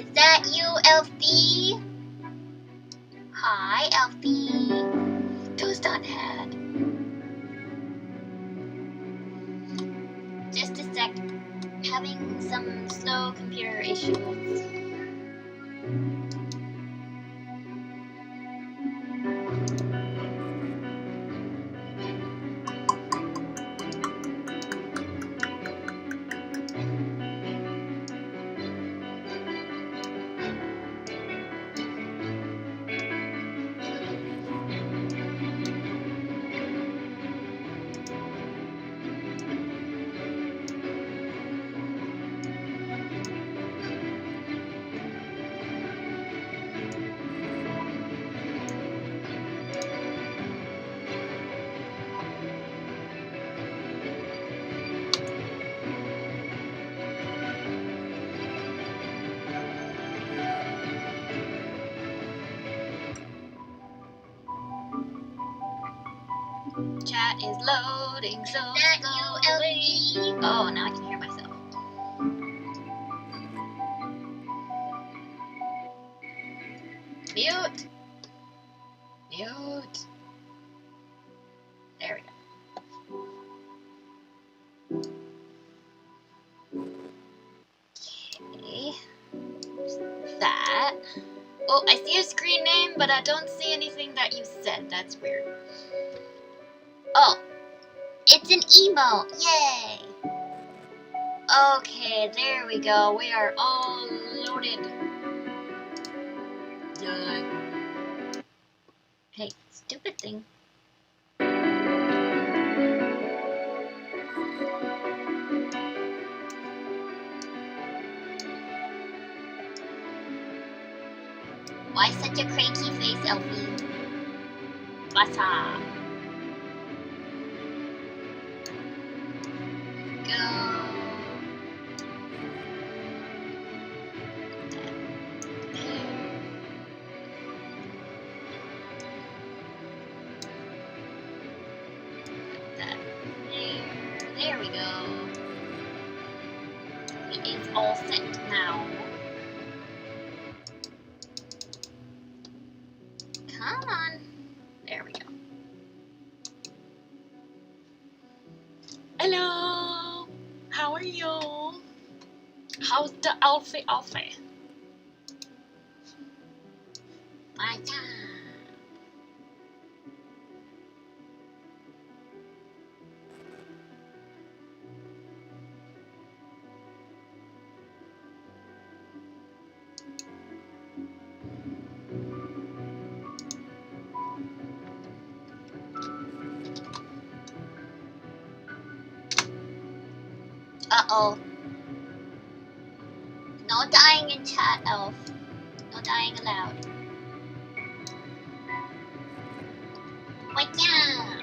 Is that you, Elfie? Hi, Elfie. Toast on head. Just a sec. Having some slow computer issues. Chat is loading so slowly. Oh, now I can hear myself. Mute. Mute. There we go. Okay. That. Oh, I see a screen name, but I don't see anything that you said. That's weird. Oh, it's an emo. Yay. Okay, there we go. We are all loaded. Yay. Hey, stupid thing. Why such a cranky face, Elfie? What's up? Go. There we go. It is all set now. Come on. There we go. Hello. How are you? How's the Alfie? My God. Uh-oh. No dying in chat, Elf. No dying allowed. Wait, yeah.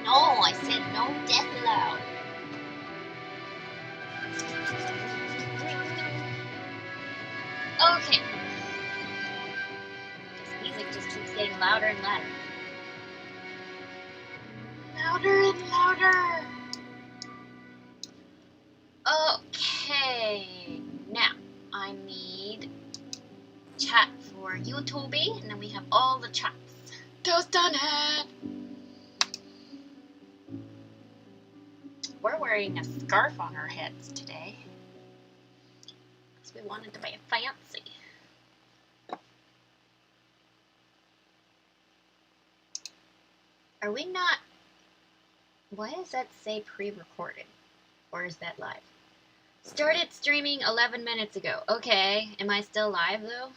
No, I said no death allowed. Okay. This music just keeps getting louder and louder. Louder and louder. Okay. Now, I need chat for YouTube, and then we have all the chats. Toast on it. We're wearing a scarf on our heads today. Because we wanted to be fancy. Are we not... Why does that say pre-recorded? Or is that live? Started streaming 11 minutes ago. Okay. Am I still live, though?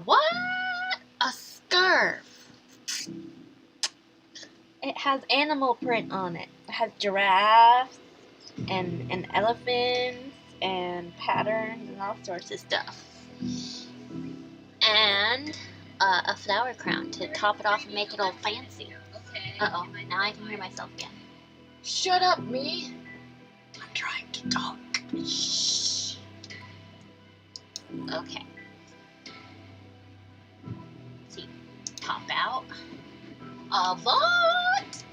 What? A scarf. It has animal print on it. It has giraffes and elephants and patterns and all sorts of stuff. And a flower crown to top it off and make it all fancy. Uh-oh, now I can hear myself again. Shut up, me. I'm trying to talk. Shh. Okay. Let's see. Pop out. What?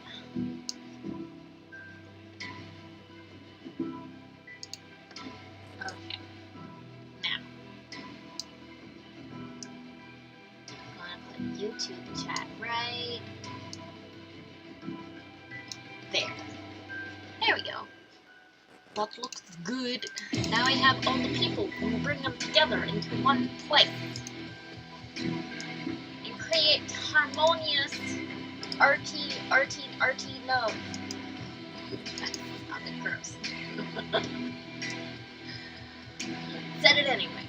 Okay. Now. I'm gonna put YouTube chat right there. There we go. That looks good. Now I have all the people and we'll bring them together into one place and create harmonious arty love. That sounded gross. Said it anyway.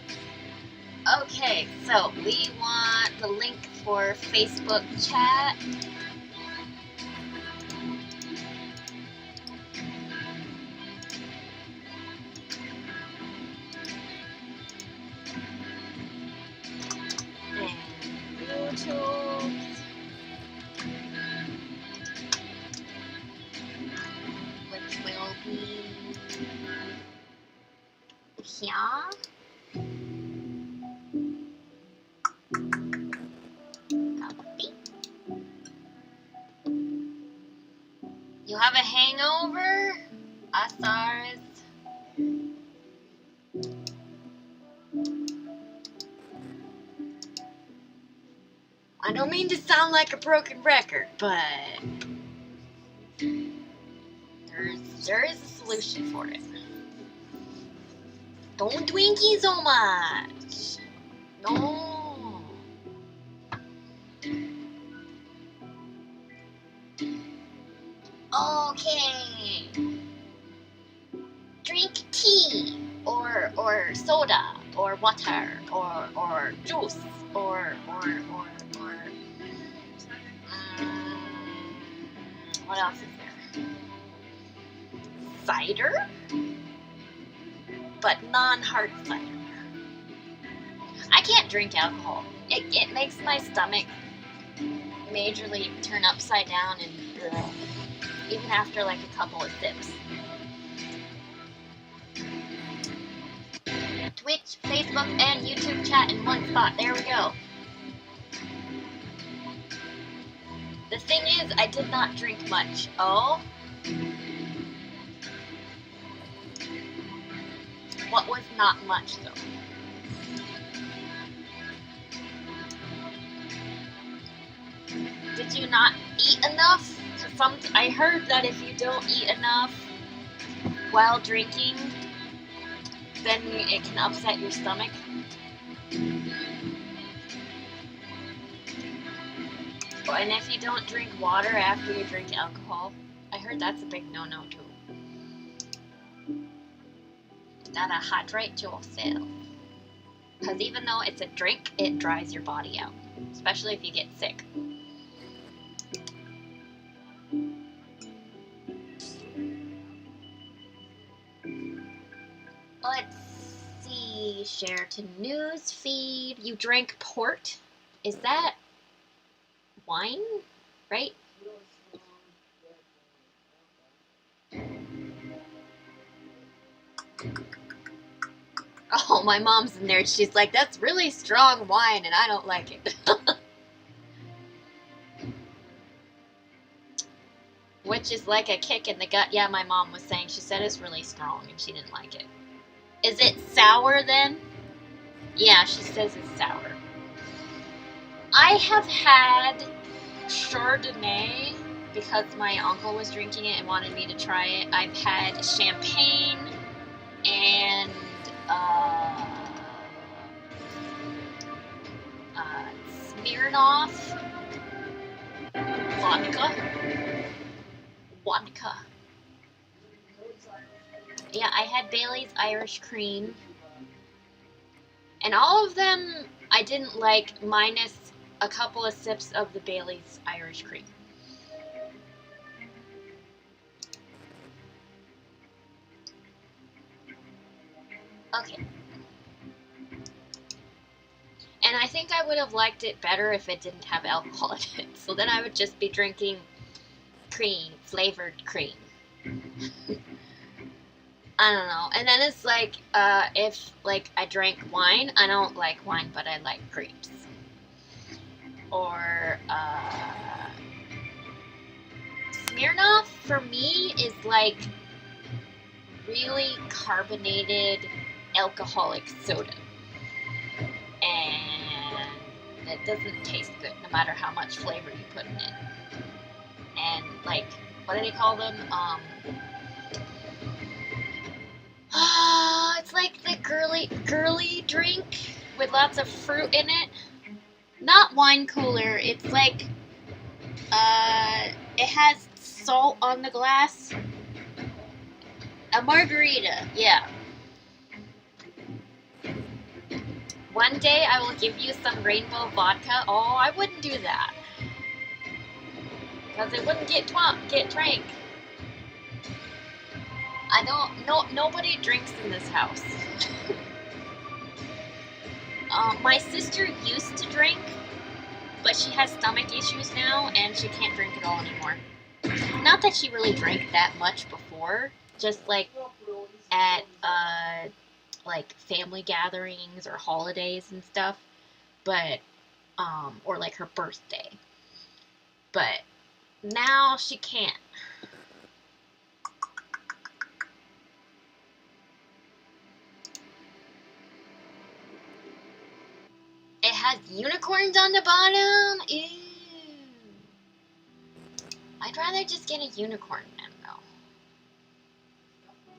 Okay, so we want the link for Facebook chat. YouTube, which will be here. Copy. You have a hangover? Asars. I don't mean to sound like a broken record, but there is a solution for it. Don't Twinkie so much. No. Okay. Drink tea or soda or water or juice or what else is there? Cider? But non-hard cider. I can't drink alcohol. It makes my stomach majorly turn upside down and even after like a couple of sips. Twitch, Facebook, and YouTube chat in one spot. There we go. The thing is, I did not drink much. Oh? What was not much, though? Did you not eat enough? I heard that if you don't eat enough while drinking, then it can upset your stomach. And if you don't drink water after you drink alcohol, I heard that's a big no-no too. You gotta hydrate yourself. Because even though it's a drink, it dries your body out. Especially if you get sick. Let's see. Share to news feed. You drank port. Is that wine? Right? Oh, my mom's in there. She's like, that's really strong wine and I don't like it. Which is like a kick in the gut. Yeah, my mom was saying. She said it's really strong and she didn't like it. Is it sour then? Yeah, she says it's sour. I have had Chardonnay because my uncle was drinking it and wanted me to try it. I've had champagne and Smirnoff vodka. Yeah, I had Bailey's Irish Cream. And all of them I didn't like, minus a couple of sips of the Bailey's Irish Cream. Okay. And I think I would have liked it better if it didn't have alcohol in it. So then I would just be drinking cream, flavored cream. I don't know. And then it's like, if like I drank wine, I don't like wine, but I like grapes. Or Smirnoff for me is like really carbonated alcoholic soda. And it doesn't taste good no matter how much flavor you put in it. And like, what do they call them? It's like the girly drink with lots of fruit in it. Not wine cooler. It's like, it has salt on the glass. A margarita, yeah. One day I will give you some rainbow vodka. Oh, I wouldn't do that. Because it wouldn't get drank. Nobody drinks in this house. My sister used to drink, but she has stomach issues now, and she can't drink at all anymore. Not that she really drank that much before, just like at, like family gatherings or holidays and stuff, but, or like her birthday. But now she can't. It has unicorns on the bottom? Ew. I'd rather just get a unicorn then, though.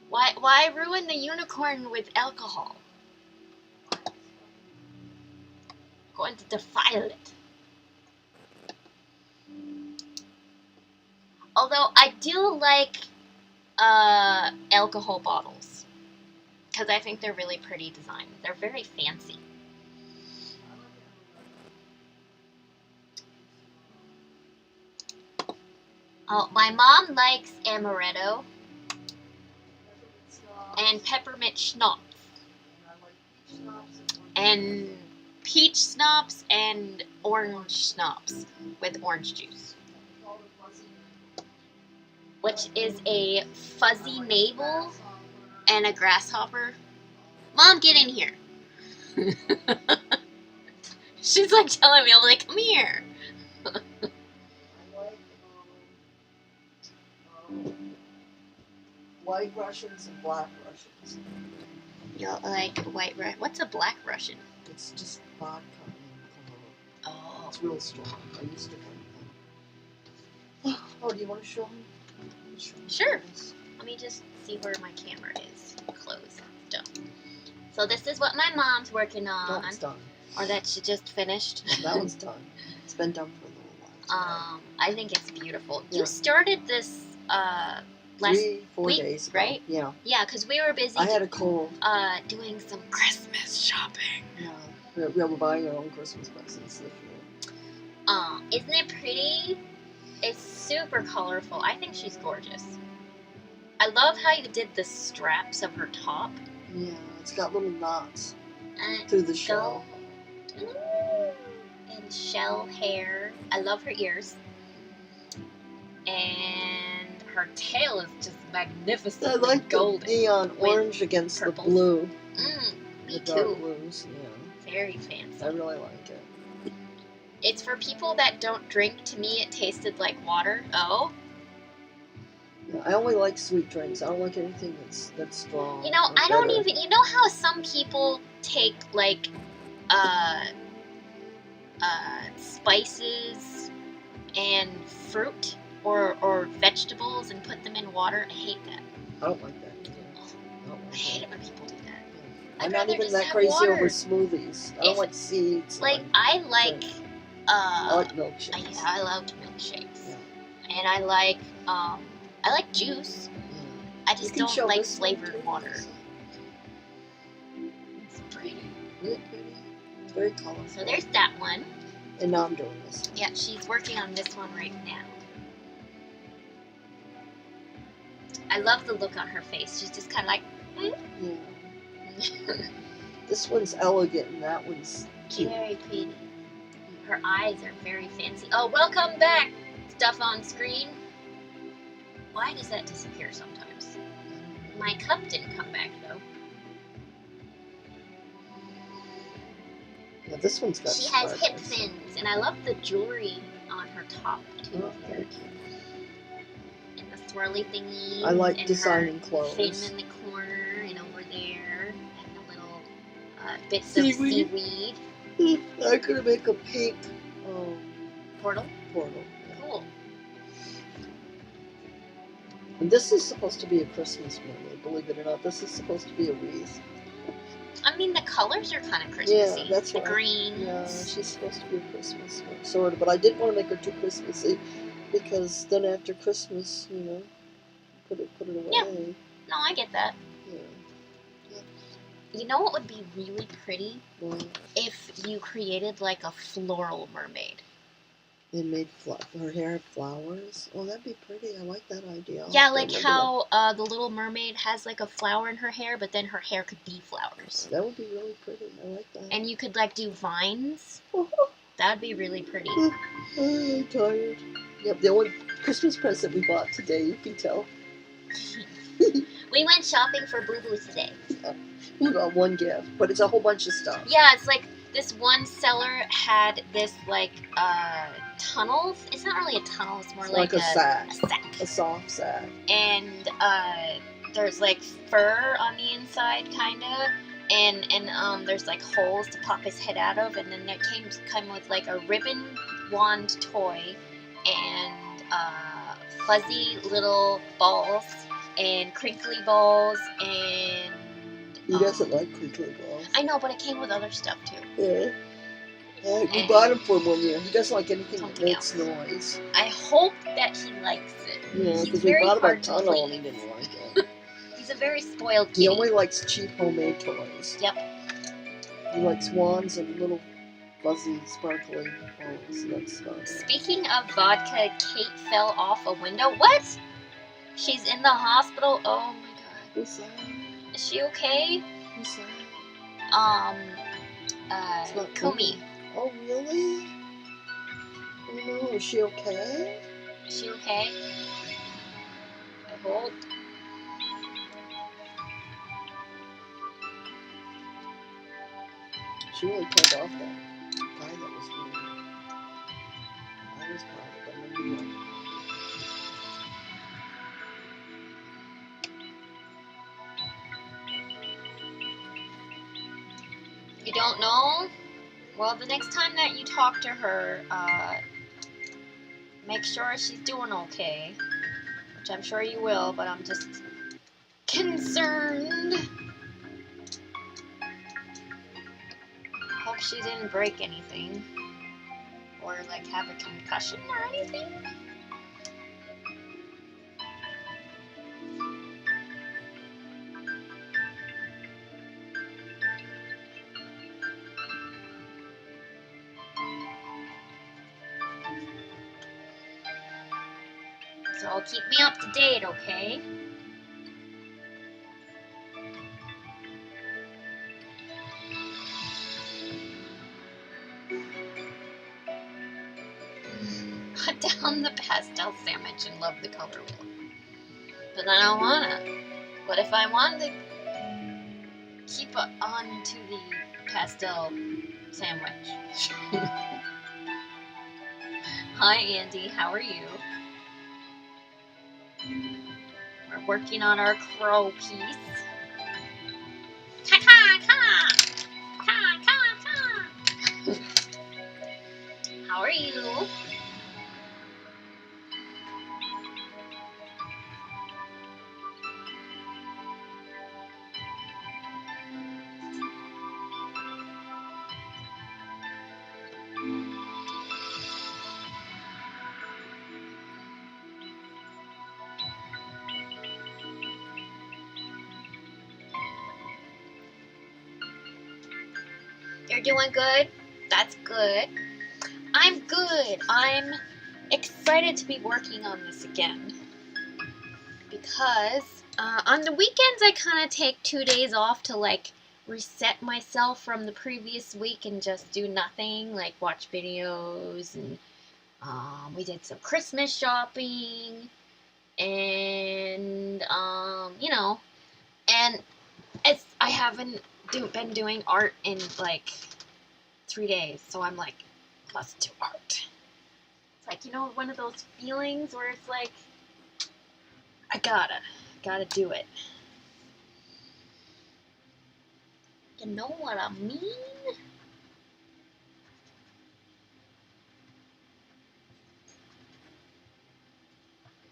Why ruin the unicorn with alcohol? Going to defile it. Although I do like alcohol bottles, because I think they're really pretty design. They're very fancy. Oh, my mom likes amaretto and peppermint schnapps and peach schnapps and orange schnapps with orange juice. which is a fuzzy navel and a grasshopper. Mom, get in here. She's like telling me, I'm like, come here. White Russians and black Russians. You like white Russian? What's a black Russian? It's just vodka and cologne. Oh. It's real strong. I used to drink them. Oh, do you want to show me? Sure. Let me just see where my camera is. Close. Done. So this is what my mom's working on. No, it's done. Or that she just finished. That one's done. It's been done for a little while. I think it's beautiful. Yeah. You started this last 3-4 week, days ago. right? Yeah. Yeah, because we were busy. I had a cold. Doing some Christmas shopping. Yeah. We were buying our own Christmas presents this year. Isn't it pretty? It's super colorful. I think she's gorgeous. I love how you did the straps of her top. Yeah, it's got little knots And through the shell. And shell hair. I love her ears. And her tail is just magnificent. I like golden. the neon orange against purple. the blue. Me The dark too. blues, yeah. Very fancy. I really like it. It's for people that don't drink. To me, it tasted like water. Oh. Yeah, I only like sweet drinks. I don't like anything that's strong. You know, or I don't bitter. even. You know how some people take like, spices and fruit or vegetables and put them in water. I hate that. I don't like that either. I don't I like hate that. it when people do that. I'm I'd not rather even just that have crazy water. over smoothies. I don't If- like seeds. Like I like. I like milkshakes. Yeah, I love milkshakes, Yeah. and I like juice. Yeah. I You just can don't show like this one, flavored too. water. It's pretty. Isn't it pretty? It's very colorful. So there's that one. And now I'm doing this. Yeah, she's working on this one right now. I love the look on her face. She's just kind of like, Yeah. This one's elegant and that one's cute. very pretty. Her eyes are very fancy. Oh, welcome back, stuff on screen. Why does that disappear sometimes? My cup didn't come back though. Yeah, this one's got She has hip sparkles. fins, and I love the jewelry on her top too. Oh, Here. thank you. And the swirly thingies. I like and designing her clothes. fin in the corner and over there, and the little bits of Seaweed. seaweed. I'm gonna make a pink Portal. portal. Yeah. Cool. And this is supposed to be a Christmas mermaid, believe it or not. This is supposed to be a wreath. I mean, the colors are kind of Christmassy. Yeah, that's the right. greens. Yeah, she's supposed to be a Christmas one, sort of. But I didn't want to make her too Christmassy because then after Christmas, you know, put it away. Yeah. No, I get that. Yeah. You know what would be really pretty? Well, If you created like a floral mermaid. and made her hair have flowers. Oh, that'd be pretty. I like that idea. I'll Yeah, have to like remember how the Little Mermaid has like a flower in her hair, but then her hair could be flowers. that would be really pretty. I like that. And you could like do vines. That would be really pretty. I'm tired. Yep, the only Christmas present we bought today, you can tell. We went shopping for Boo Boo today. We got one gift, but it's a whole bunch of stuff. Yeah, it's like this one seller had this like tunnel. It's not really a tunnel. It's more It's like like a sack. A sack. A soft sack. And there's like fur on the inside, kinda. And there's like holes to pop his head out of, and then it came with like a ribbon wand toy and fuzzy little balls and crinkly balls and. He doesn't like crinkly balls. I know, but it came with other stuff too. Yeah. We And- bought him for 1 year. He doesn't like anything that Something makes else. noise. I hope that he likes it. Yeah, He's because we very bought him a hard to tunnel and he please. didn't like it. He's a very spoiled He kitty. only likes cheap homemade toys. Yep. He likes wands and little fuzzy, sparkly balls. That's about it. Speaking of vodka, Kate fell off a window. What? She's in the hospital. Oh my god. Who's that? Is she okay? Who's that? It's not Kumi. Oh, really? Oh no, is she okay? Is she okay? Hold. She really pulled off that guy that was mean. I was proud of them. And, You don't know? Well, the next time that you talk to her, make sure she's doing okay. Which I'm sure you will, but I'm just concerned. Hope she didn't break anything. Or, like, have a concussion or anything. So keep me up to date, okay? Put down the pastel sandwich and love the color wheel. But I don't wanna. What if I want to keep on to the pastel sandwich? Hi Andy, how are you? We're working on our crow piece. How are you? You're doing good? That's good. I'm good. I'm excited to be working on this again. Because on the weekends I kind of take 2 days off to like reset myself from the previous week and just do nothing, like watch videos, and we did some Christmas shopping, and you know, and I haven't been doing art in like 3 days, so I'm like, let's do art. It's like, you know, one of those feelings where it's like, I gotta do it. You know what I mean?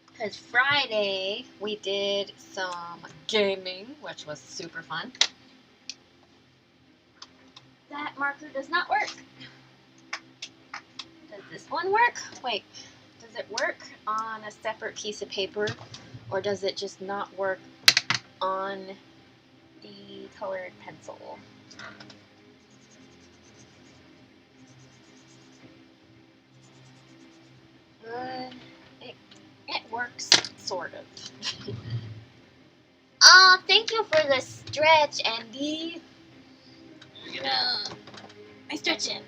Because Friday we did some gaming, which was super fun. That marker does not work. Does this one work? Wait, does it work on a separate piece of paper, or does it just not work on the colored pencil? It works, sort of. Oh, thank you for the stretch, Andy. I stretch in.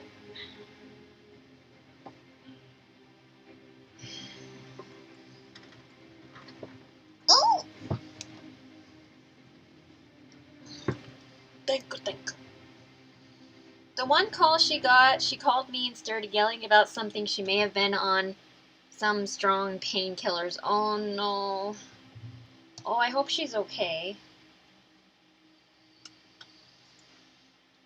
Oh! Thank you. The one call she got, she called me and started yelling about something. She may have been on some strong painkillers. Oh no. Oh, I hope she's okay.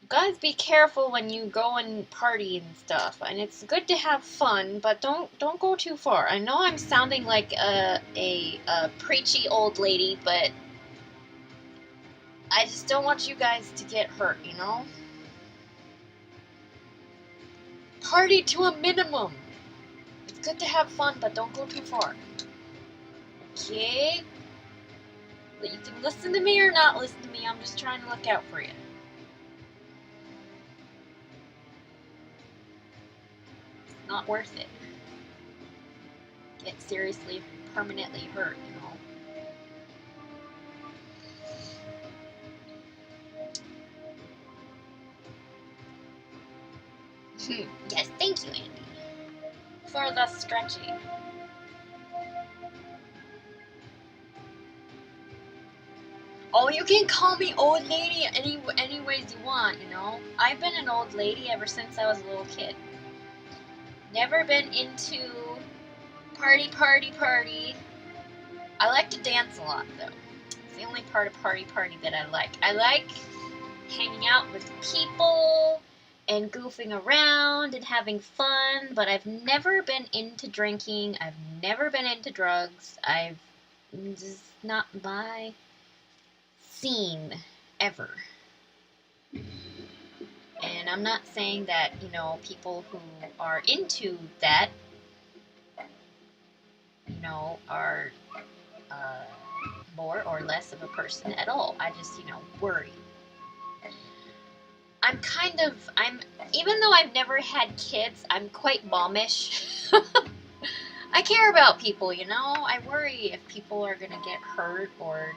Guys, be careful when you go and party and stuff. And it's good to have fun, but don't go too far. I know I'm sounding like a preachy old lady, but I just don't want you guys to get hurt, you know? Party to a minimum. It's good to have fun, but don't go too far. Okay? You can listen to me or not listen to me. I'm just trying to look out for you. It's not worth it. Get seriously, permanently hurt, you know? Yes, thank you, Andy, for the stretching. Oh, you can call me old lady any ways you want, you know. I've been an old lady ever since I was a little kid. Never been into party. I like to dance a lot, though. It's the only part of party that I like. I like hanging out with people and goofing around and having fun, but I've never been into drinking. I've never been into drugs. I've just not my scene ever. And I'm not saying that, you know, people who are into that, you know, are uh, more or less of a person at all. I just, you know, worry. Even though I've never had kids, I'm quite momish. I care about people, you know? I worry if people are gonna get hurt or,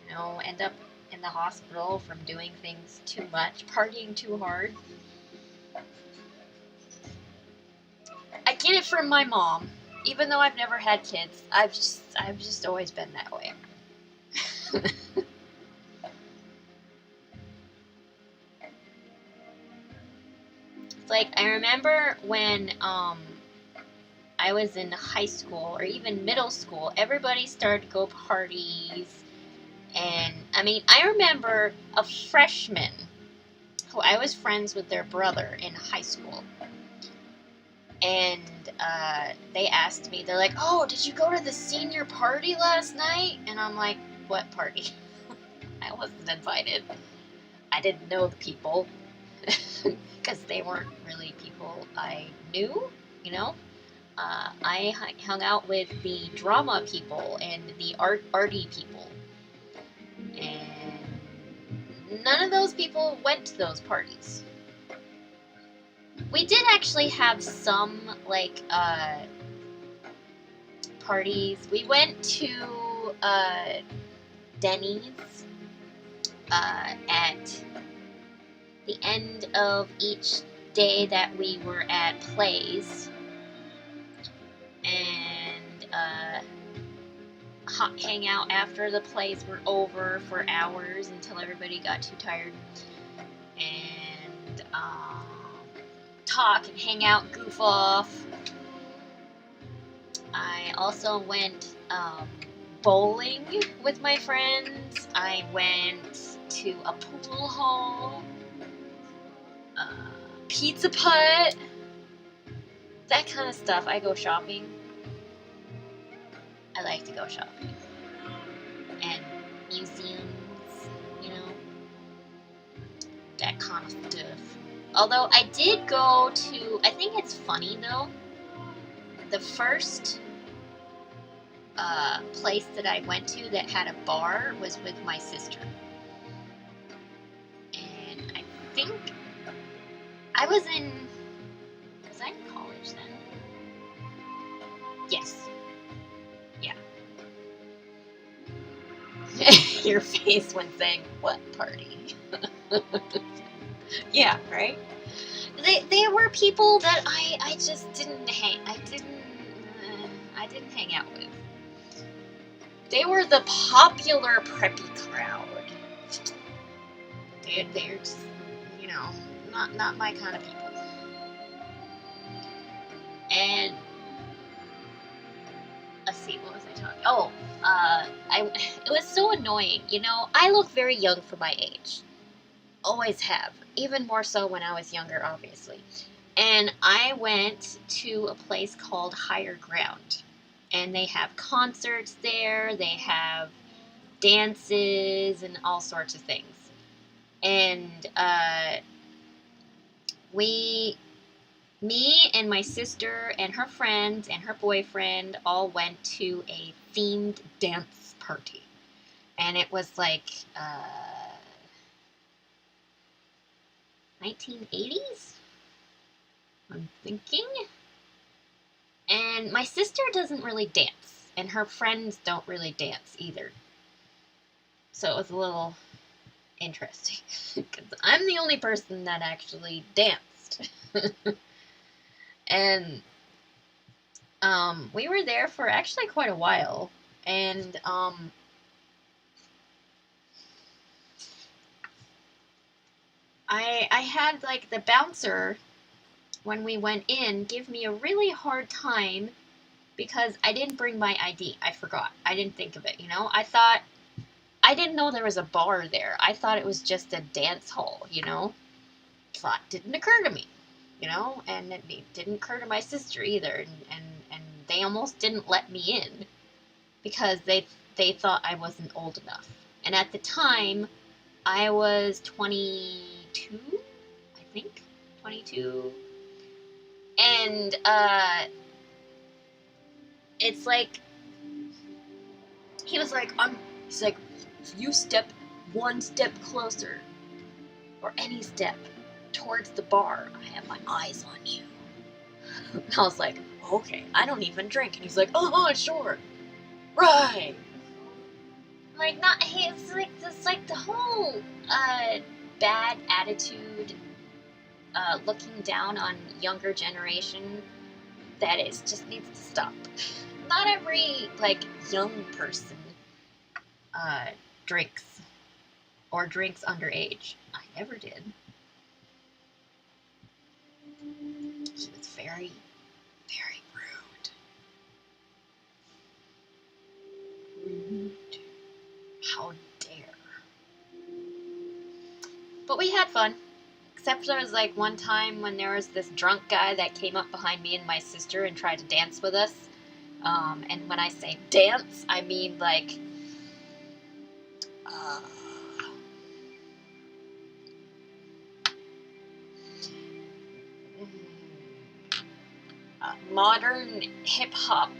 you know, end up in the hospital from doing things too much, partying too hard. I get it from my mom. Even though I've never had kids, I've just always been that way. It's like I remember when I was in high school or even middle school, everybody started to go parties. And I mean, I remember a freshman who I was friends with their brother in high school. And they asked me, they're like, "Oh, did you go to the senior party last night?" And I'm like, "What party?" I wasn't invited. I didn't know the people because they weren't really people I knew, you know. I hung out with the drama people and the arty people, and none of those people went to those parties. We did actually have some like parties. We went to Denny's at the end of each day that we were at plays, and hang out after the plays were over for hours until everybody got too tired, and talk and hang out, goof off. I also went bowling with my friends. I went to a pool hall, pizza putt, that kind of stuff. I go shopping. I like to go shopping. And museums, you know, that kind of stuff. Although I did go to, I think it's funny though, the first place that I went to that had a bar was with my sister. And I think was I in college then? Yes. Yeah. Your face when saying what party? Yeah, right? They were people that I just didn't I didn't hang out with. They were the popular preppy crowd. They're just, you know, not my kind of people. And let's see, what was I talking? Oh, it was so annoying. You know, I look very young for my age. Always have. Even more so when I was younger, obviously. And I went to a place called Higher Ground. And they have concerts there, they have dances and all sorts of things. And me and my sister and her friends and her boyfriend all went to a themed dance party. And it was like 1980s, I'm thinking. And my sister doesn't really dance, and her friends don't really dance either. So it was a little interesting, because I'm the only person that actually danced. And we were there for actually quite a while, and I had like the bouncer when we went in give me a really hard time because I didn't bring my ID. I forgot. I didn't think of it, you know? I didn't know there was a bar there. I thought it was just a dance hall, you know? Thought didn't occur to me, you know? And it didn't occur to my sister either. And they almost didn't let me in because they thought I wasn't old enough. And at the time, I was 22, I think. 22. And it's like he's like, if you step one step closer or any step towards the bar, I have my eyes on you. And I was like, okay, I don't even drink. And he's like, sure, right. Like, not, it's like the whole bad attitude, looking down on younger generation that is just needs to stop. Not every like young person drinks or drinks underage. I never did. He was very, very rude. Rude. How dare. But we had fun. Except there was like one time when there was this drunk guy that came up behind me and my sister and tried to dance with us. And when I say dance, I mean like modern hip-hop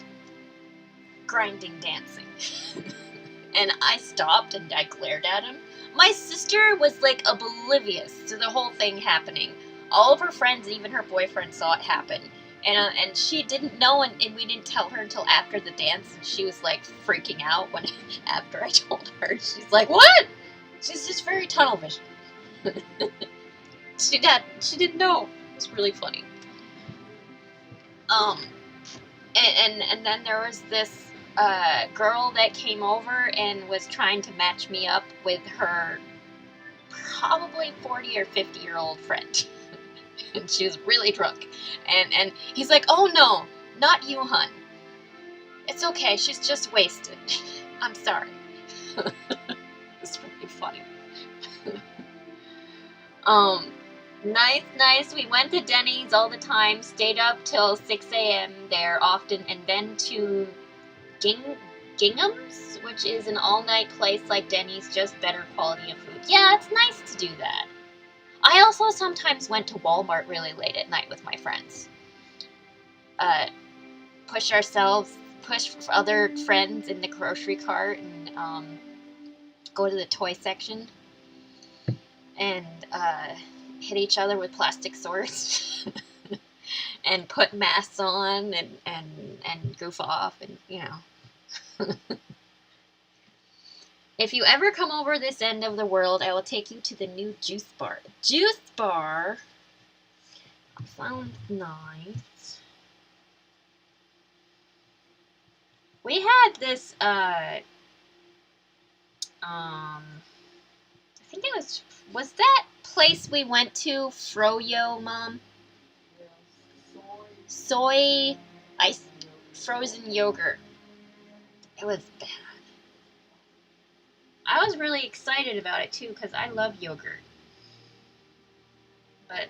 grinding dancing. And I stopped and I glared at him. My sister was like oblivious to the whole thing happening. All of her friends, even her boyfriend, saw it happen. And she didn't know, and we didn't tell her until after the dance, and she was like freaking out when after I told her. She's like, what? She's just very tunnel vision. She didn't know. It's really funny. And then there was this girl that came over and was trying to match me up with her probably 40 or 50-year-old friend. And she was really drunk. And he's like, oh no, not you, hun. It's okay, she's just wasted. I'm sorry. It's really funny. Nice. We went to Denny's all the time, stayed up till 6 a.m. there often, and then to Gingham's, which is an all-night place like Denny's, just better quality of food. Yeah, it's nice to do that. I also sometimes went to Walmart really late at night with my friends. Push other friends in the grocery cart and go to the toy section and hit each other with plastic swords and put masks on and goof off and, you know. If you ever come over this end of the world, I will take you to the new juice bar. Juice bar sounds nice. We had this, I think it was that place we went to, Froyo, Mom? Soy ice frozen yogurt. It was bad. I was really excited about it too because I love yogurt. But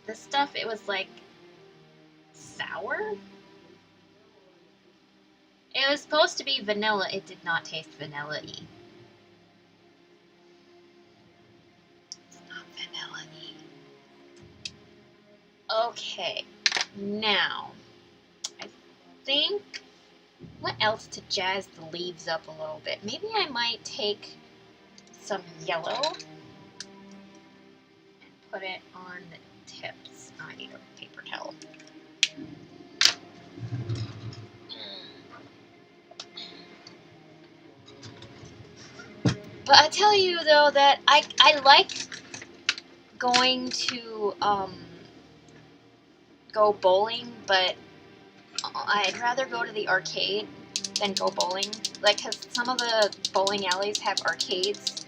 the stuff, it was like sour? It was supposed to be vanilla. It did not taste vanilla-y. It's not vanilla-y. Okay, now, I think, what else to jazz the leaves up a little bit? Maybe I might take some yellow and put it on the tips. Oh, I need a paper towel. But I tell you though that I like going to go bowling, but I'd rather go to the arcade than go bowling. Like, cause some of the bowling alleys have arcades.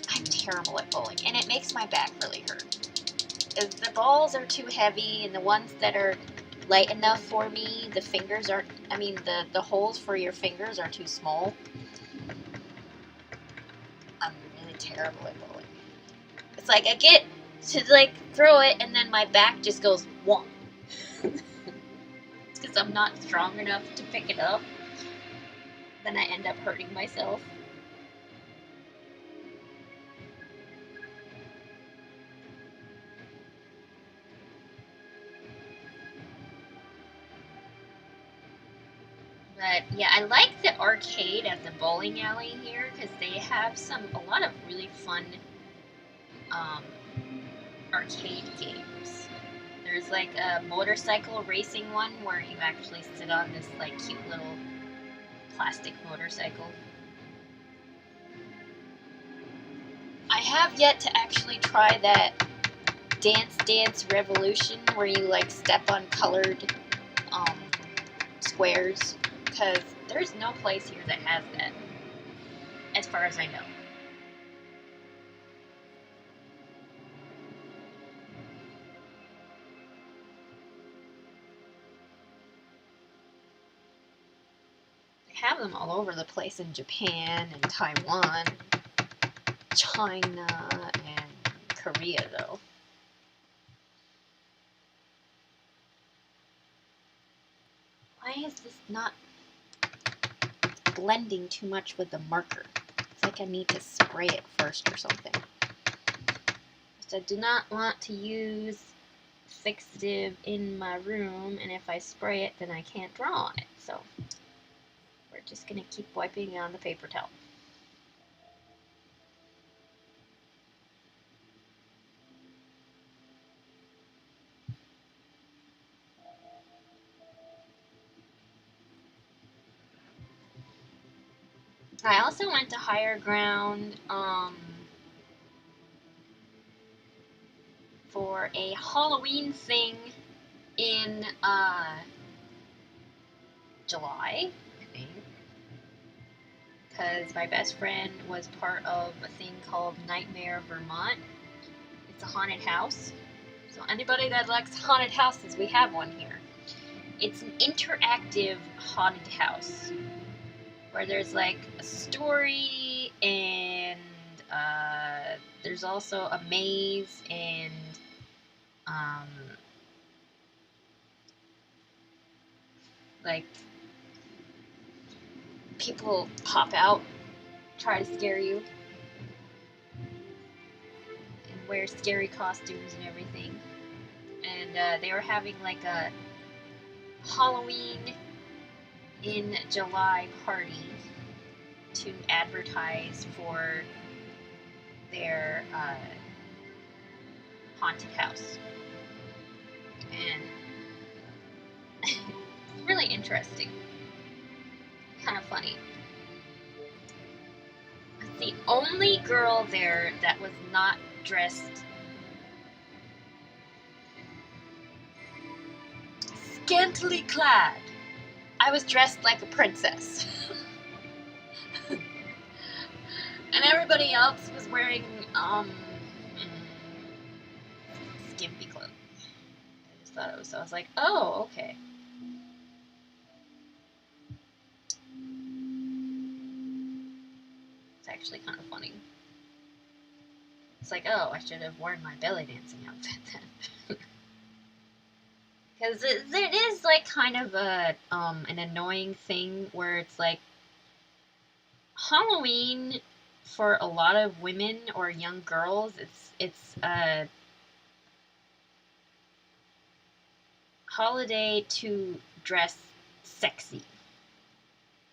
I'm terrible at bowling, and it makes my back really hurt. The balls are too heavy, and the ones that are light enough for me, the fingers aren't, I mean, the holes for your fingers are too small. I'm really terrible at bowling. It's like I get to like throw it, and then my back just goes wonk. Because I'm not strong enough to pick it up. Then I end up hurting myself. But yeah, I like the arcade at the bowling alley here because they have a lot of really fun arcade games. There's like a motorcycle racing one where you actually sit on this like cute little plastic motorcycle. I have yet to actually try that Dance Dance Revolution where you like step on colored squares, because there's no place here that has that, as far as I know. They have them all over the place in Japan and Taiwan, China, and Korea, though. Why is this not blending too much with the marker? It's like I need to spray it first or something. I do not want to use fixative in my room, and if I spray it, then I can't draw on it. So we're just going to keep wiping it on the paper towel. I also went to Higher Ground for a Halloween thing in July, I think, because my best friend was part of a thing called Nightmare Vermont. It's a haunted house. So anybody that likes haunted houses, we have one here. It's an interactive haunted house where there's like a story, and there's also a maze, and like people pop out, try to scare you, and wear scary costumes and everything. And they were having like a Halloween in July party to advertise for their haunted house. And it's really interesting. Kind of funny. The only girl there that was not dressed scantily clad. I was dressed like a princess. And everybody else was wearing skimpy clothes. I just thought it was, I was like, oh, okay. It's actually kind of funny. It's like, oh, I should have worn my belly dancing outfit then. Because it is like kind of an annoying thing where it's like Halloween for a lot of women or young girls, it's a holiday to dress sexy.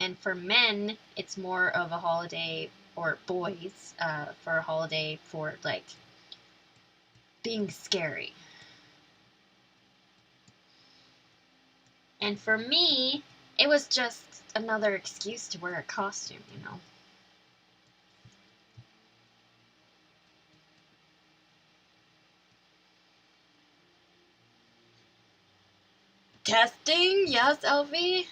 And for men, it's more of a holiday, or boys, for a holiday for like being scary. And for me, it was just another excuse to wear a costume, you know. Testing? Yes, Elvie?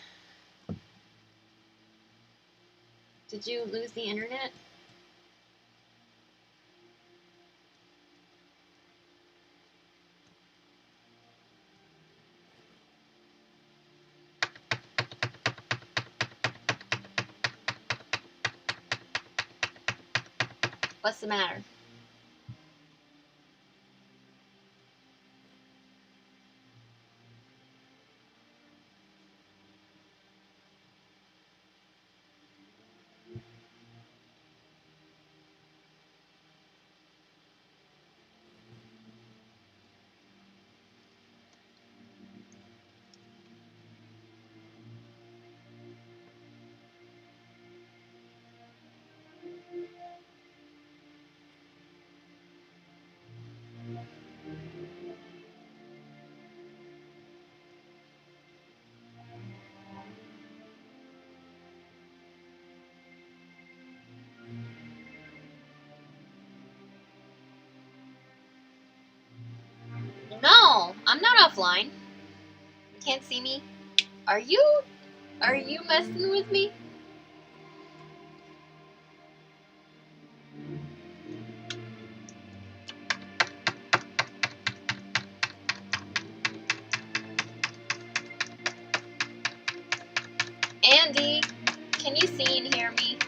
Did you lose the internet? What's the matter? No, I'm not offline. You can't see me. Are you messing with me? Andy, can you see and hear me?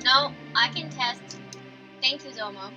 No, I can test. Thank you, Zomo.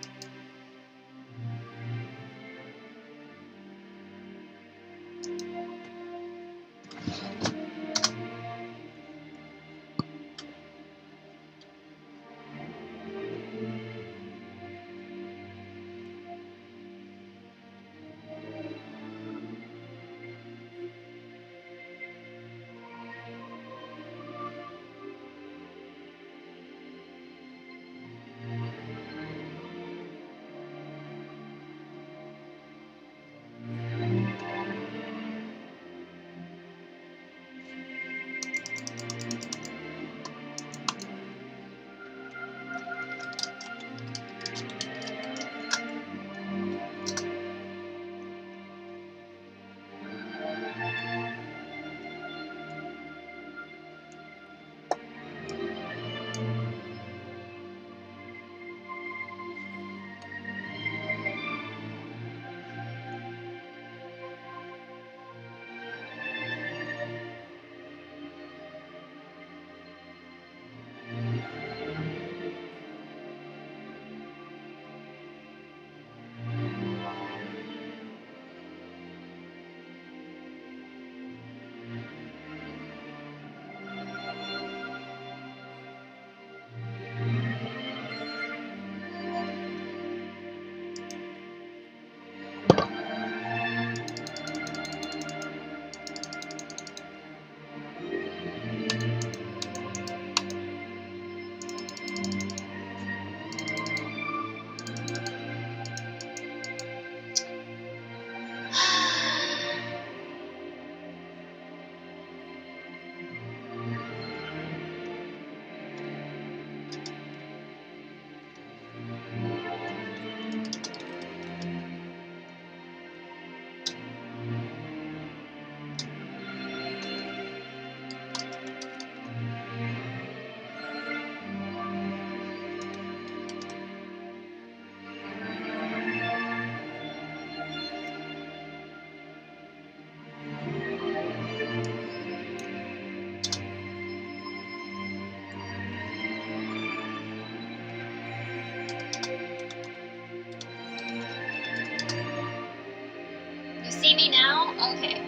You see me now? Okay.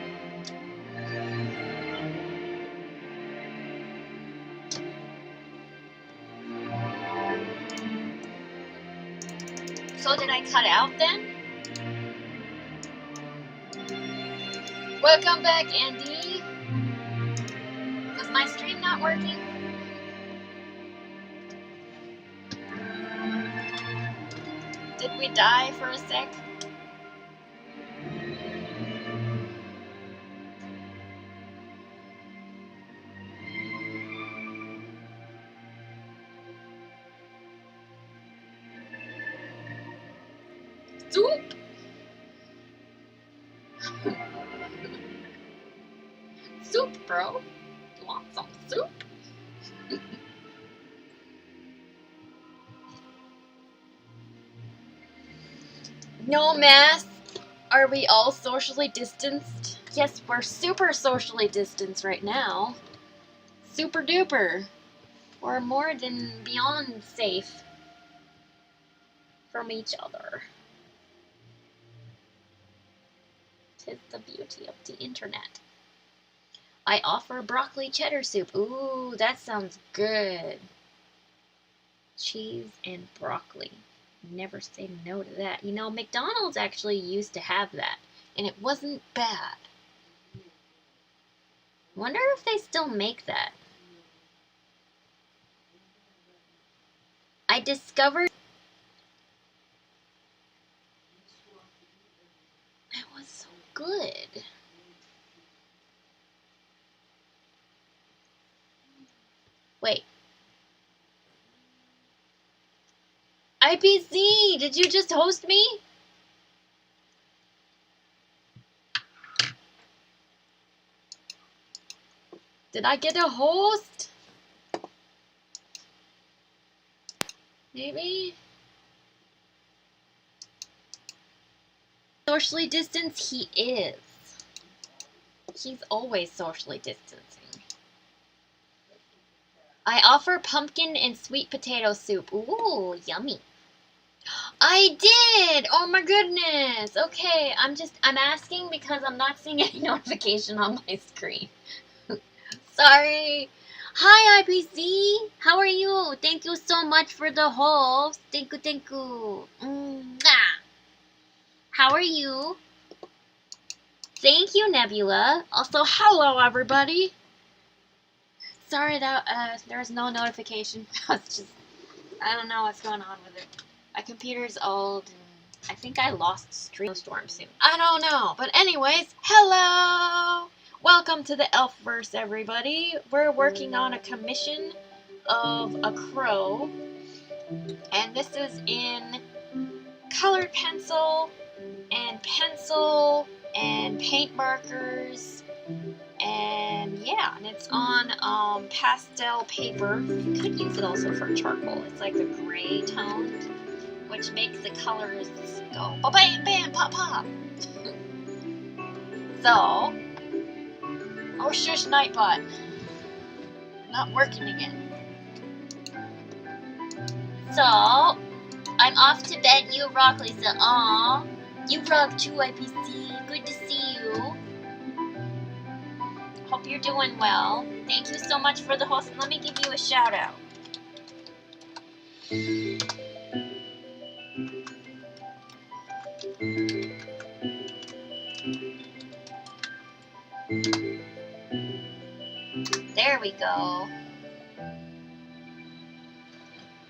So did I cut out then? Welcome back, Andy. Was my stream not working? Did we die for a sec? Soup? Soup, bro. You want some soup? No mask? Are we all socially distanced? Yes, we're super socially distanced right now. Super duper. We're more than beyond safe from each other. 'Tis the beauty of the internet. I offer broccoli cheddar soup. Ooh, that sounds good. Cheese and broccoli. Never say no to that. You know, McDonald's actually used to have that, and it wasn't bad. Wonder if they still make that. I discovered it was so good. Wait. IPC, did you just host me? Did I get a host? Maybe? Socially distanced he is. He's always socially distancing. I offer pumpkin and sweet potato soup. Ooh, yummy. I did! Oh my goodness! Okay, I'm asking because I'm not seeing any notification on my screen. Sorry. Hi, IPC. How are you? Thank you so much for the host. Thank you, thank you. Mwah. How are you? Thank you, Nebula. Also, hello, everybody. Sorry that there was no notification. I don't know what's going on with it. My computer's old, and I think I lost Streamstorm soon. I don't know. But anyways, hello! Welcome to the Elfverse, everybody. We're working on a commission of a crow, and this is in colored pencil and paint markers, and yeah, and it's on pastel paper. You could use it also for charcoal. It's like a gray tone, which makes the colors go bam bam pop pop. So, oh shush, Nightbot, not working again. So, I'm off to bed. You rock, Lisa. Aww, you rock too, IPC. Good to see you. Hope you're doing well. Thank you so much for the host. And let me give you a shout out. There we go.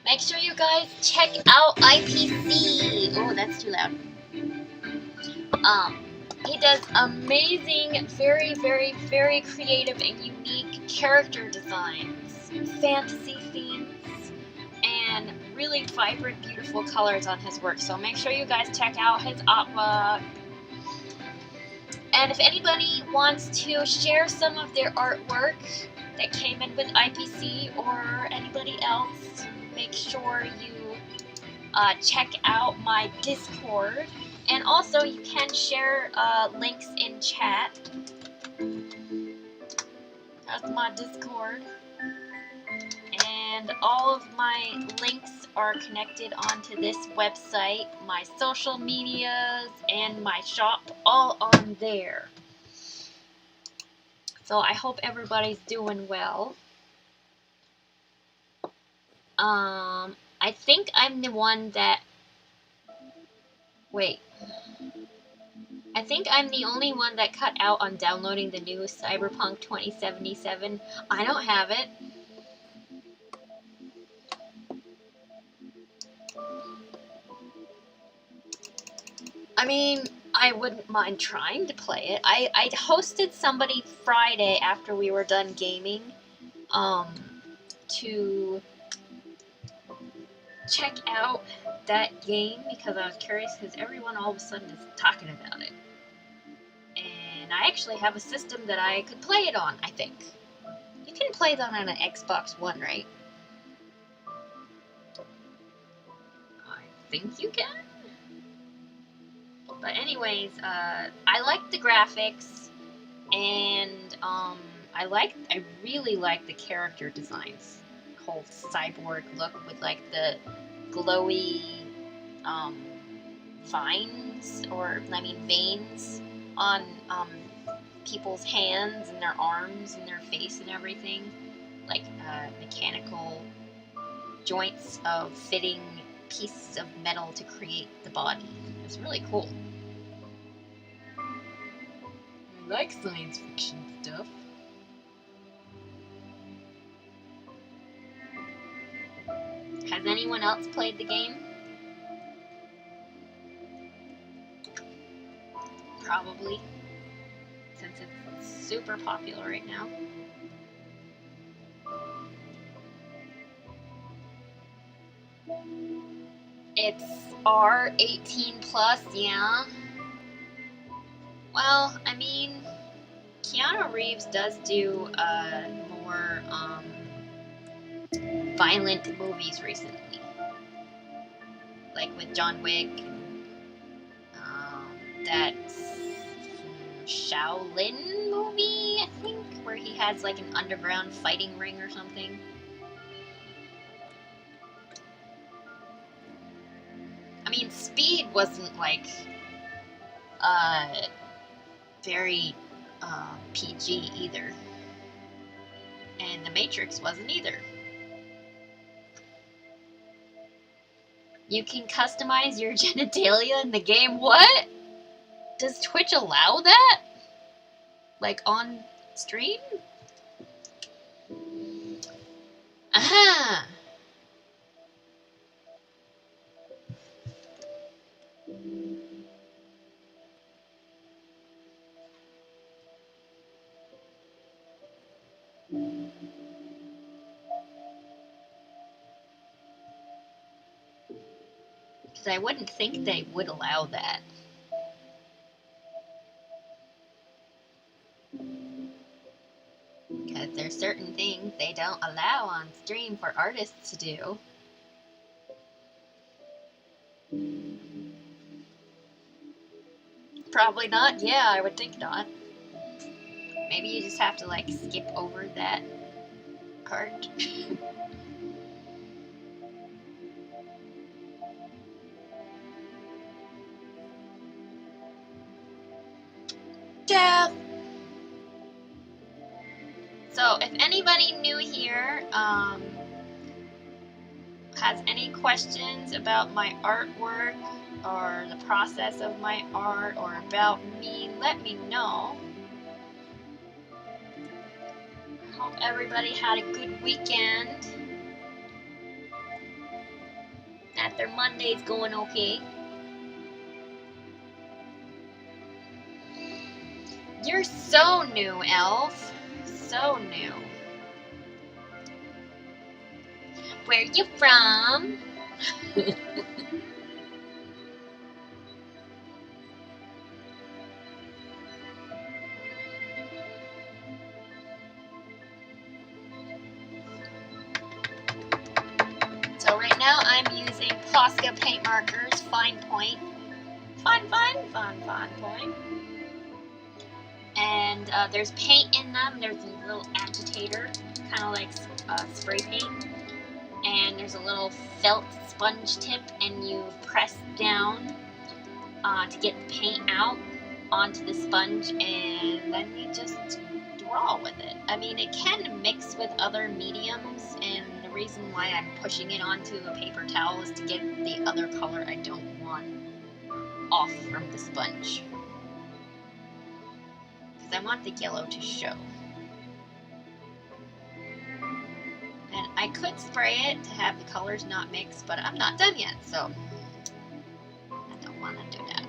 Make sure you guys check out IPC. Oh, that's too loud. He does amazing, very, very, very creative and unique character designs, fantasy themes, and really vibrant, beautiful colors on his work. So make sure you guys check out his artwork. And if anybody wants to share some of their artwork that came in with IPC or anybody else, make sure you check out my Discord. And also, you can share links in chat. That's my Discord. And all of my links are connected onto this website. My social medias and my shop, all on there. So I hope everybody's doing well. I think I'm the one that... Wait. I think I'm the only one that cut out on downloading the new Cyberpunk 2077. I don't have it. I mean, I wouldn't mind trying to play it. I hosted somebody Friday after we were done gaming, to check out that game because I was curious because everyone all of a sudden is talking about it. And I actually have a system that I could play it on, I think. You can play that on an Xbox One, right? I think you can. But anyways, I like the graphics, and I really like the character designs. Whole cyborg look with like the glowy um, vines, or I mean veins on people's hands and their arms and their face and everything, like mechanical joints of fitting pieces of metal to create the body. It's really cool. I like science fiction stuff. Has anyone else played the game? Probably, since it's super popular right now. It's R18 plus, yeah. Well, I mean, Keanu Reeves does do more violent movies recently, like with John Wick, that Shaolin movie, I think, where he has like an underground fighting ring or something. I mean, Speed wasn't like very PG either, and The Matrix wasn't either. You can customize your genitalia in the game. What? Does Twitch allow that? Like on stream? Aha! Because I wouldn't think they would allow that. Because there's certain things they don't allow on stream for artists to do. Probably not. Yeah, I would think not. Maybe you just have to like skip over that part. Death! So if anybody new here has any questions about my artwork or the process of my art or about me, let me know. I hope everybody had a good weekend. That their Monday's going okay. You're so new, Elf. So new. Where you from? So right now I'm using Posca paint markers, fine point. Fine point. And there's paint in them. There's a little agitator, kind of like spray paint. And there's a little felt sponge tip, and you press down to get the paint out onto the sponge, and then you just draw with it. I mean, it can mix with other mediums, and the reason why I'm pushing it onto a paper towel is to get the other color I don't want off from the sponge. Because I want the yellow to show. And I could spray it to have the colors not mix, but I'm not done yet, so I don't want to do that.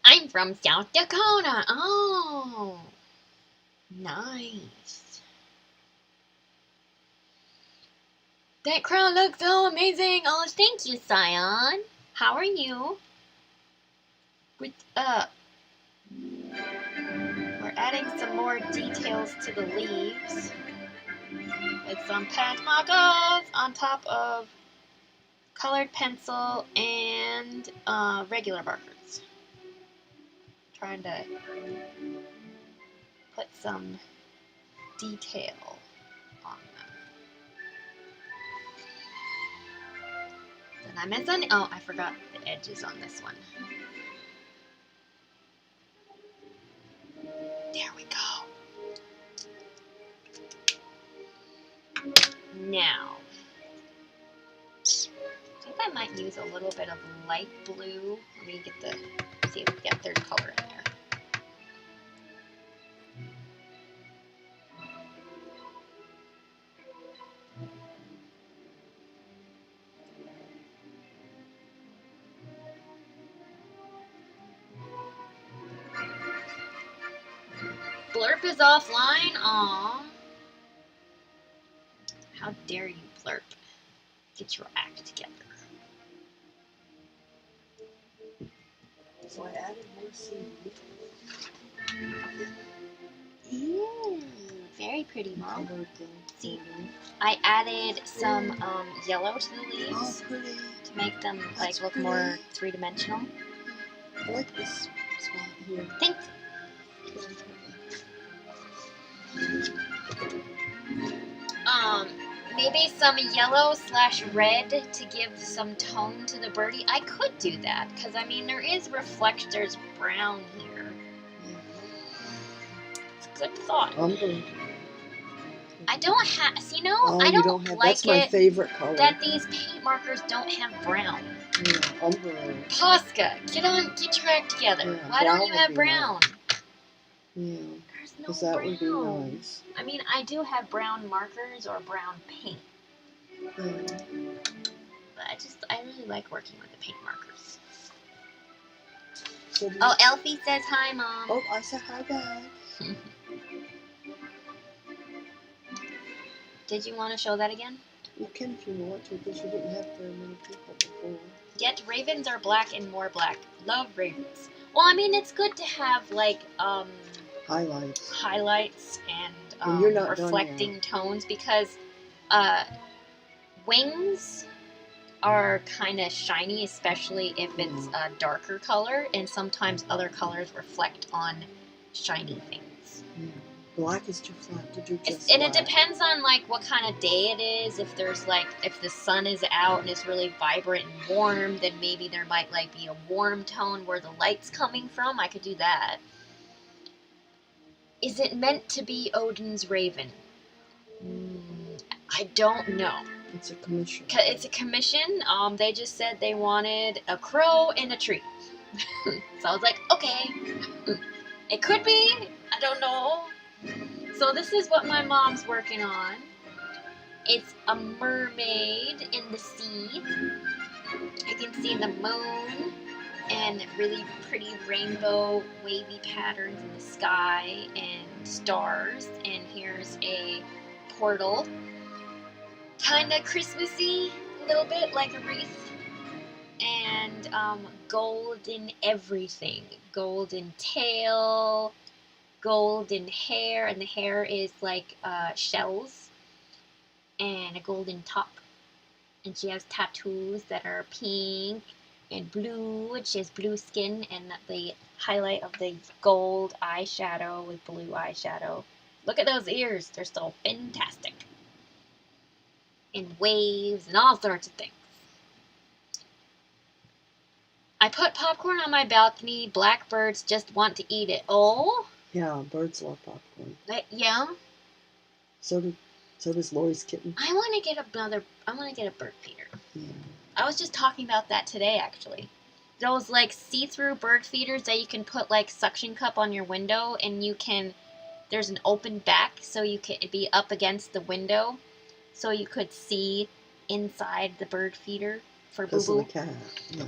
I'm from South Dakota. Oh, nice. That crown looks so amazing. Oh, thank you, Scion. How are you? We're adding some more details to the leaves with some pen markers on top of colored pencil and regular markers. Trying to put some detail on them. Did I miss any? Oh, I forgot the edges on this one. There we go. Now, I think I might use a little bit of light blue. Let me see if we get third color in there. Blurp is offline? Aww. How dare you, Blurp. Get your act together. So I added more seed. Ew, very pretty, Mom. See, See? I added some yellow to the leaves Oh, pretty. to make them That's look pretty. more three-dimensional. I like this spot here. Thanks. Maybe some yellow/red to give some tone to the birdie. I could do that, because, I mean, there's brown here. Yeah. It's a good thought. Umber. I don't have, Oh, I you don't have, like that's my it favorite color. that these paint markers don't have brown. Yeah, umber. Posca, get your act together. Yeah, Why don't brown you would have be brown? Yeah, There's no because that brown. would be nice. I mean, I do have brown markers or brown paint, Yeah. but I really like working with the paint markers. So Oh, Elfie says hi, Mom. Oh, I said hi back. Did you want to show that again? You can if you want to, because you didn't have very many people before. Yet ravens are black and more black. Love ravens. Well, I mean, it's good to have like highlights and you're not reflecting tones, because wings are kind of shiny, especially if it's a darker color, and sometimes other colors reflect on shiny things. Yeah. Black is too flat to do just And black. it depends on like what kind of day it is. If there's like, if the sun is out and it's really vibrant and warm, then maybe there might like be a warm tone where the light's coming from. I could do that. Is it meant to be Odin's raven? I don't know. It's a commission. It's a commission. They just said they wanted a crow and a tree. So I was like, okay. It could be. I don't know. So this is what my mom's working on. It's a mermaid in the sea. You can see the moon and really pretty rainbow wavy patterns in the sky and stars. And here's a portal. Kinda Christmassy, a little bit like a wreath. And golden everything. Golden tail, golden hair, and the hair is like shells, and a golden top. And she has tattoos that are pink and blue, and she has blue skin, and the highlight of the gold eyeshadow with blue eyeshadow. Look at those ears, they're so fantastic. And waves and all sorts of things. I put popcorn on my balcony. Blackbirds just want to eat it. Oh? Yeah, birds love popcorn. Yeah? So does Lori's kitten. I want to get a bird feeder. Yeah. I was just talking about that today, actually. Those, like, see-through bird feeders that you can put, like, suction cup on your window, and there's an open back, so you can be up against the window, so you could see inside the bird feeder for Boo Boo. Because of the cat, yeah.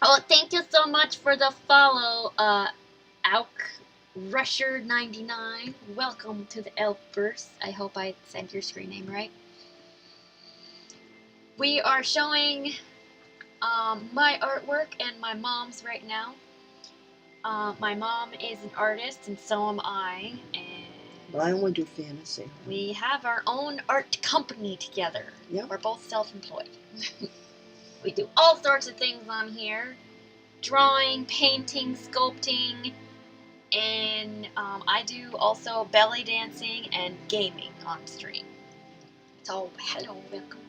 Oh, thank you so much for the follow, Auk Rusher 99. Welcome to the Elfverse. I hope I said your screen name right. We are showing my artwork and my mom's right now. My mom is an artist, and so am I. And But I only do fantasy. we have our own art company together. Yep. We're both self-employed. We do all sorts of things on here. Drawing, painting, sculpting, and I do also ballet dancing and gaming on stream. So, hello, welcome.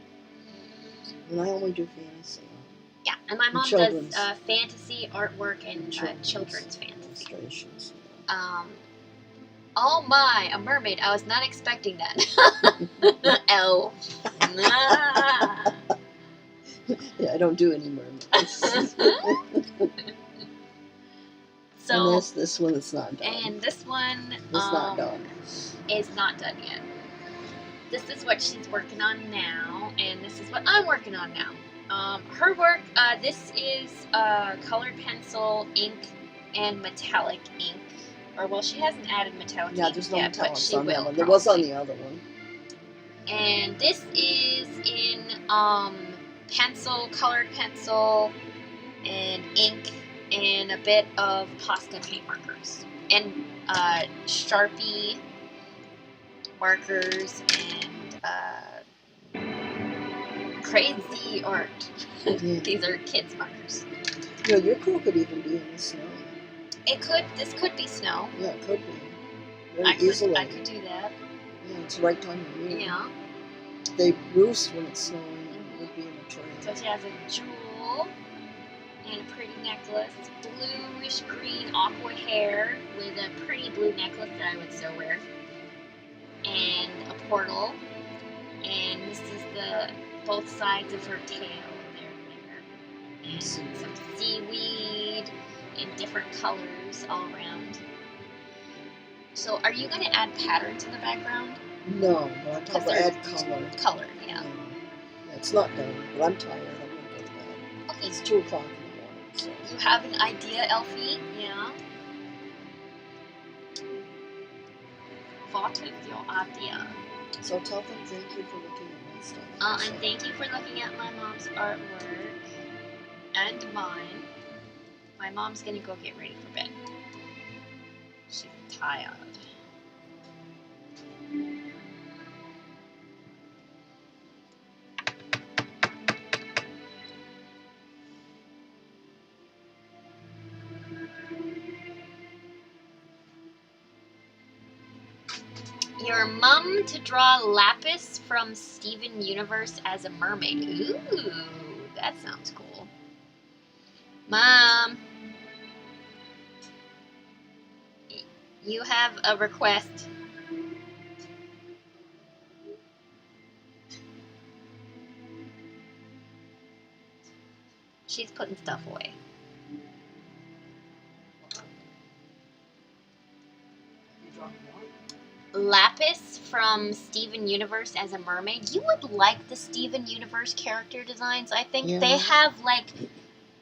And I only do fantasy. Yeah, and my mom does fantasy artwork and children's fantasy. Illustrations. Oh my, a mermaid. I was not expecting that. Elf. Yeah, I don't do any mermaids. So, and this one is not done. And this one it's not done. Is not done yet. This is what she's working on now, and this is what I'm working on now. Her work, this is colored pencil, ink, and metallic ink. Or, well, she hasn't added metallic ink there's no yet, but metallics she on will. that one. There was on the other one. And this is in pencil, colored pencil, and ink, and a bit of Posca paint markers. And Sharpie markers, and crazy art. Yeah. These are kids' markers. You know, your crew could even be in the snow. This could be snow. Yeah, it could be. Very easily. I could do that. Yeah, it's right time of year. Yeah. They roost when it's snowing. It would be in the tree. So she has a jewel and a pretty necklace, bluish green aqua hair with a pretty blue necklace that I would so wear, and a portal. And this is the both sides of her tail there, and some seaweed in different colors all around. So, are you going to add patterns in the background? No, but I'm talking about add color. Color, yeah. It's not done, but I'm tired. I'm going to go to bed. Okay. It's 2 o'clock in the morning. So. You have an idea, Elfie? Yeah. What is your idea? So tell them thank you for looking at my stuff. And thank you for looking at my mom's artwork and mine. My mom's gonna go get ready for bed. She's tired. Your mum to draw Lapis from Steven Universe as a mermaid. Ooh, that sounds cool. Mom, you have a request. She's putting stuff away. Lapis from Steven Universe as a mermaid. You would like the Steven Universe character designs. I think they have like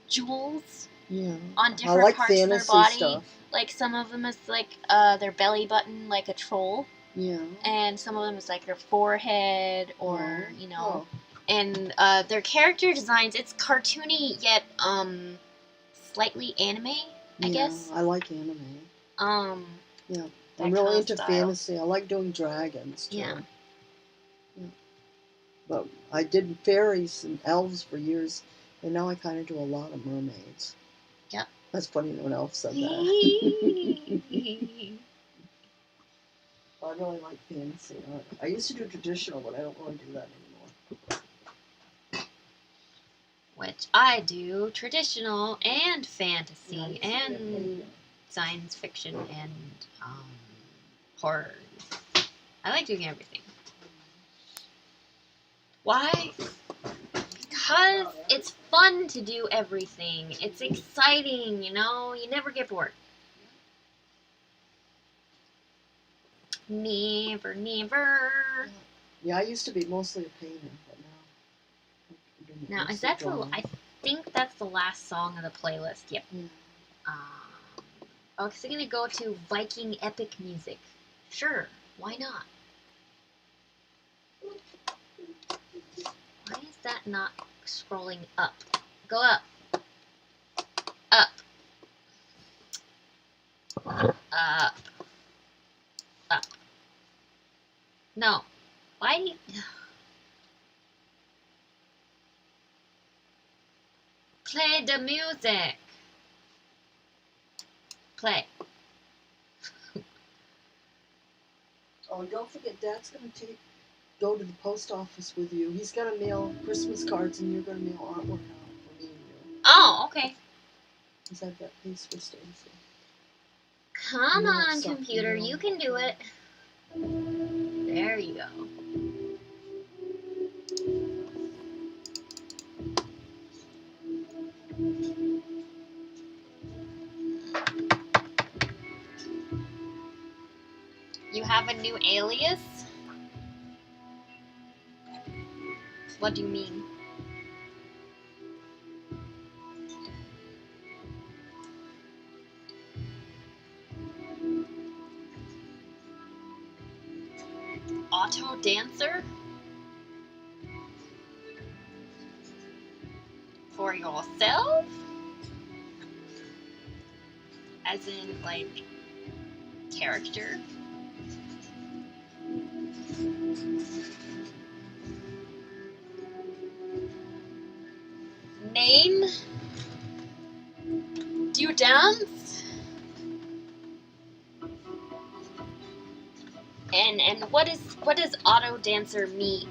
jewels on different parts of their body. Stuff. Like some of them is like their belly button, like a troll. Yeah. And some of them is like their forehead, or you know. And their character designs, it's cartoony yet slightly anime, I guess. I like anime. Yeah. I'm really into fantasy. I like doing dragons, too. Yeah. But I did fairies and elves for years, and now I kind of do a lot of mermaids. Yep. That's funny when elf said that. I really like fantasy. I used to do traditional, but I don't really do that anymore. Which I do traditional and fantasy and science fiction and horror. I like doing everything. Why? Because it's fun to do everything. It's exciting, you know? You never get bored. Never, never. Yeah, I used to be mostly a painter, but now... Now, is that I think that's the last song of the playlist. Yep. Yeah. I was gonna go to Viking epic music. Sure, why not? Why is that not scrolling up? Go up. Up. Up. Up. No. Why? Play the music. Play. Oh, don't forget, Dad's gonna go to the post office with you. He's gonna mail Christmas cards, and you're gonna mail artwork out for me and you. Oh, okay. Cause I've got piece for Stacy. Come on, computer, you can do it. There you go. You have a new alias? What do you mean? Auto dancer? For yourself? As in, like, character? Name? Do you dance? And what does auto dancer mean?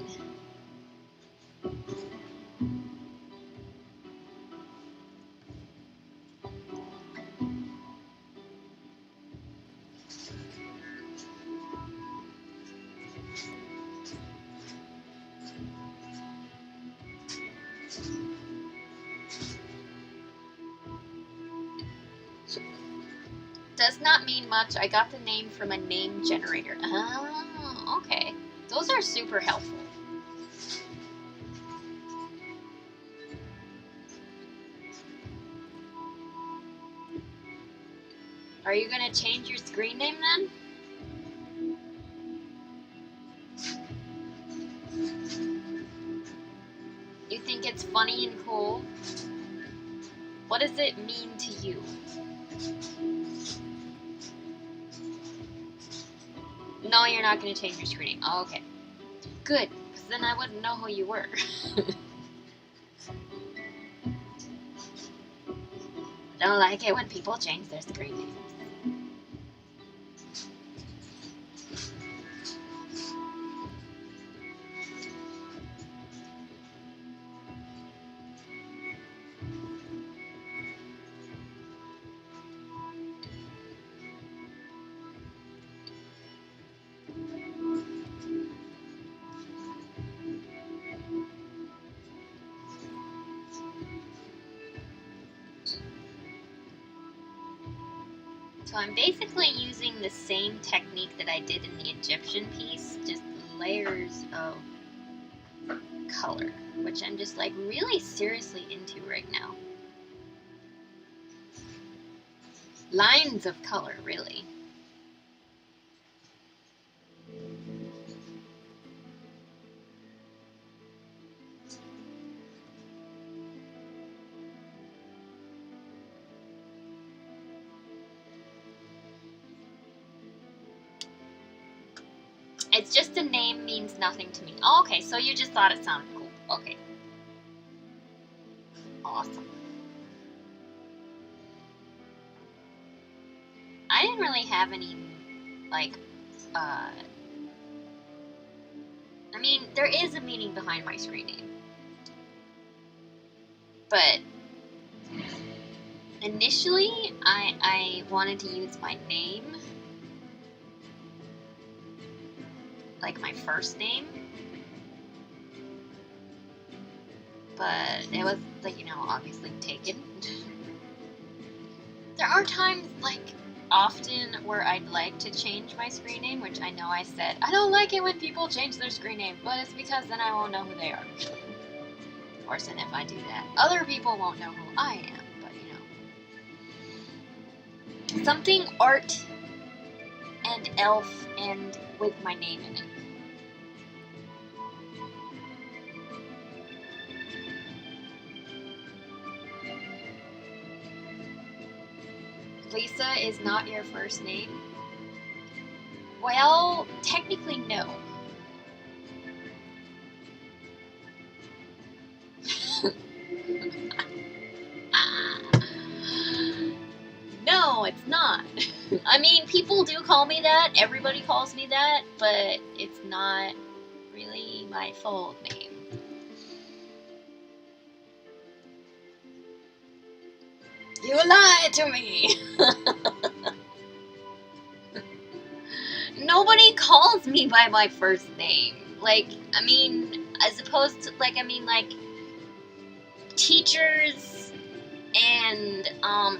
Does not mean much. I got the name from a name generator. Oh, okay. Those are super helpful. Are you gonna change your screen name then? You think it's funny and cool? What does it mean to you? No, you're not gonna change your screen name. Oh, okay. Good, because then I wouldn't know who you were. Don't like it when people change their screen names. So I'm basically using the same technique that I did in the Egyptian piece, just layers of color, which I'm just like really seriously into right now. Lines of color, really. It's just a name means nothing to me. Oh, okay, so you just thought it sounded cool. Okay. Awesome. I didn't really have any, like, I mean, there is a meaning behind my screen name. But initially, I wanted to use my name, like my first name. But it was, like, you know, obviously taken. There are times, like, often where I'd like to change my screen name, which I know I said, I don't like it when people change their screen name, but it's because then I won't know who they are. Of course, and if I do that, other people won't know who I am, but, you know. Something art and elf and with my name in it. Lisa is not your first name? Well, technically no. No, it's not. I mean, people do call me that. Everybody calls me that, but it's not really my full name. You lied to me! Nobody calls me by my first name. Like, I mean, as opposed to, like, teachers and,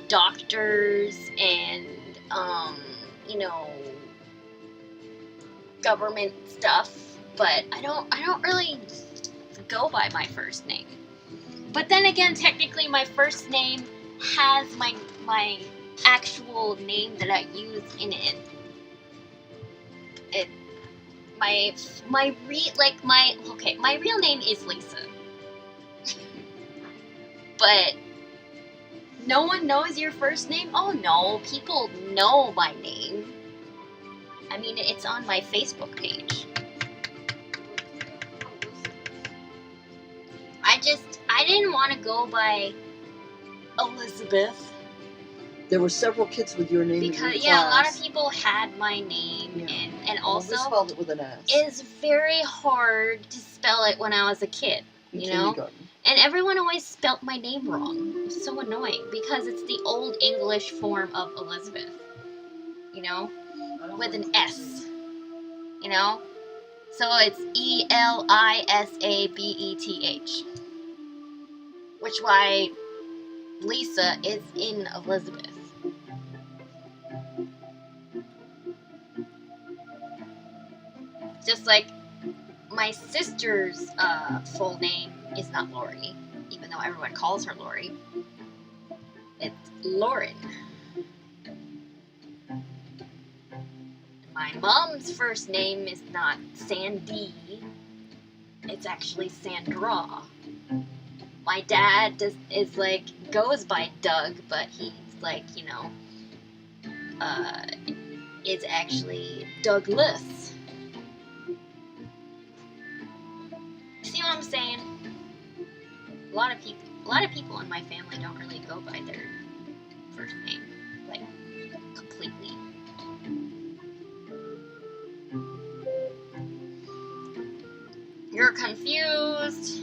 doctors and, you know, government stuff, but I don't really go by my first name. But then again, technically my first name has my actual name that I use in it. My real name is Lisa. But no one knows your first name? Oh no, people know my name. I mean, it's on my Facebook page. I didn't want to go by Elizabeth. There were several kids with your name because in your class. A lot of people had my name, and also we spelled it with an S. It's very hard to spell it when I was a kid, you know? And everyone always spelt my name wrong. It was so annoying because it's the old English form of Elizabeth, you know, with an S, you know? So it's Elisabeth, which why Lisa is in Elizabeth. Just like my sister's full name is not Lori, even though everyone calls her Lori. It's Lauren. My mom's first name is not Sandy. It's actually Sandra. My dad goes by Doug, but he's like, you know, is actually Douglas. See what I'm saying? A lot of people in my family don't really go by their first name, like, completely. You're confused.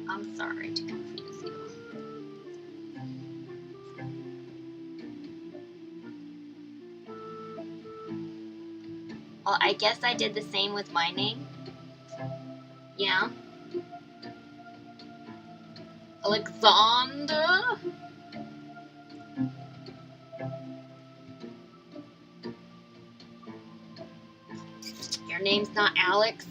I'm sorry to confuse you. Well, I guess I did the same with my name. Yeah. Alexander? Your name's not Alex?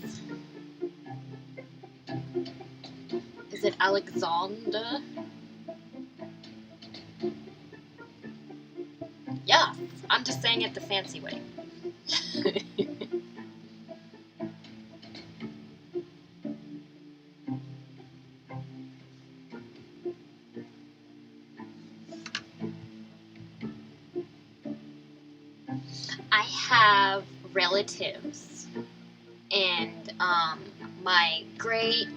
Is it Alexander? Yeah, I'm just saying it the fancy way. I have relatives, and my great,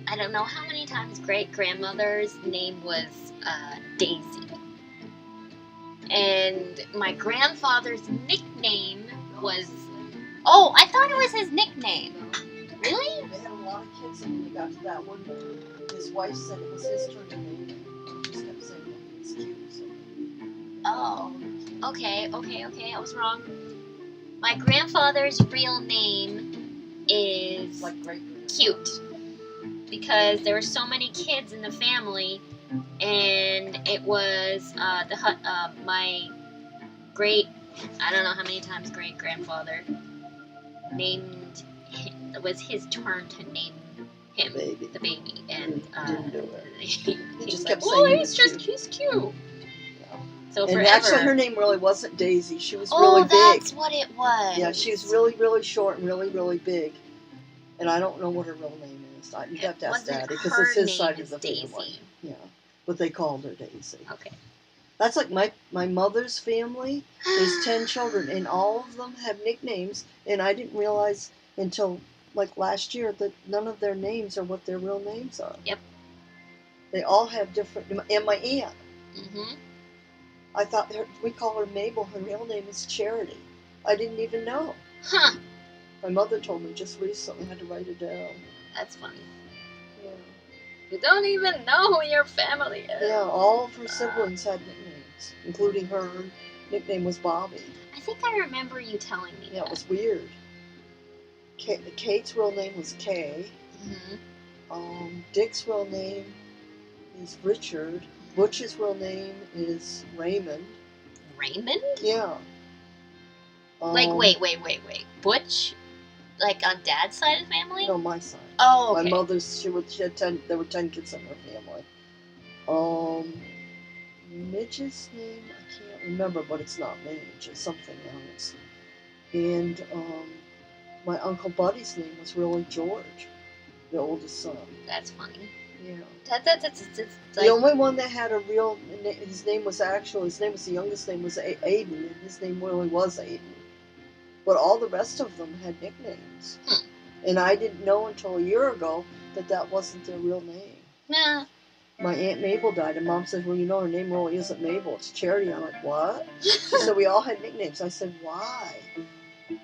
I don't know how many times great-grandmother's name was Daisy. And my grandfather's nickname was... Oh, I thought it was his nickname. Really? They had a lot of kids, and when they got to that one, his wife said it was his turn to name it. He just kept saying it was cute. So. Oh, okay, I was wrong. My grandfather's real name is Cute, because there were so many kids in the family, and it was my great, I don't know how many times great-grandfather named him, it was his turn to name him, the baby, and he just he's kept like, saying he's cute. So And forever. actually, her name really wasn't Daisy. She was Oh, really big. that's what it was. Yeah, she was really, really short and really, really big. And I don't know what her real name is. You'd have to ask Daddy because it's his side of the family. Yeah, but they called her Daisy. Okay. That's like my mother's family. There's 10 children, and all of them have nicknames. And I didn't realize until like last year that none of their names are what their real names are. Yep. They all have different. And my aunt. Mm-hmm. I thought we call her Mabel. Her real name is Charity. I didn't even know. Huh. My mother told me just recently. I had to write it down. That's funny. Yeah. You don't even know who your family is. Yeah, all of her siblings had nicknames, including her. Her nickname was Bobby. I think I remember you telling me Yeah, that. it was weird. Kate's real name was Kay. Mm-hmm. Dick's real name is Richard. Butch's real name is Raymond. Raymond? Yeah. Like, wait. Butch? Like on Dad's side of the family? No, my side. Oh, okay. My mother's, she had 10, there were 10 kids in her family. Mitch's name, I can't remember, but it's not Mitch, it's something else. And, my Uncle Buddy's name was really George, the oldest son. That's funny. Yeah. That's like... The only one that had a real, his name was the youngest name was Aiden, and his name really was Aiden. But all the rest of them had nicknames. And I didn't know until a year ago that wasn't their real name. Nah. My Aunt Mabel died, and Mom said, well, you know, her name really isn't Mabel, it's Charity. I'm like, what? She said, we all had nicknames. I said, why?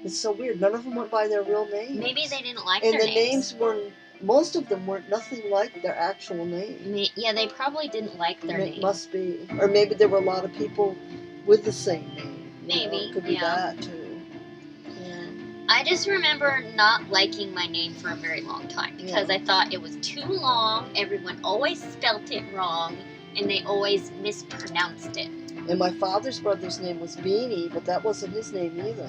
It's so weird. None of them went by their real names. Maybe they didn't like their their names. And the names weren't, most of them weren't nothing like their actual name. Yeah, they probably didn't like their name. It must be. Or maybe there were a lot of people with the same name. Maybe, It could be that, too. Yeah. I just remember not liking my name for a very long time because I thought it was too long, everyone always spelt it wrong, and they always mispronounced it. And my father's brother's name was Beanie, but that wasn't his name either.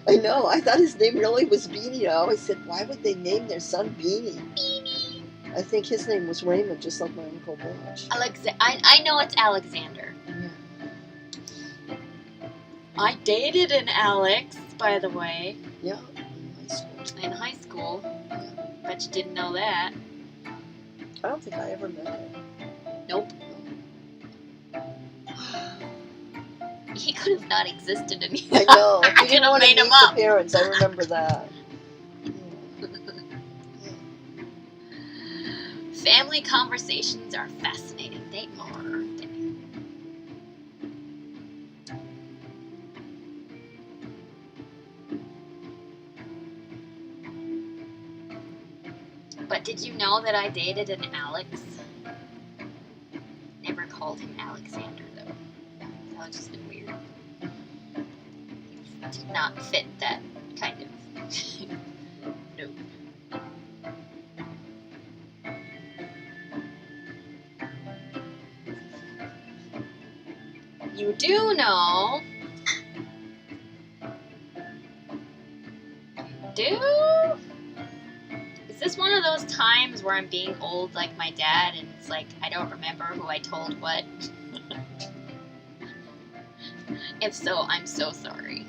I know, I thought his name really was Beanie. I always said, why would they name their son Beanie? Beanie. I think his name was Raymond, just like my Uncle Butch. I know it's Alexander. Yeah. I dated an Alex, by the way. Yeah, in high school. In high school. Yeah. Bet you didn't know that. I don't think I ever met him. Nope. He could have not existed in you. I know. I could have made him up. Parents, I remember that. Family conversations are fascinating. They are, aren't they? But did you know that I dated an Alex? Never called him Alexander, though. That was just been weird. He did not fit that kind of... no. You do know. Is this one of those times where I'm being old like my dad and it's like I don't remember who I told what? If so, I'm so sorry.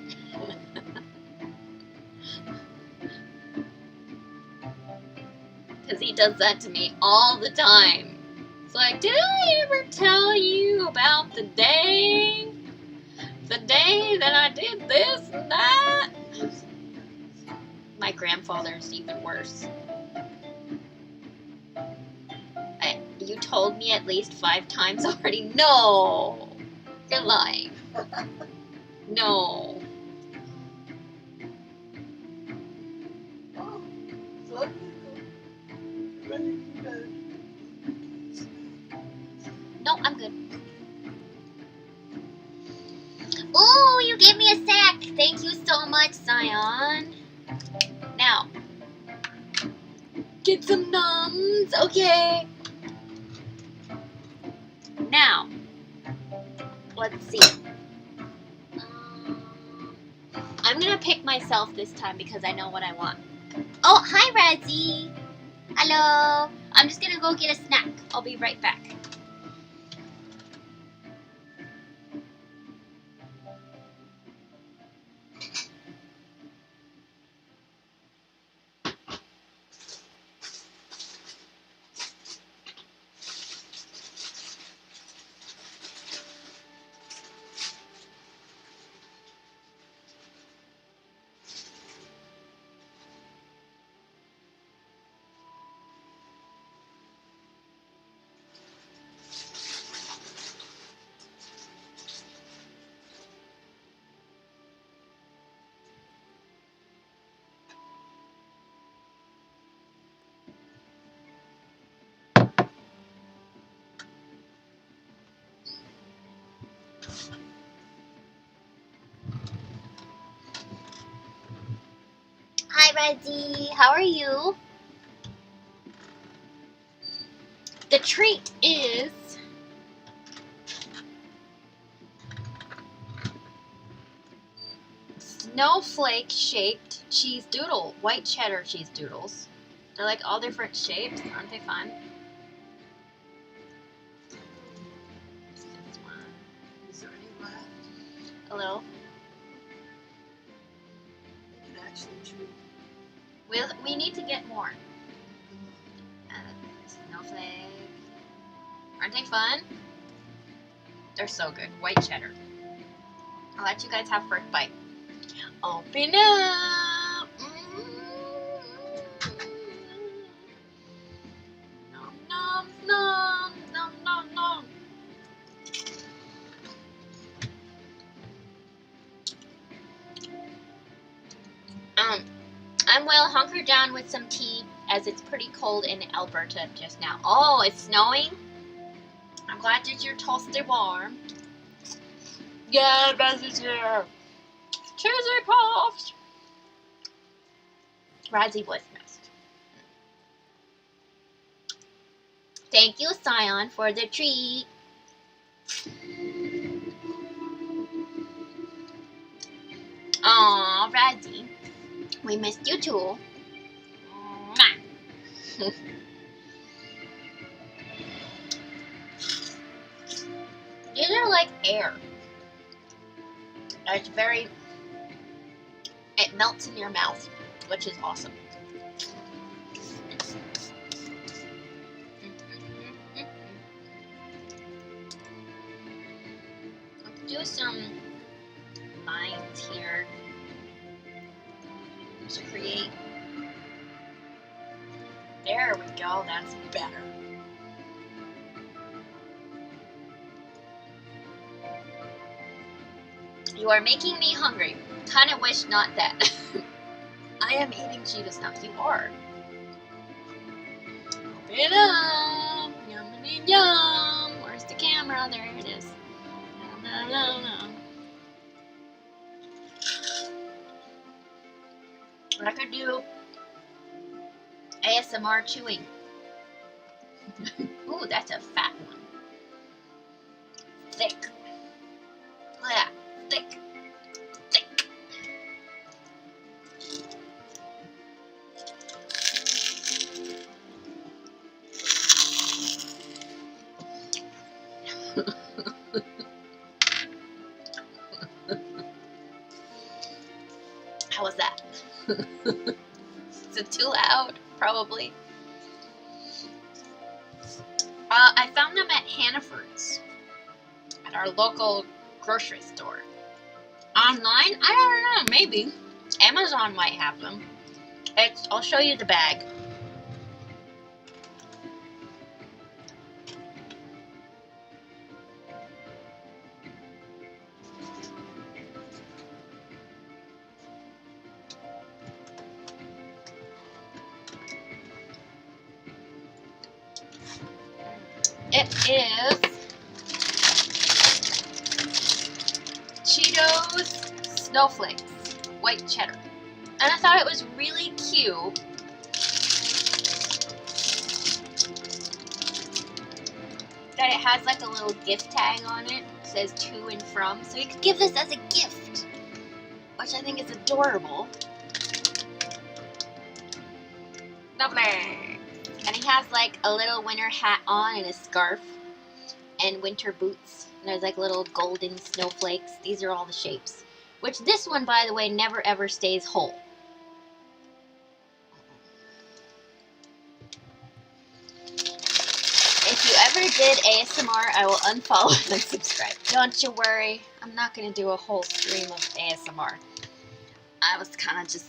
Because he does that to me all the time. It's like, did I ever tell you about the day that I did this and that? My grandfather's even worse. You told me at least 5 times already. No! You're lying. No. No, I'm good. Oh, you gave me a sack. Thank you so much, Zion. Now, get some numbs, okay? Now, let's see. I'm gonna pick myself this time because I know what I want. Oh, hi, Razzie. Hello. I'm just gonna go get a snack. I'll be right back. Reggie. How are you? The treat is snowflake shaped cheese doodle, white cheddar cheese doodles. They're like all different shapes. Aren't they fun? Is there any left? A little. I can actually chew. We need to get more. Snowflake. Aren't they fun? They're so good. White cheddar. I'll let you guys have first bite. Open up. Nom nom nom nom nom nom. I'm well hunkered down with some tea as it's pretty cold in Alberta just now. Oh, it's snowing? I'm glad that you're toasty warm. Yeah, that's here. Cheesy puffs. Razzie was missed. Thank you, Scion, for the treat. Aw, Razzie. We missed you too. These are like air. It's very... It melts in your mouth, which is awesome. Let's do some lines here. Just create. There we go, that's better. You are making me hungry. Kinda wish not that. I am eating Cheetos now. You are. Open it up. Yum and yum. Where's the camera? There it is. No, no, no. I could do ASMR chewing. Ooh, that's a fat one. Thick. Look at that. Thick. Thick. How was that? Is it too loud? Probably. I found them at Hannaford's, at our local grocery store. Online? I don't know, maybe. Amazon might have them. I'll show you the bag. It is Cheetos Snowflakes, white cheddar. And I thought it was really cute. That it has like a little gift tag on it. It says to and from. So you could give this as a gift, which I think is adorable. Lovely. And he has like a little winter hat on and a scarf and winter boots. And there's like little golden snowflakes. These are all the shapes. Which this one, by the way, never ever stays whole. If you ever did ASMR, I will unfollow and unsubscribe. Don't you worry. I'm not going to do a whole stream of ASMR. I was kind of just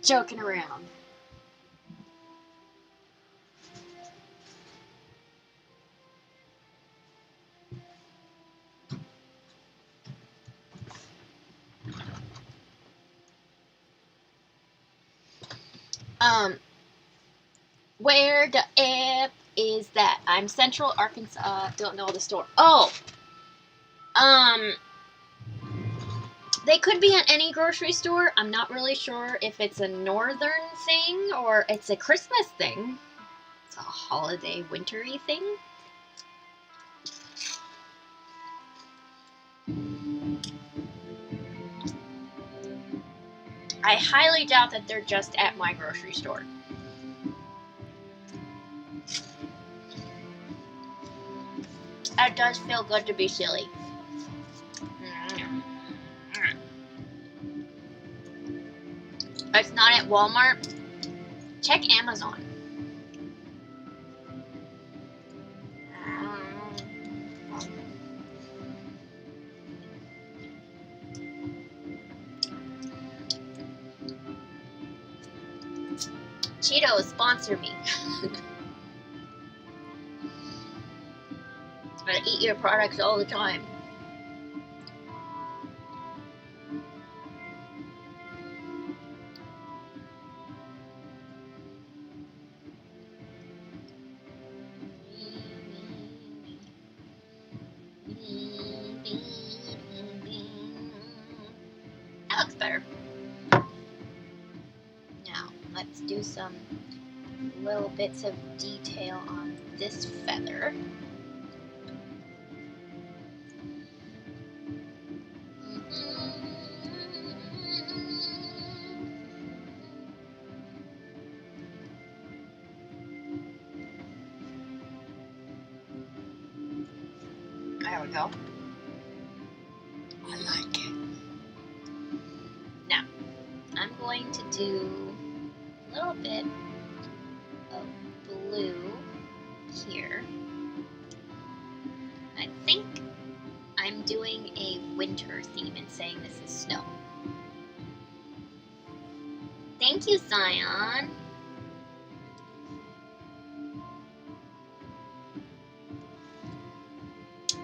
joking around. Where the F is that? I'm Central Arkansas. Don't know the store. Oh, They could be at any grocery store. I'm not really sure if it's a northern thing or it's a Christmas thing. It's a holiday wintry thing. I highly doubt that they're just at my grocery store. It does feel good to be silly. It's not at Walmart. Check Amazon. Cheetos, sponsor me. I eat your products all the time. That looks better. Now, let's do some little bits of detail on this feather. There we go. I like it. Now, I'm going to do a little bit of blue here. I think I'm doing a winter theme and saying this is snow. Thank you, Zion.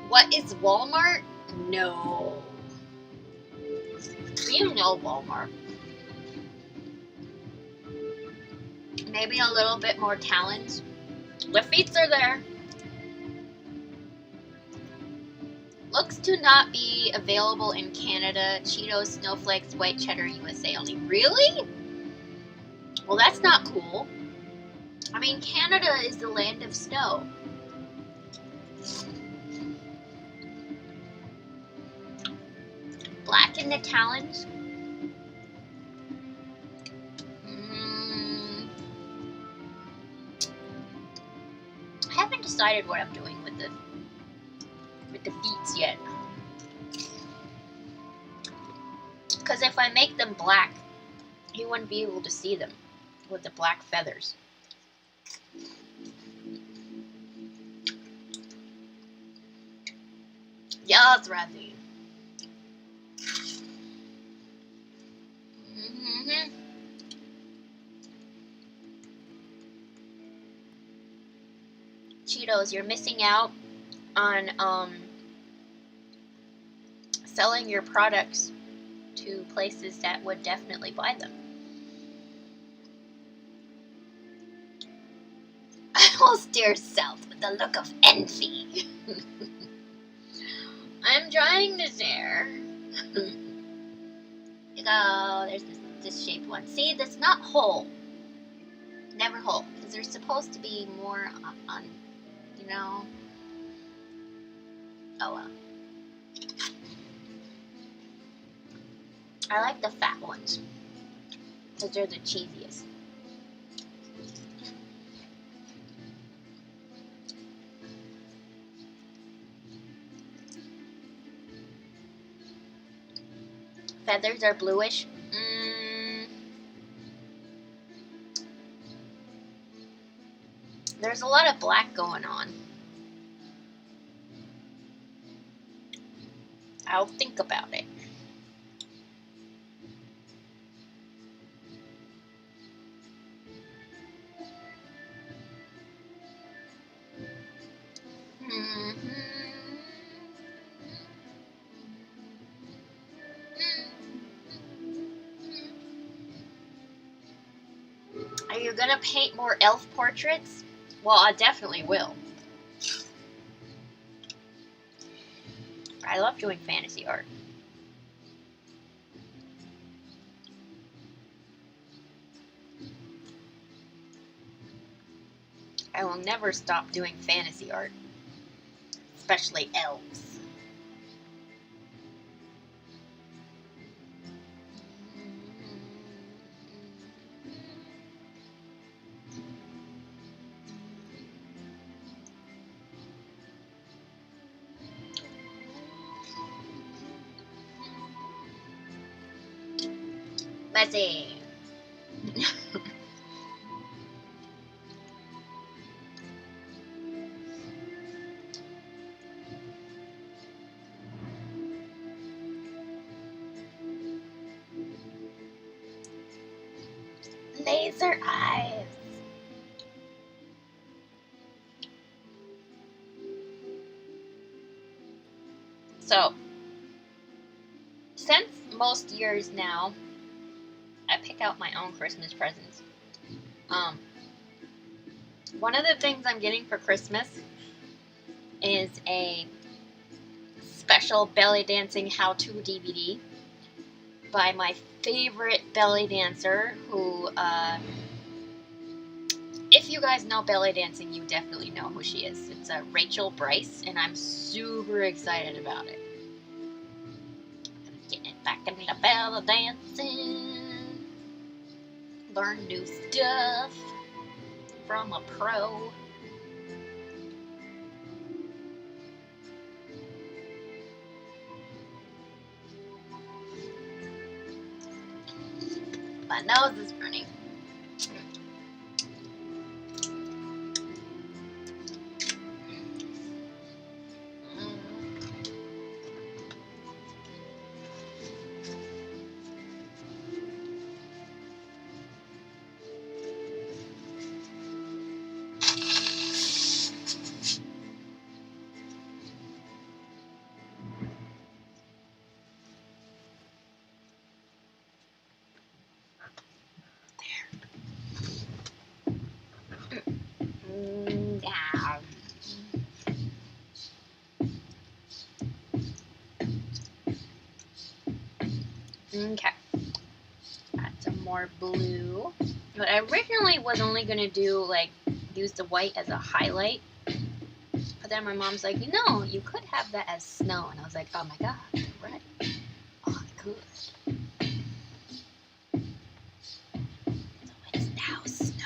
What is Walmart? No. You know Walmart. Maybe a little bit more talent. The feats are there. Looks to not be available in Canada. Cheetos, Snowflakes, White Cheddar, USA only. Really? Well, that's not cool. I mean, Canada is the land of snow. Black in the talons. I haven't decided what I'm doing with the feet yet. Because if I make them black, you wouldn't be able to see them with the black feathers. Yes, Razzie. Cheetos, you're missing out on selling your products to places that would definitely buy them. I will stare south with a look of envy. I'm trying to share. Oh, there's this shaped one. See, that's not whole. Never whole. Because there's supposed to be more on, you know. Oh well. I like the fat ones. Because they're the cheesiest. Feathers are bluish. There's a lot of black going on. I'll think about it. Are you gonna paint more elf portraits? Well, I definitely will. I love doing fantasy art. I will never stop doing fantasy art, especially elves. Let's see. Laser eyes. So, since most years now, I pick out my own Christmas presents. One of the things I'm getting for Christmas is a special belly dancing how-to DVD by my favorite belly dancer who, if you guys know belly dancing, you definitely know who she is. It's Rachel Bryce, and I'm super excited about it. Getting it back in the belly dancing. Learn new stuff from a pro. My nose is running. Yeah. Okay. Add some more blue. But I originally was only gonna do like use the white as a highlight. But then my mom's like, you know, you could have that as snow, and I was like, oh my god, you're right. Oh, I could. So it's now snow.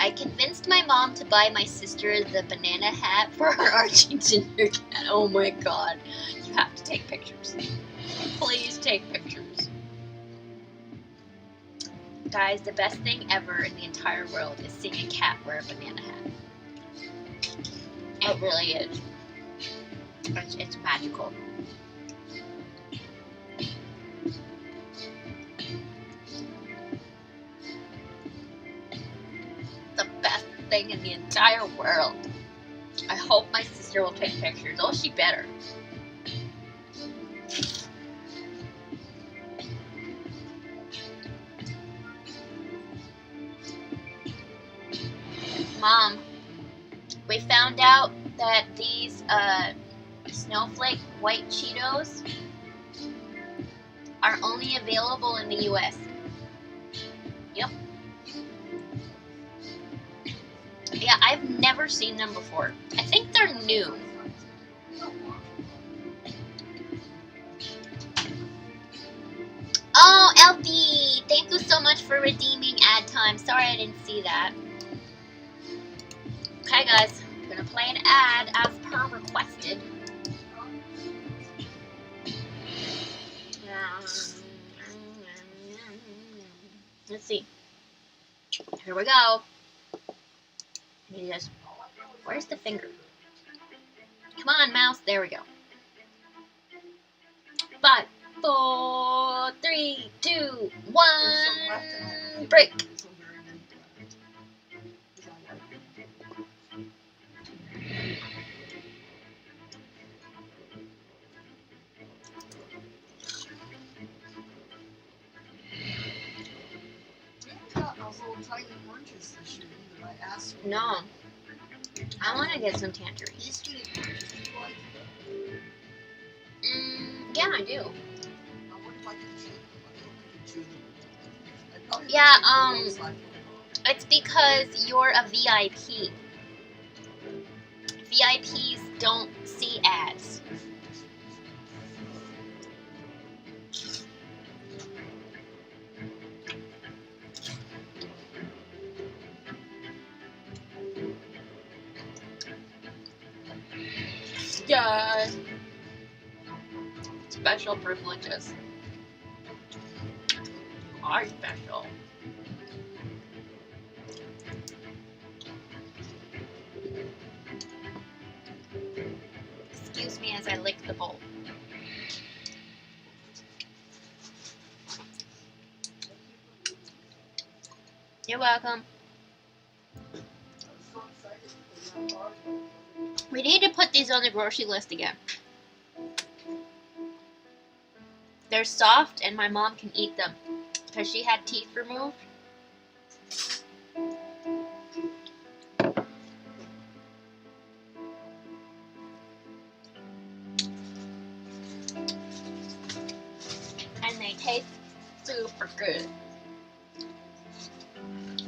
I convinced my mom to buy my sister the banana hat for her Archie Ginger cat. Oh my god. You have to take pictures. Please take pictures. Guys, the best thing ever in the entire world is seeing a cat wear a banana hat. It really is. It's magical. The best thing in the entire world. I hope my sister will take pictures. Oh, she better. Mom, we found out that these snowflake white Cheetos are only available in the US. Yep. Yeah, I've never seen them before. I think they're new. Oh, Elfie! Thank you so much for redeeming ad time. Sorry I didn't see that. Okay, guys. I'm gonna play an ad as per requested. Let's see. Here we go. Where's the finger? Come on, mouse. There we go. 5, 4, 3, 2, 1. Break. Tiny oranges this year either. I asked for No. I want to get some tangerines. These skinny oranges, do you like them? Yeah, I do. I wonder if I can chew them. I don't think I can chew them. I probably Yeah, won't take them outside. It's because you're a VIP. VIPs don't see ads. Yeah. Special privileges. Are special. Excuse me as I lick the bowl. You're welcome. We need to put these on the grocery list again. They're soft and my mom can eat them because she had teeth removed. And they taste super good.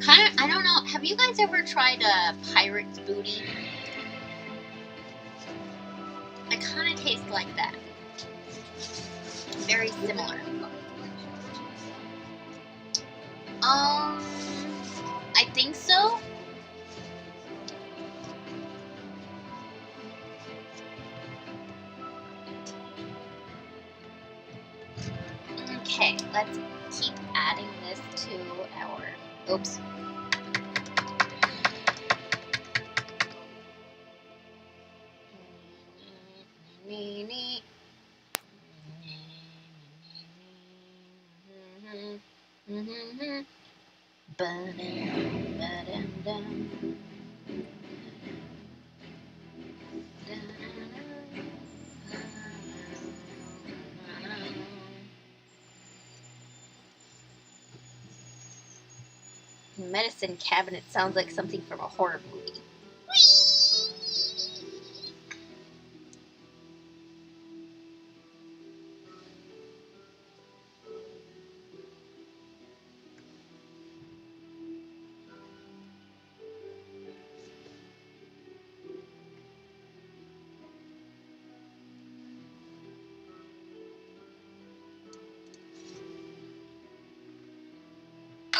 Kind of, I don't know, have you guys ever tried a pirate's booty? It kind of tastes like that. Very similar. I think so. Okay, let's keep adding this to our, oops. Medicine cabinet sounds like something from a horror movie.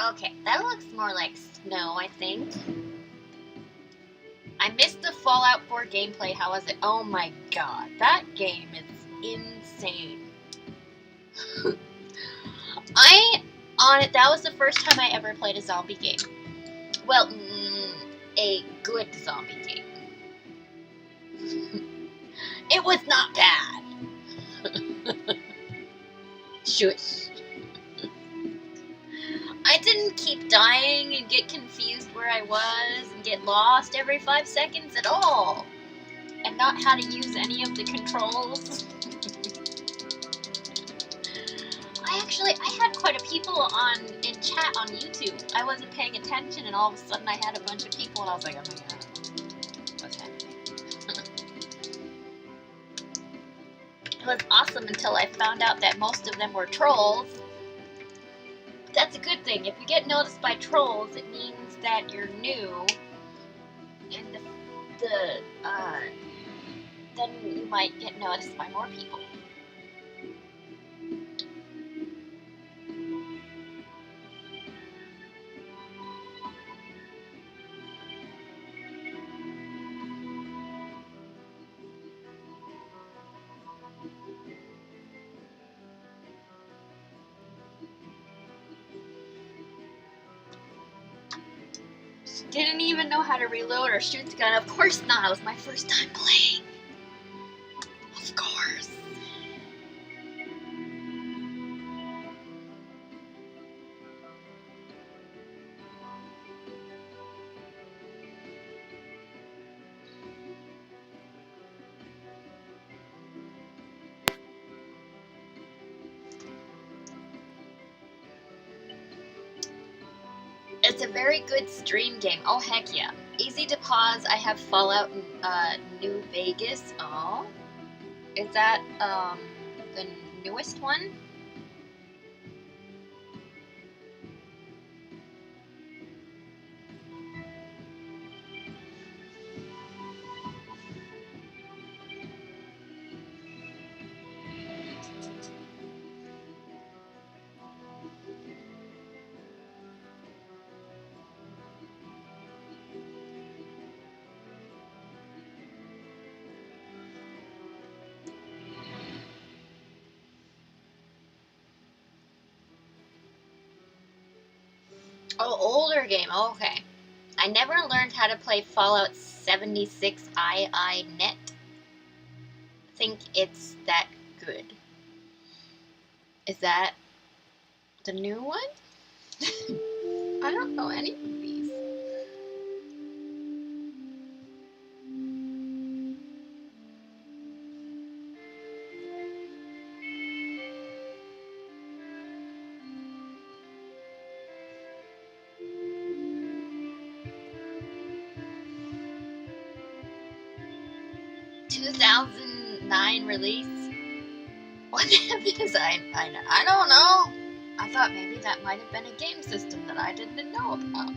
Okay, that looks more like snow, I think. I missed the Fallout 4 gameplay. How was it? Oh my god, that game is insane. That was the first time I ever played a zombie game. Well, a good zombie game. It was not bad. Shush. I didn't keep dying and get confused where I was and get lost every 5 seconds at all. And not how to use any of the controls. I had quite a people in chat on YouTube. I wasn't paying attention and all of a sudden I had a bunch of people and I was like, oh my god, what's happening? It was awesome until I found out that most of them were trolls. That's a good thing. If you get noticed by trolls, it means that you're new, and then you might get noticed by more people. Didn't even know how to reload or shoot the gun. Of course not. It was my first time playing. Of course. It's a very good stream game. Oh, heck yeah. Easy to pause. I have Fallout New Vegas. Oh. Is that, the newest one? Oh, older game. Oh, okay. I never learned how to play Fallout 76 net. Think it's that good. Is that the new one? I don't know any of these. ...2009 release? What is I don't know. I thought maybe that might have been a game system that I didn't know about.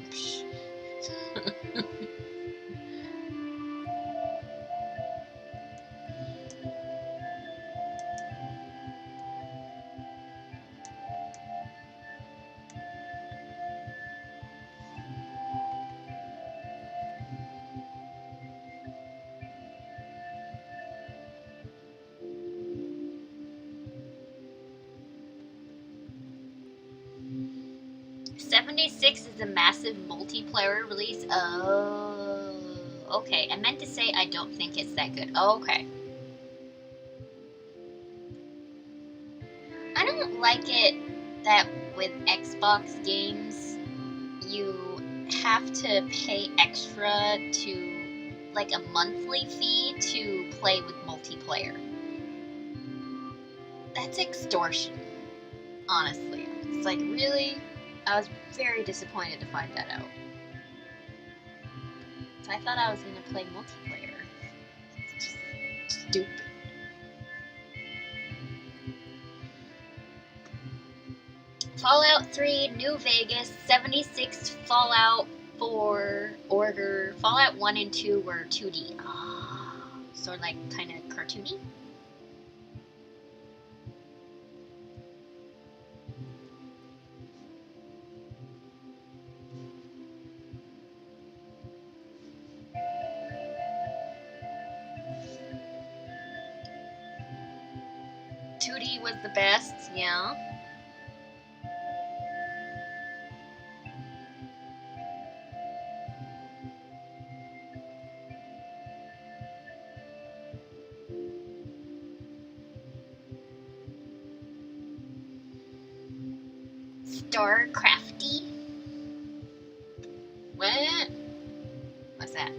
76 is a massive multiplayer release. Oh, okay. I meant to say I don't think it's that good. Okay. I don't like it that with Xbox games, you have to pay extra to, like, a monthly fee to play with multiplayer. That's extortion, honestly. It's like, really? I was very disappointed to find that out. So I thought I was gonna play multiplayer. It's just stupid. Fallout 3, New Vegas, 76, Fallout 4, Order, Fallout 1 and 2 were 2D. Sort of like kind of cartoony. Was the best, yeah. Starcrafty? What? What's that?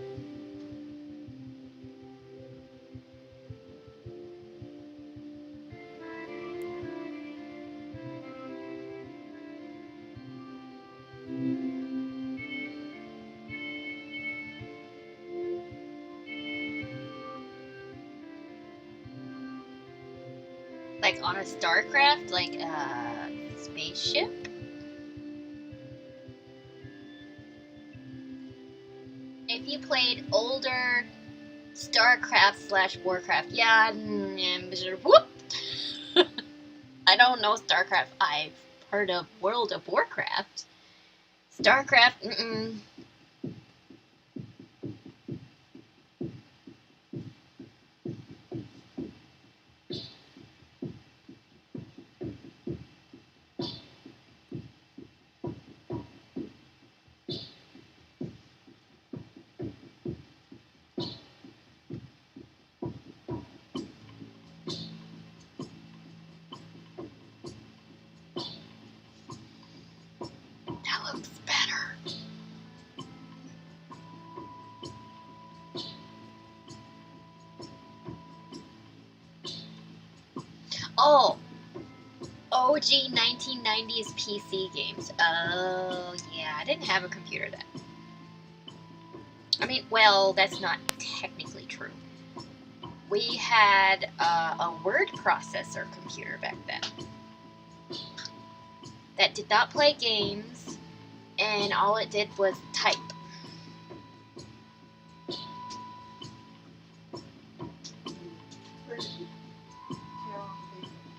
Like on a Starcraft? Like a spaceship? If you played older Starcraft / Warcraft, yeah, whoop! I don't know Starcraft. I've heard of World of Warcraft. Starcraft, That looks better. OG 1990s PC games. Oh, yeah, I didn't have a computer then. I mean, well, that's not technically true. We had a word processor computer back then that did not play games, and all it did was type.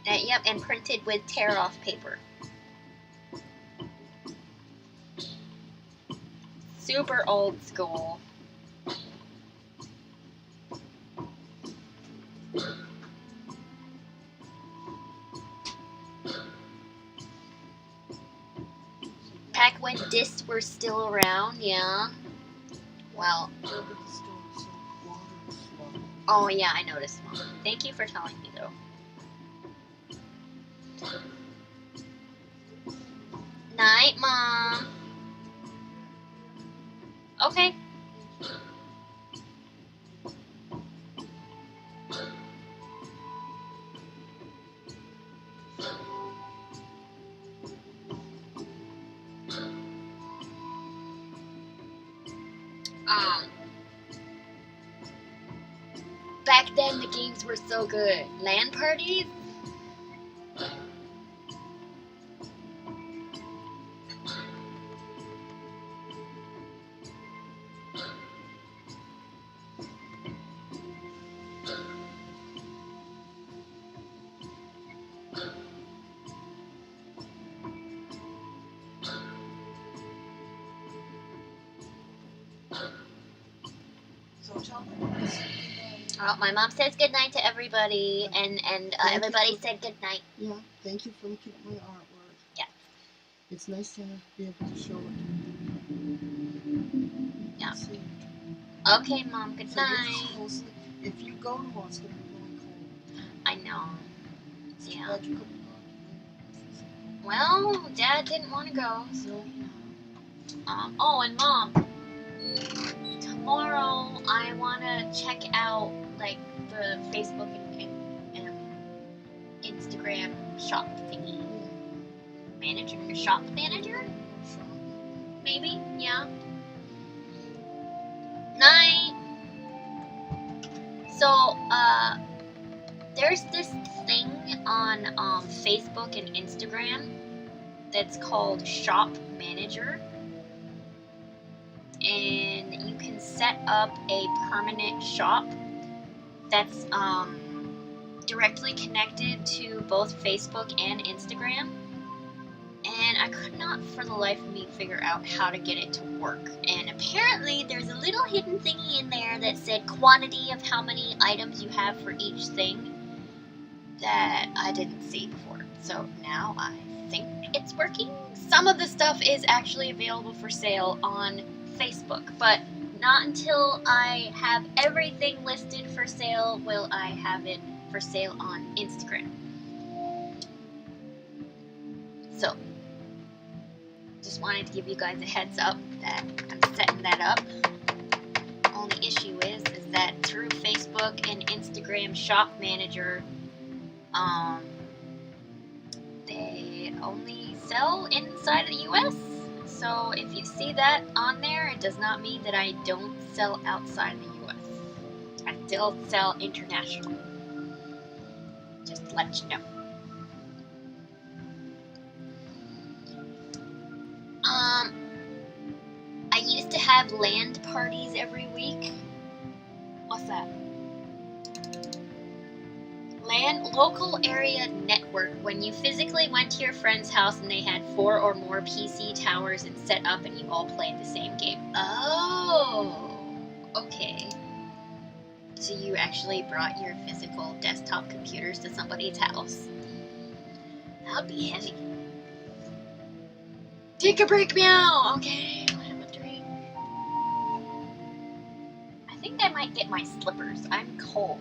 Yep, and printed with tear-off paper. Super old school. Back when discs were still around, yeah. Well. Oh yeah, I noticed, Mom. Thank you for telling me, though. Night, Mom. Okay. Back then the games were so good. LAN parties? Oh, my mom says good night to everybody, and everybody said good night. Yeah, thank you for looking at my artwork. Yeah. It's nice to be able to show it. Yeah. Okay, Mom, good night. If you go tomorrow, it's going to be really cold. I know. Yeah. Glad you couldn't go. Well, Dad didn't want to go, so. Oh, and Mom, tomorrow I want to check out, like, the Facebook and Instagram shop thingy. Shop manager? Maybe, yeah. Night. So, there's this thing on Facebook and Instagram that's called Shop Manager. And you can set up a permanent shop that's directly connected to both Facebook and Instagram. And I could not for the life of me figure out how to get it to work. And apparently there's a little hidden thingy in there that said quantity of how many items you have for each thing that I didn't see before. So now I think it's working. Some of the stuff is actually available for sale on Facebook, but not until I have everything listed for sale will I have it for sale on Instagram. So, just wanted to give you guys a heads up that I'm setting that up. Only issue is that through Facebook and Instagram Shop Manager, they only sell inside of the US. So if you see that on there, it does not mean that I don't sell outside of the US. I still sell internationally. Just to let you know. I used to have land parties every week. What's that? Local area network, when you physically went to your friend's house and they had 4 or more PC towers and set up and you all played the same game. Oh, okay. So you actually brought your physical desktop computers to somebody's house. That would be heavy. Take a break, meow! Okay, I'll have a drink. I think I might get my slippers. I'm cold.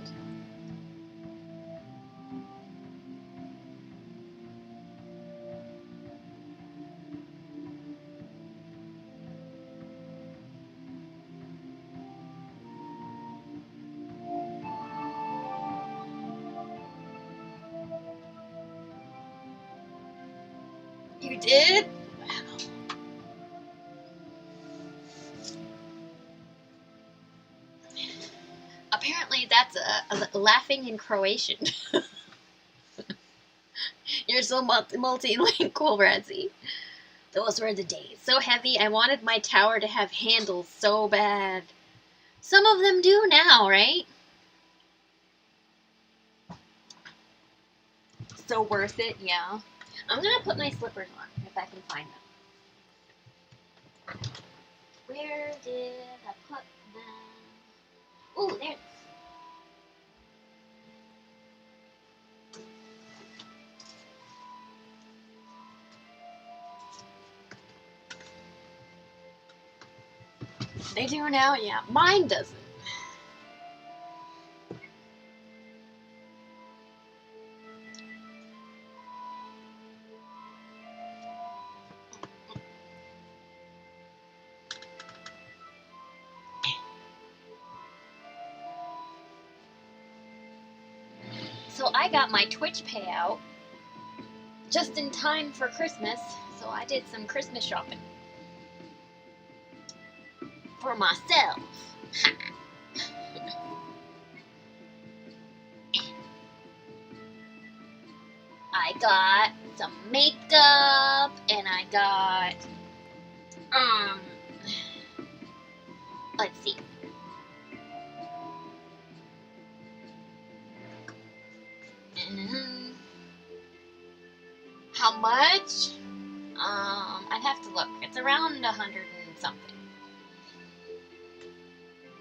You did? Wow. Apparently that's a laughing in Croatian. You're so multilingual, Radzi. Those were the days. So heavy, I wanted my tower to have handles so bad. Some of them do now, right? So worth it, yeah. I'm gonna put my slippers on, if I can find them. Where did I put them? Ooh, there. They do now, yeah. Mine doesn't. So I got my Twitch payout just in time for Christmas, so I did some Christmas shopping for myself. I got some makeup and I got let's see. How much? I'd have to look. It's around 100 and something.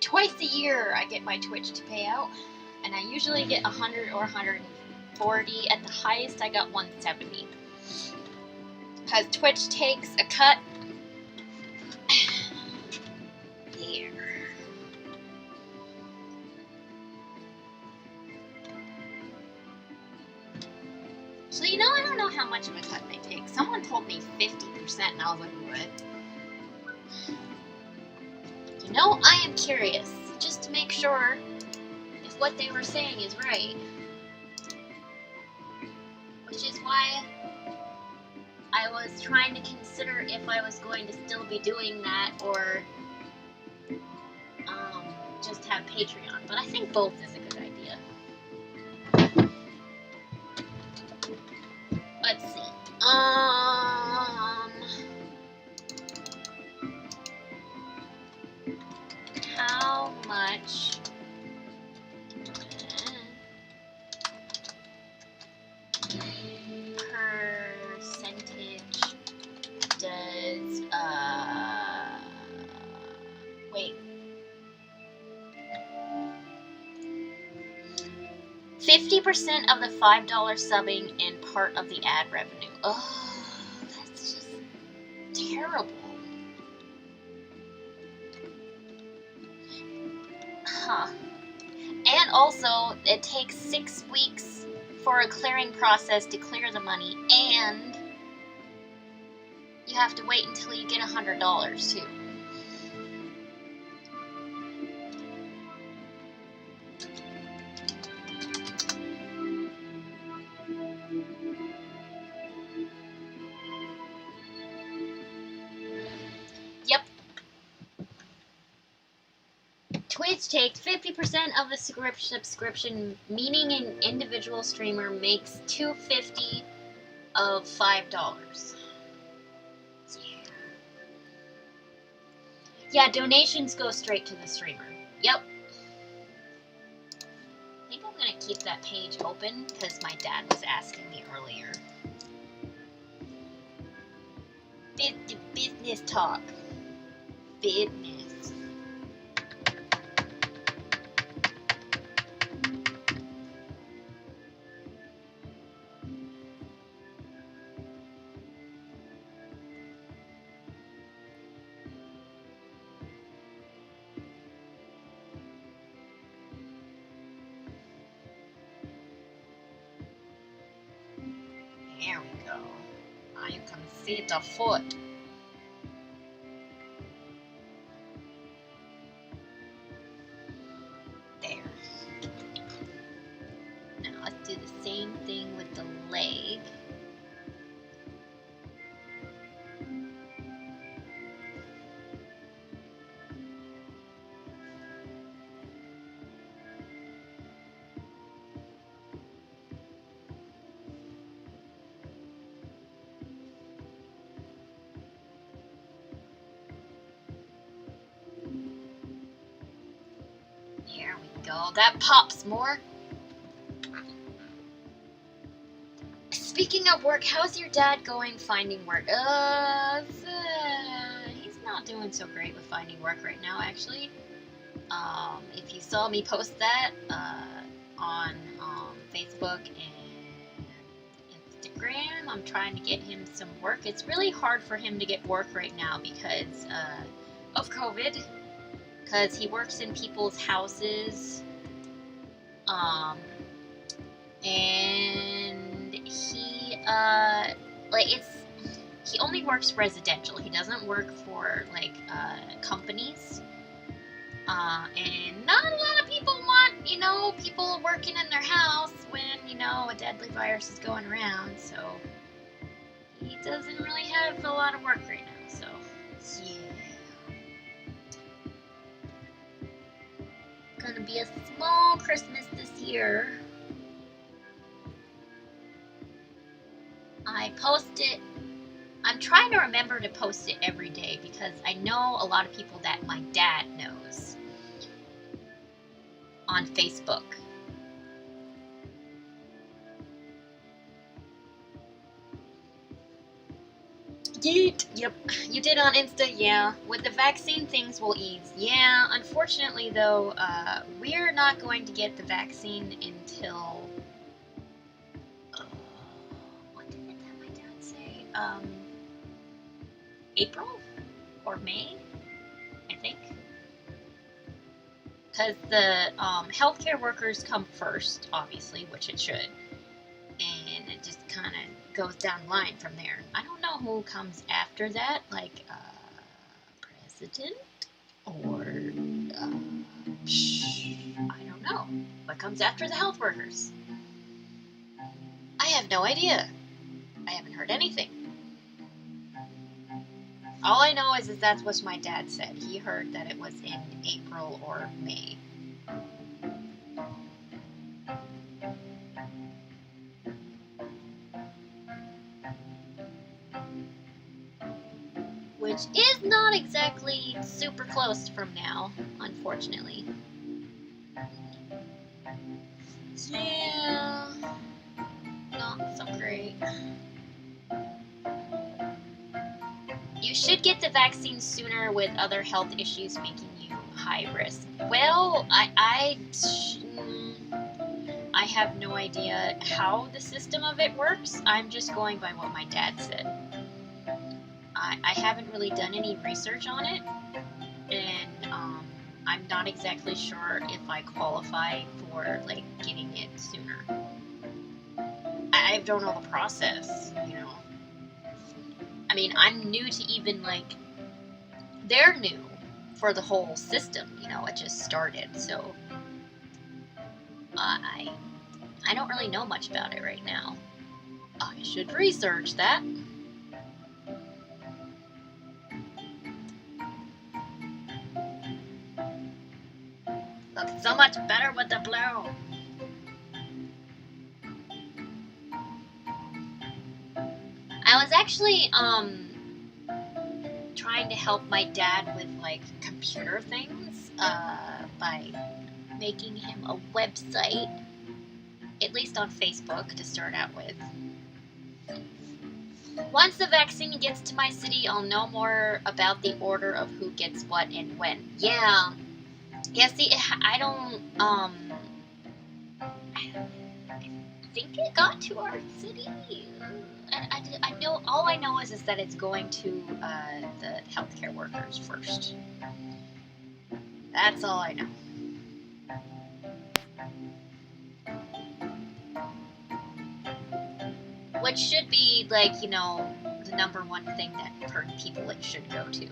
Twice a year I get my Twitch to pay out, and I usually get 100 or 140. At the highest I got 170. Because Twitch takes a cut. There. So you know, I don't know how much of a cut they take. Someone told me 50% and I was like, what? You know, I am curious, just to make sure if what they were saying is right. Which is why I was trying to consider if I was going to still be doing that or just have Patreon. But I think both is a good idea. Let's see. How much percentage does wait, 50% of the $5 subbing and part of the ad revenue. Oh, that's just terrible. Huh. And also, it takes 6 weeks for a clearing process to clear the money, and you have to wait until you get $100 too. Yep. Twitch takes 50% of the subscription, meaning an individual streamer makes $2.50 of $5. Yeah, donations go straight to the streamer. Yep. I think I'm gonna keep that page open because my dad was asking me earlier. Business talk. Business. There we go. Now you can see the foot. There. Now let's do the same thing with the leg. go. That pops more. Speaking of work, how's your dad going finding work? He's not doing so great with finding work right now, actually. If you saw me post that on Facebook and Instagram, I'm trying to get him some work. It's really hard for him to get work right now because of COVID, because he works in people's houses, and he he only works residential. He doesn't work for like companies. And not a lot of people want, people working in their house when, a deadly virus is going around. So he doesn't really have a lot of work right now. So, yeah. Gonna be a small Christmas this year. I post it. I'm trying to remember to post it every day because I know a lot of people that my dad knows on Facebook. Yep, you did on Insta, yeah. With the vaccine, things will ease. Yeah, unfortunately though, we're not going to get the vaccine until... what did my dad say? April? Or May? I think. Because the healthcare workers come first, obviously, which it should. And it just kind of goes down the line from there. I don't know who comes after that, like president or I don't know. What comes after the health workers? I have no idea. I haven't heard anything. All I know is that's what my dad said. He heard that it was in April or May. Which is not exactly super close from now, unfortunately. Yeah, not so great. You should get the vaccine sooner with other health issues making you high risk. Well, I have no idea how the system of it works. I'm just going by what my dad said. I haven't really done any research on it, and I'm not exactly sure if I qualify for like getting it sooner. I don't know the process, I mean, I'm new to even like, they're new for the whole system, it just started, so I don't really know much about it right now. I should research that. Looks so much better with the blue. I was actually trying to help my dad with like computer things by making him a website, at least on Facebook to start out with. Once the vaccine gets to my city, I'll know more about the order of who gets what and when. Yeah, see, I don't think it got to our city. I know, all I know is that it's going to the healthcare workers first. That's all I know. Which should be like, the number one thing that people it should go to.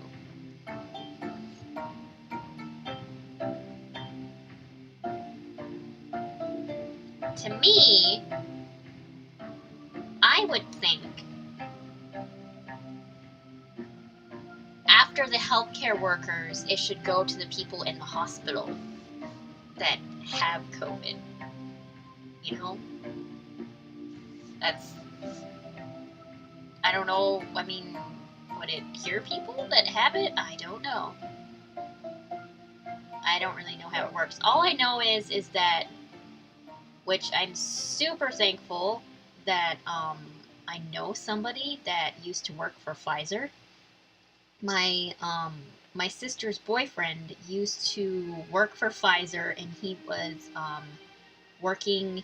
To me, I would think after the healthcare workers, it should go to the people in the hospital that have COVID. That's, I don't know, I mean, would it cure people that have it? I don't know. I don't really know how it works. All I know is that, which I'm super thankful that I know somebody that used to work for Pfizer. My sister's boyfriend used to work for Pfizer, and he was working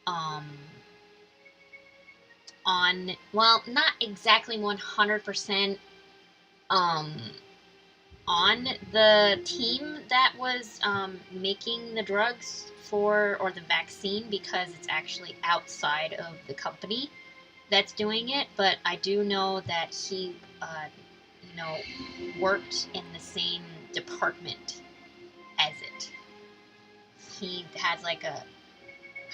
on, well, not exactly 100% on the team that was making the drugs or the vaccine, because it's actually outside of the company that's doing it. But I do know that he, worked in the same department as it. He has like a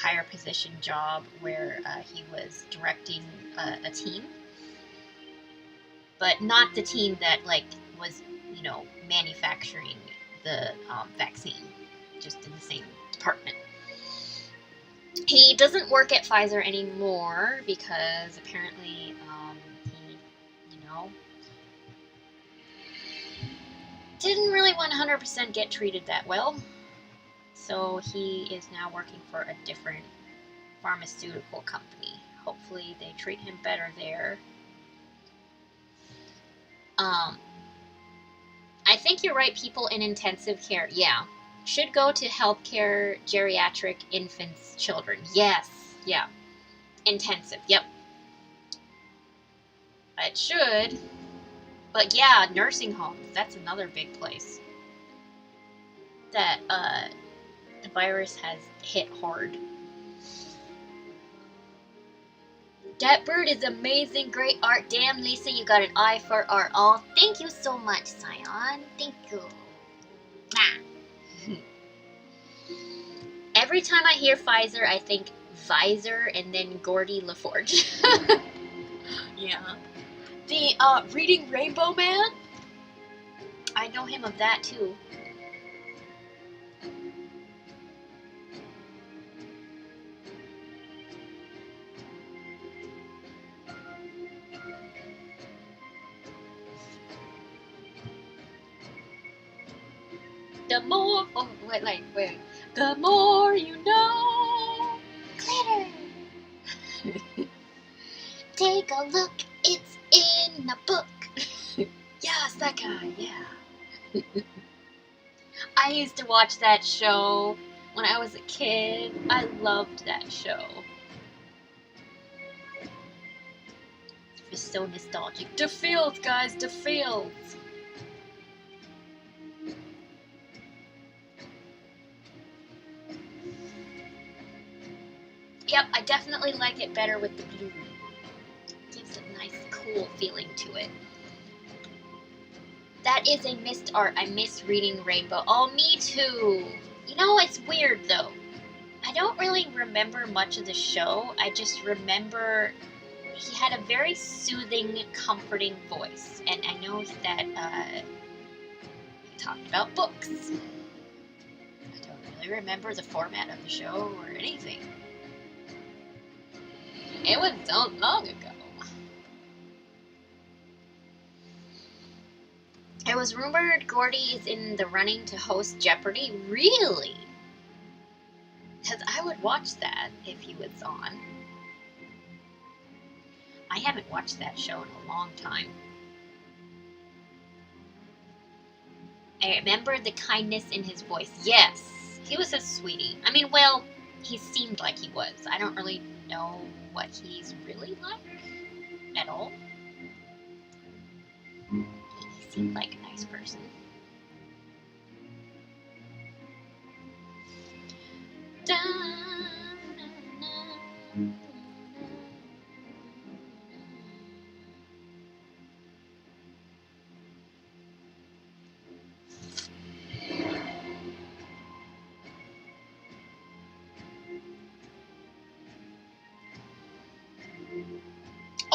higher position job where he was directing a team, but not the team that like was manufacturing the vaccine, just in the same department. He doesn't work at Pfizer anymore because apparently he, didn't really 100% get treated that well. So he is now working for a different pharmaceutical company. Hopefully they treat him better there. I think you're right, people in intensive care, yeah, should go to healthcare, geriatric, infants, children. Yes, yeah. Intensive, yep. It should. But yeah, nursing homes, that's another big place that the virus has hit hard. That bird is amazing, great art. Damn, Lisa, you got an eye for art. Oh, thank you so much, Sion. Thank you. Every time I hear Pfizer, I think Visor and then Gordy LaForge. Yeah. The Reading Rainbow Man? I know him of that too. The more, wait. The more you know. Glitter. Take a look, it's in the book. Yes, that guy, yeah. I used to watch that show when I was a kid. I loved that show. It's so nostalgic. DeFields, guys, DeFields. Yep, I definitely like it better with the blue. Gives a nice, cool feeling to it. That is a missed art. I miss Reading Rainbow. Oh, me too. You know, it's weird though. I don't really remember much of the show. I just remember he had a very soothing, comforting voice. And I know that he talked about books. I don't really remember the format of the show or anything. It was so long ago. It was rumored Gordy is in the running to host Jeopardy. Really? Because I would watch that if he was on. I haven't watched that show in a long time. I remember the kindness in his voice. Yes, he was a sweetie. I mean, well, he seemed like he was. I don't really know what he's really like at all. He seemed like a nice person.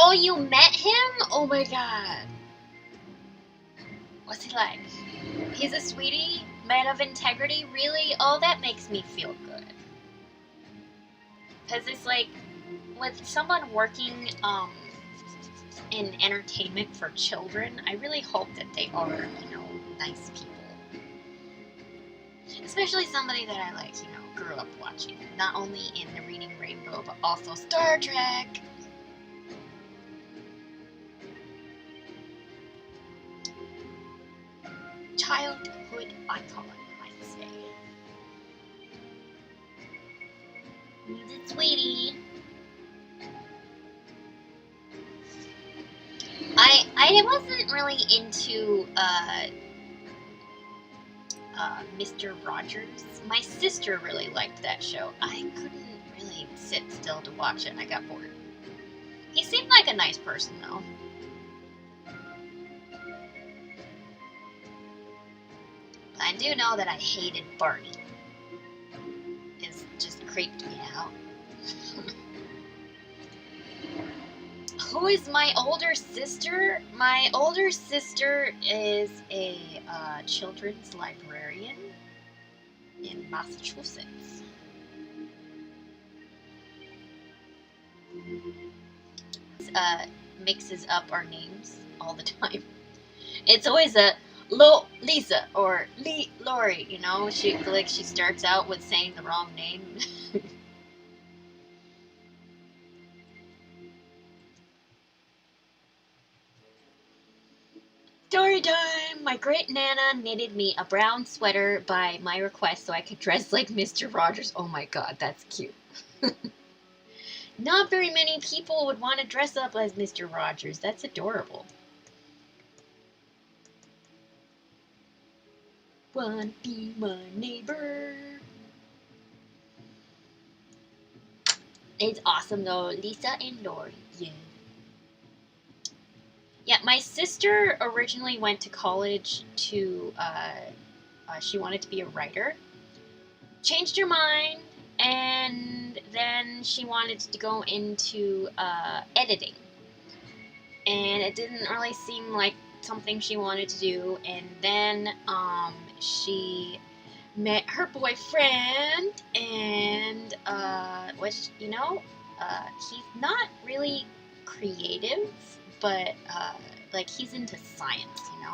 Oh, you met him? Oh my god. What's he like? He's a sweetie? Man of integrity? Really? Oh, that makes me feel good. Because it's like, with someone working in entertainment for children, I really hope that they are, nice people. Especially somebody that I like, you know, grew up watching. Not only in The Reading Rainbow, but also Star Trek. Childhood icon, I'd say. Who's it, sweetie? I wasn't really into Mr. Rogers. My sister really liked that show. I couldn't really sit still to watch it. I got bored. He seemed like a nice person, though. I do know that I hated Barney. It just creeped me out. Who is my older sister? My older sister is a children's librarian in Massachusetts. Mixes up our names all the time. It's always a Lisa or Lori, you know. She starts out with saying the wrong name. Story time! My great Nana knitted me a brown sweater by my request so I could dress like Mr. Rogers. Oh my god, that's cute. Not very many people would want to dress up as Mr. Rogers. That's adorable. Wanna be my neighbor? It's awesome though. Lisa and Lori. Yeah. Yeah, my sister originally went to college to, she wanted to be a writer. Changed her mind, and then she wanted to go into editing. And it didn't really seem like something she wanted to do. And then she met her boyfriend, and which, you know, he's not really creative, but like he's into science, you know.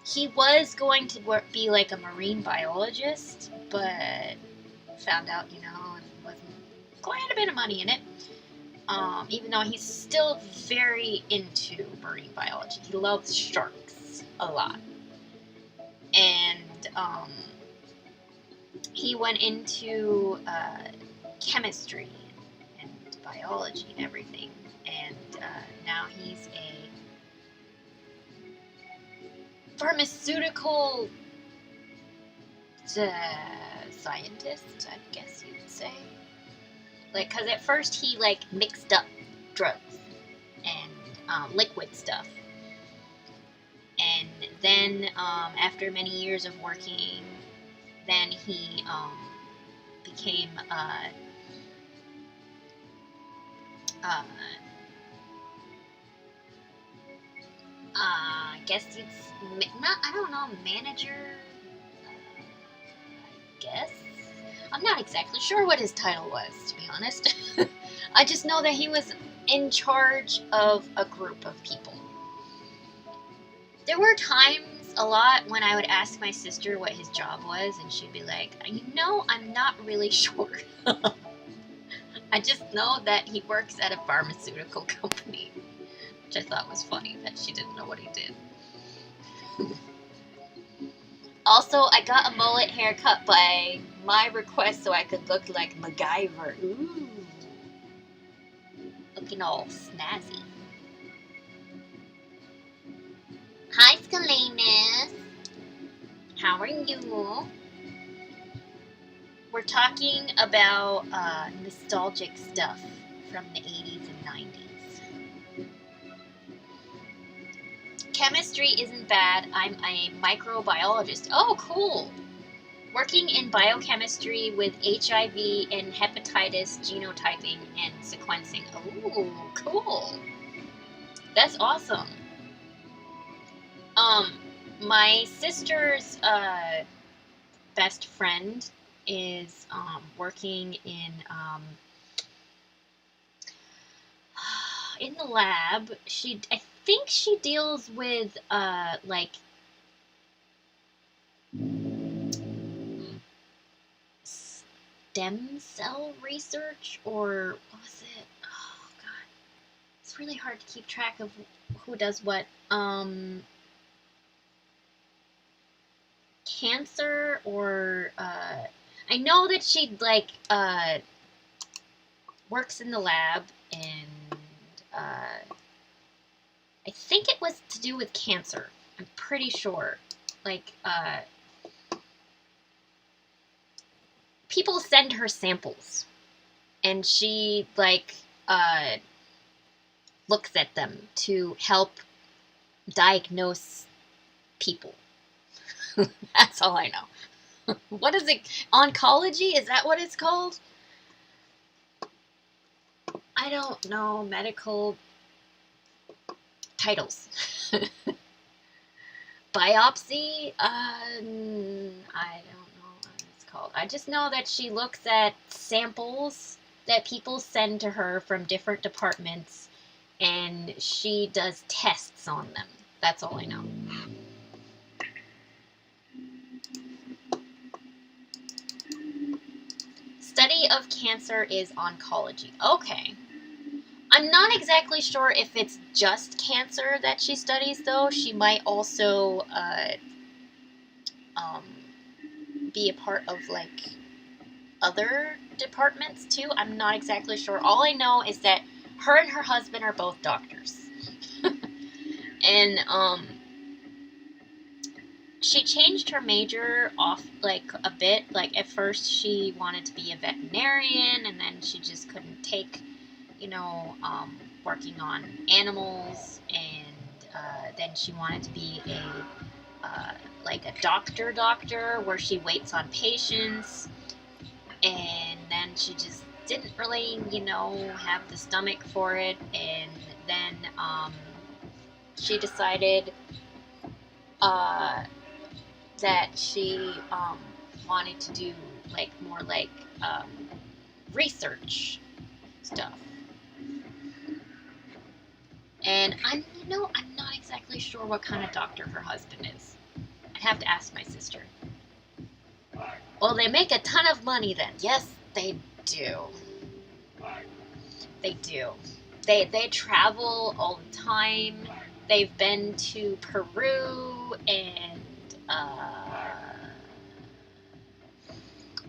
He was going to be like a marine biologist, but found out, you know, it wasn't quite a bit of money in it. Even though he's still very into marine biology. He loves sharks a lot. And he went into chemistry and biology and everything. And now he's a pharmaceutical scientist, I guess you would say. Like, because at first he, like, mixed up drugs and liquid stuff. And then, after many years of working, then he became, I guess it's, not, I don't know, manager, I guess? I'm not exactly sure what his title was, to be honest. I just know that he was in charge of a group of people. There were times a lot when I would ask my sister what his job was, and she'd be like, you know, I'm not really sure. I just know that he works at a pharmaceutical company, which I thought was funny that she didn't know what he did. Also, I got a mullet haircut by my request so I could look like MacGyver. Ooh. Looking all snazzy. Hi, Scalanus. How are you? We're talking about nostalgic stuff from the 80s and 90s. Chemistry isn't bad. I'm a microbiologist. Oh, cool. Working in biochemistry with HIV and hepatitis genotyping and sequencing. Oh, cool. That's awesome. My sister's best friend is working in the lab. I think she deals with like stem cell research, or what was it? Oh god, it's really hard to keep track of who does what. Cancer, or I know that she works in the lab, and I think it was to do with cancer. I'm pretty sure. Like, people send her samples, and she, looks at them to help diagnose people. That's all I know. What is it? Oncology? Is that what it's called? I don't know medical titles. Biopsy? I don't know what it's called. I just know that she looks at samples that people send to her from different departments, and she does tests on them. That's all I know. Study of cancer is oncology. Okay. I'm not exactly sure if it's just cancer that she studies, though. She might also be a part of, other departments, too. I'm not exactly sure. All I know is that her and her husband are both doctors. And, she changed her major off, a bit. At first she wanted to be a veterinarian, and then she just couldn't take working on animals, and then she wanted to be a doctor where she waits on patients, and then she just didn't really have the stomach for it, and then she decided that she wanted to do more research stuff. And I'm not exactly sure what kind of doctor her husband is. I'd have to ask my sister. Well, they make a ton of money then. Yes, they do. They do. They travel all the time. They've been to Peru and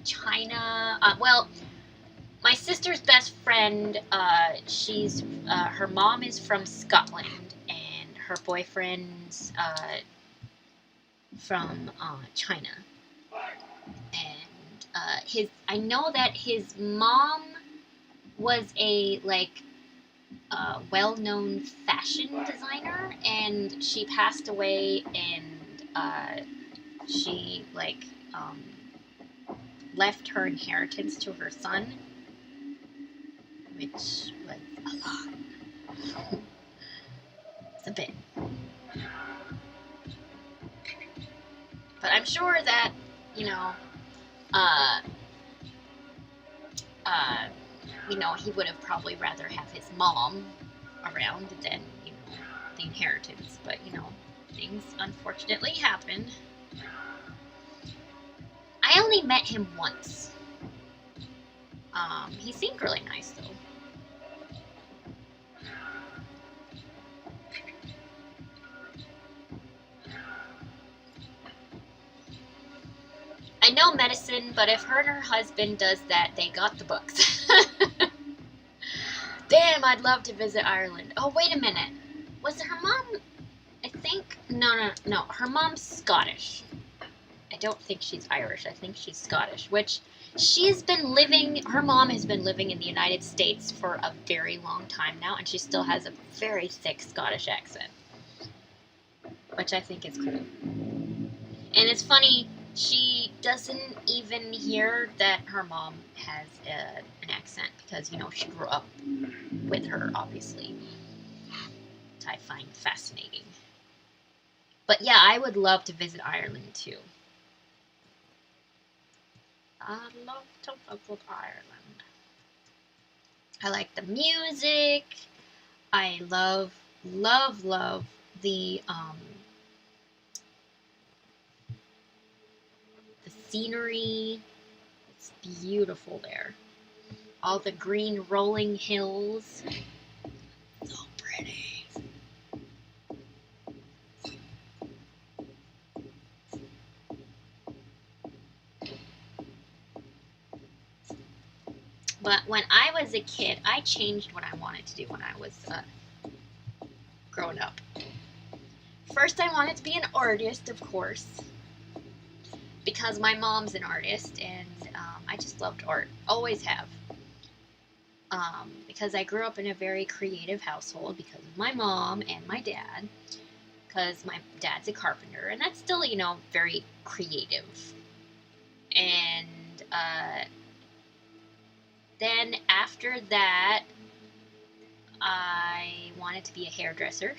China. Well, my sister's best friend, her mom is from Scotland, and her boyfriend's from China. And I know that his mom was a well-known fashion designer, and she passed away, and she left her inheritance to her son, which was a lot. It's a bit. But I'm sure that, he would have probably rather have his mom around than, the inheritance. But, things unfortunately happen. I only met him once. He seemed really nice, though. I know medicine, but if her and her husband does that, they got the books. Damn, I'd love to visit Ireland. Oh, wait a minute. Was it her mom? I think... No. Her mom's Scottish. I don't think she's Irish. I think she's Scottish, which her mom has been living in the United States for a very long time now, and she still has a very thick Scottish accent, which I think is cool. And it's funny, she doesn't even hear that her mom has an accent, because, she grew up with her, obviously, which I find fascinating. But yeah, I would love to visit Ireland, too. I'd love to visit Ireland. I like the music. I love the scenery. It's beautiful there. All the green rolling hills. So pretty. But when I was a kid, I changed what I wanted to do when I was growing up. First, I wanted to be an artist, of course, because my mom's an artist, and I just loved art. Always have. Because I grew up in a very creative household because of my mom and my dad, because my dad's a carpenter, and that's still, very creative. And then after that, I wanted to be a hairdresser.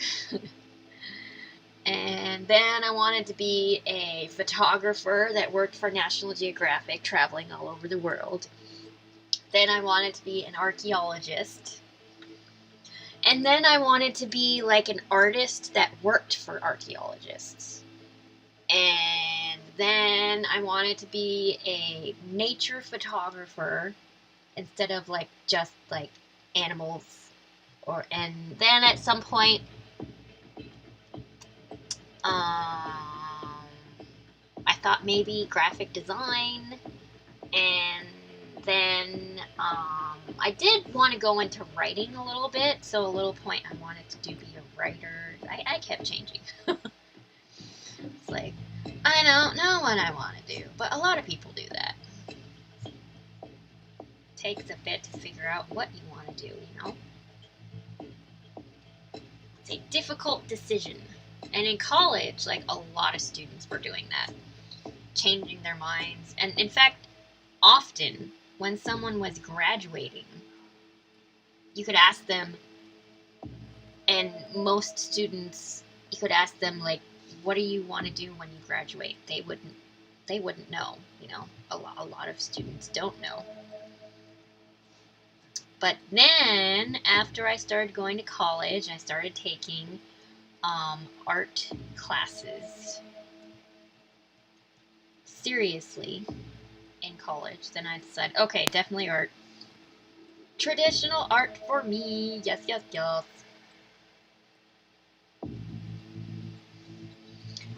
And then I wanted to be a photographer that worked for National Geographic, traveling all over the world. Then I wanted to be an archaeologist. And then I wanted to be like an artist that worked for archaeologists. And then I wanted to be a nature photographer instead of just animals. And then at some point, I thought maybe graphic design, and then I did want to go into writing a little bit, so a little point I wanted to be a writer. I kept changing. It's like, I don't know what I want to do, but a lot of people do that. It takes a bit to figure out what you want to do, It's a difficult decision. And in college, a lot of students were doing that, changing their minds. And in fact, often when someone was graduating, you could ask them, and most students, you could ask them, what do you want to do when you graduate? They wouldn't know, a lot of students don't know. But then, after I started going to college, I started taking art classes seriously in college. Then I decided, okay, definitely art. Traditional art for me. Yes, yes, yes.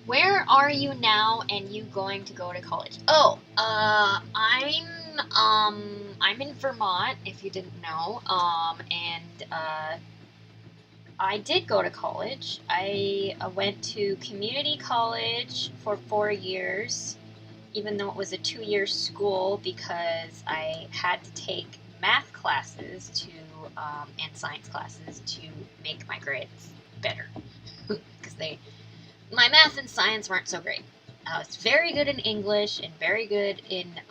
Where are you now, and you going to go to college? Oh, I'm in Vermont, if you didn't know. And I did go to college. I went to community college for 4 years, even though it was a 2-year school, because I had to take math classes and science classes to make my grades better, because my math and science weren't so great. I was very good in English and very good in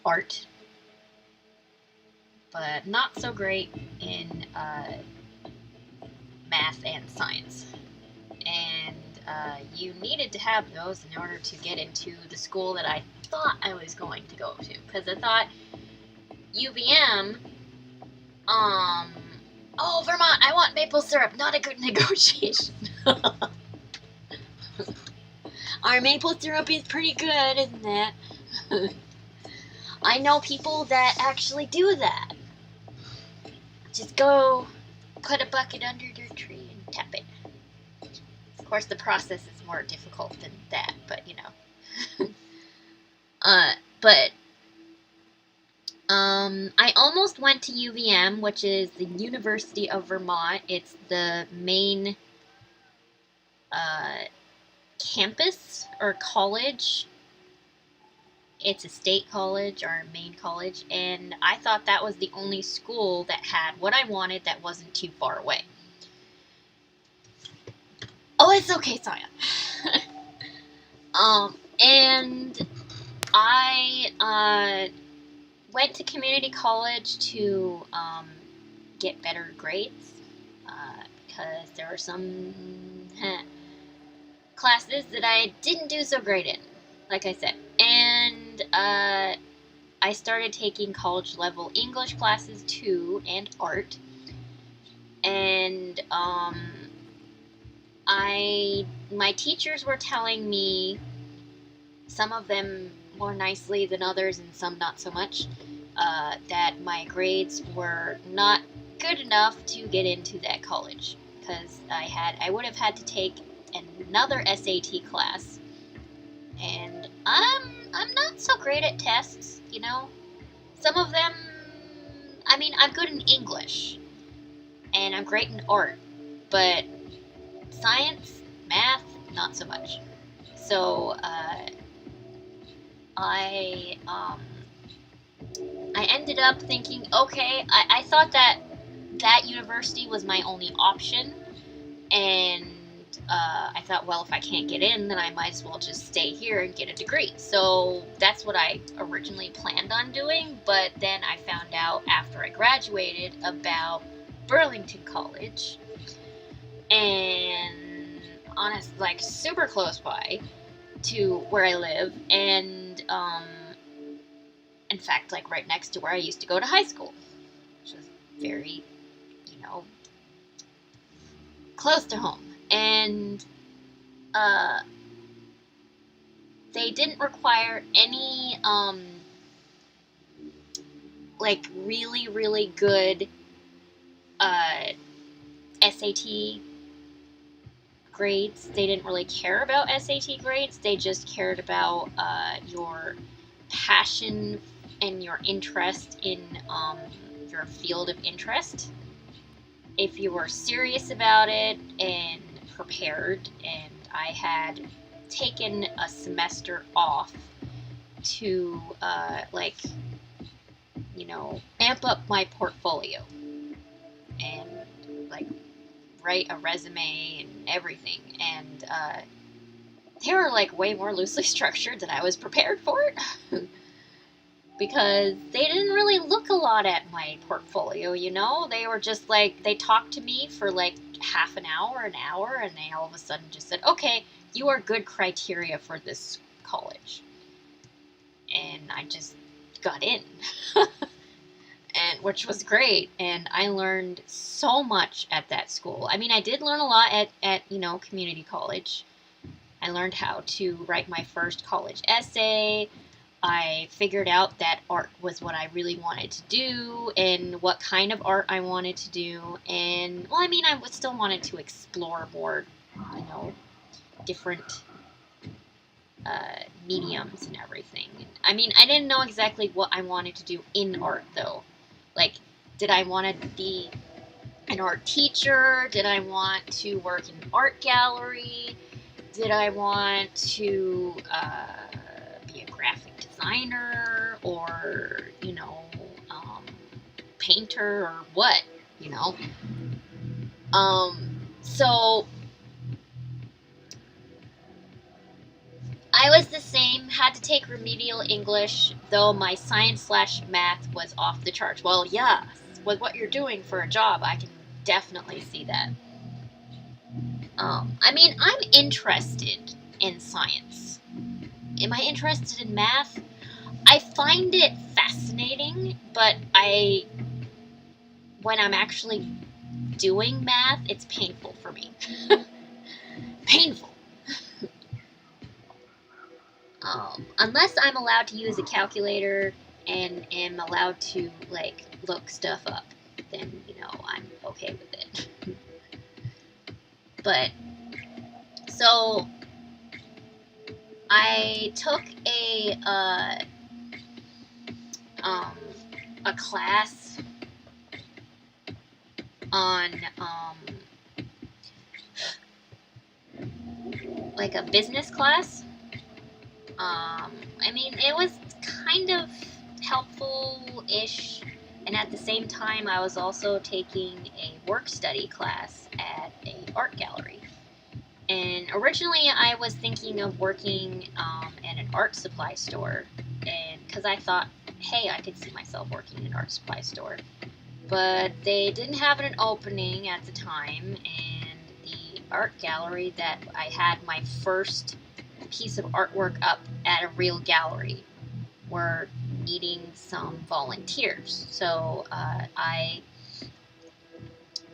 art, but not so great in math and science. And you needed to have those in order to get into the school that I thought I was going to go to, because I thought UVM, oh, Vermont, I want maple syrup, not a good negotiation. Our maple syrup is pretty good, isn't it? I know people that actually do that. Just go put a bucket under your tree and tap it. Of course, the process is more difficult than that, but I almost went to UVM, which is the University of Vermont. It's the main campus or college. It's a state college or a main college, and I thought that was the only school that had what I wanted that wasn't too far away. Oh, it's okay, Saya. And I went to community college to get better grades, because there were some classes that I didn't do so great in, like I said. And I started taking college level English classes too, and art. And my teachers were telling me some of them more nicely than others and some not so much, that my grades were not good enough to get into that college, because I would have had to take another SAT class, and I'm not so great at tests, you know. Some of them, I mean, I'm good in English, and I'm great in art, but science, math, not so much. So I I ended up thinking, okay, I thought that that university was my only option, and I thought, well, if I can't get in, then I might as well just stay here and get a degree. So that's what I originally planned on doing, but then I found out after I graduated about Burlington College, and honest, like super close by to where I live, and in fact, like right next to where I used to go to high school, which was very, you know, close to home. And they didn't require any like really really good SAT grades. They didn't really care about SAT grades. They just cared about your passion and your interest in your field of interest. If you were serious about it and prepared, and I had taken a semester off to like, you know, amp up my portfolio and like write a resume and everything, and they were like way more loosely structured than I was prepared for it. Because they didn't really look a lot at my portfolio, you know? They were just like, they talked to me for like half an hour, and they all of a sudden just said, okay, you are good criteria for this college. And I just got in. And which was great, and I learned so much at that school. I mean, I did learn a lot at you know, community college. I learned how to write my first college essay. I figured out that art was what I really wanted to do, and what kind of art I wanted to do. And, well, I mean, I still wanted to explore more, you know, different mediums and everything. I mean, I didn't know exactly what I wanted to do in art, though. Like, did I want to be an art teacher? Did I want to work in an art gallery? Did I want to be a graphic designer, or, you know, painter, or what, you know? So I was the same, had to take remedial English, though my science/math was off the charts. Well, yeah, with what you're doing for a job, I can definitely see that. I mean, I'm interested in science. Am I interested in math? I find it fascinating, but when I'm actually doing math, it's painful for me. Painful. Unless I'm allowed to use a calculator and am allowed to, like, look stuff up, then, you know, I'm okay with it. But, so, I took a class on, like a business class. I mean, it was kind of helpful-ish, and at the same time, I was also taking a work-study class at an art gallery. And originally, I was thinking of working at an art supply store, and because I thought, hey, I could see myself working in an art supply store. But they didn't have an opening at the time, and the art gallery that I had my first piece of artwork up at a real gallery were needing some volunteers. So I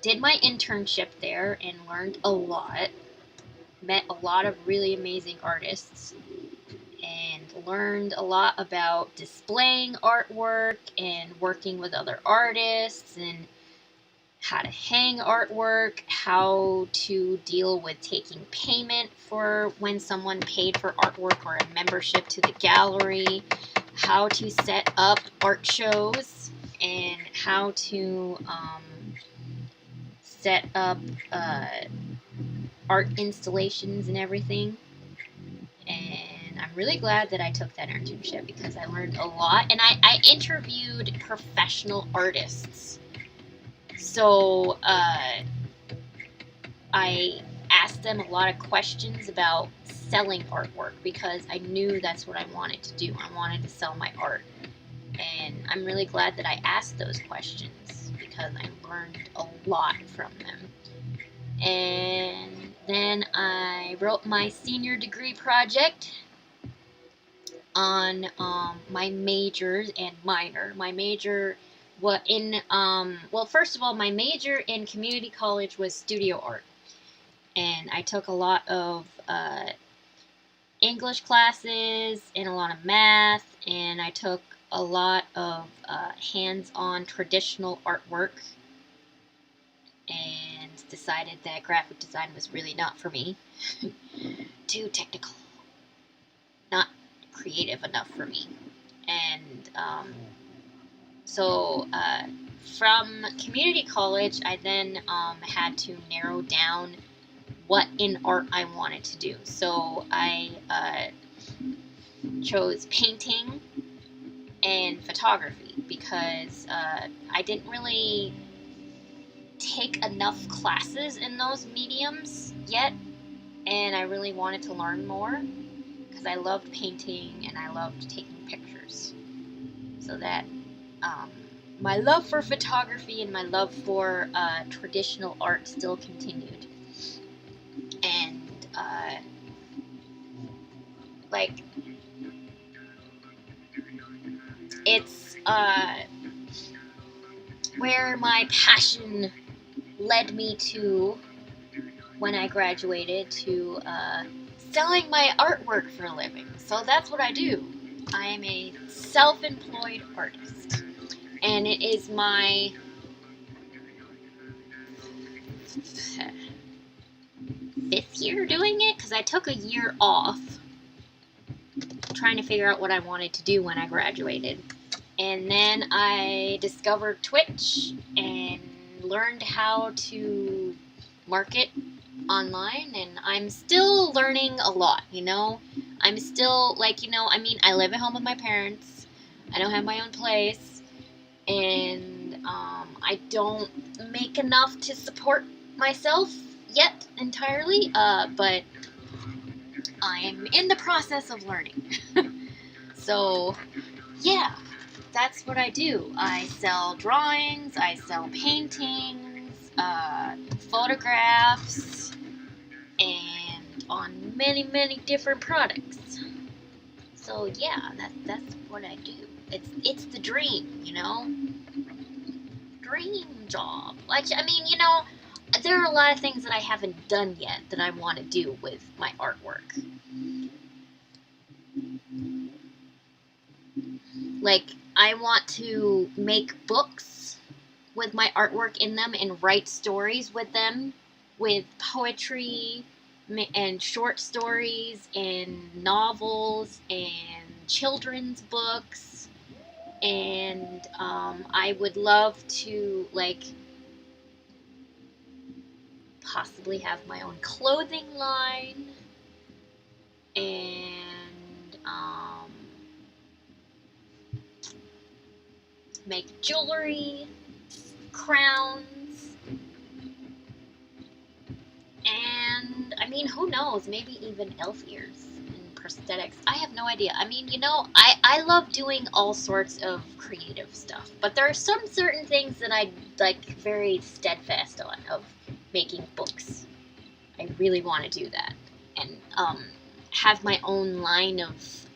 did my internship there and learned a lot, met a lot of really amazing artists, and learned a lot about displaying artwork and working with other artists and how to hang artwork, how to deal with taking payment for when someone paid for artwork or a membership to the gallery, how to set up art shows, and how to set up art installations and everything. And I'm really glad that I took that internship because I learned a lot. And I interviewed professional artists. So I asked them a lot of questions about selling artwork because I knew that's what I wanted to do. I wanted to sell my art. And I'm really glad that I asked those questions because I learned a lot from them. And then I wrote my senior degree project on my majors and minor. My major first of all, my major in community college was studio art. And I took a lot of English classes and a lot of math, and I took a lot of hands-on traditional artwork and decided that graphic design was really not for me. Too technical. Not creative enough for me. And so from community college, I then had to narrow down what in art I wanted to do. So I chose painting and photography because I didn't really take enough classes in those mediums yet, and I really wanted to learn more because I loved painting and I loved taking pictures. So that my love for photography and my love for traditional art still continued. And it's where my passion led me to when I graduated to selling my artwork for a living. So that's what I do. I am a self-employed artist, and it is my 5th year doing it because I took a year off trying to figure out what I wanted to do when I graduated. And then I discovered Twitch and learned how to market online, and I'm still learning a lot, I'm still, I live at home with my parents. I don't have my own place, and I don't make enough to support myself yet entirely, but I am in the process of learning. So, yeah, that's what I do. I sell drawings, I sell paintings, photographs, and on many, many different products. So yeah, that's what I do. It's the dream, Dream job. There are a lot of things that I haven't done yet that I want to do with my artwork. I want to make books with my artwork in them and write stories with them, with poetry and short stories and novels and children's books. And I would love to possibly have my own clothing line and make jewelry, crowns, and who knows, maybe even elf ears and prosthetics. I have no idea. I love doing all sorts of creative stuff, but there are some certain things that I very steadfast on, of making books. I really want to do that and have my own line of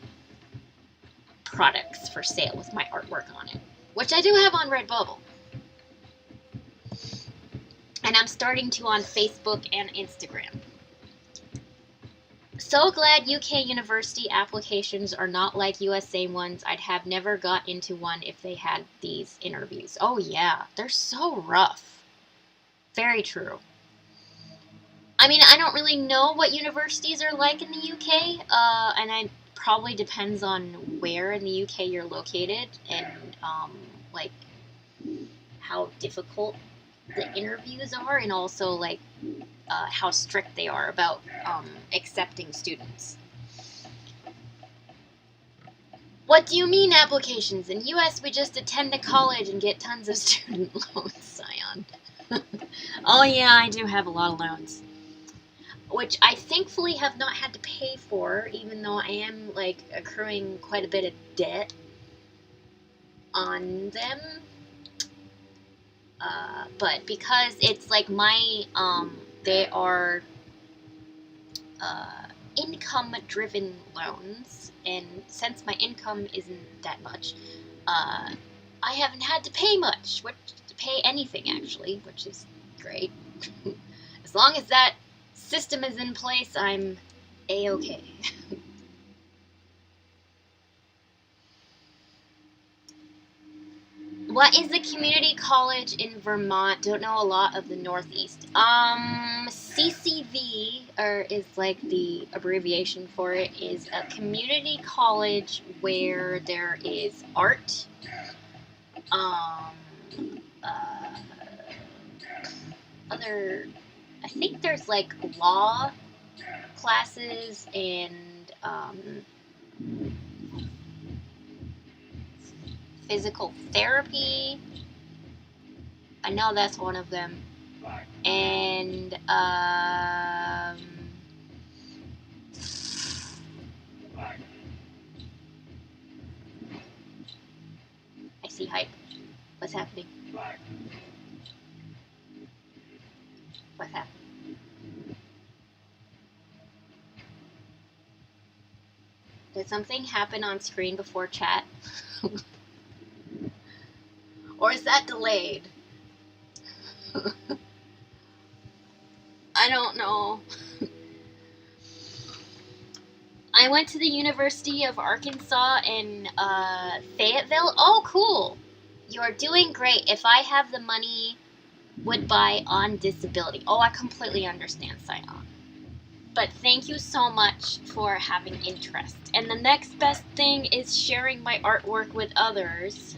products for sale with my artwork on it, which I do have on Redbubble. And I'm starting to on Facebook and Instagram. So glad UK university applications are not like USA ones. I'd have never got into one if they had these interviews. Oh, yeah, they're so rough. Very true. I mean, I don't really know what universities are like in the UK, and it probably depends on where in the UK you're located and, like, how difficult the interviews are, and also, like, how strict they are about accepting students. What do you mean applications? In US, we just attend a college and get tons of student loans, Scion. Oh yeah, I do have a lot of loans. Which I thankfully have not had to pay for, even though I am, like, accruing quite a bit of debt on them. But because it's, like, they are, income-driven loans, and since my income isn't that much, I haven't had to pay much, to pay anything actually, which is great. As long as that system is in place, I'm a-okay. What is a community college in Vermont? Don't know a lot of the Northeast. CCV, or is like the abbreviation for it, is a community college where there is art, um, uh, I think there's like law classes and physical therapy. I know that's one of them. And I see hype. What's happening? What's happening? Did something happen on screen before chat? Or is that delayed? I don't know. I went to the University of Arkansas in Fayetteville. Oh, cool. You're doing great. If I have the money, would buy on disability. Oh, I completely understand, Sion. But thank you so much for having interest. And the next best thing is sharing my artwork with others.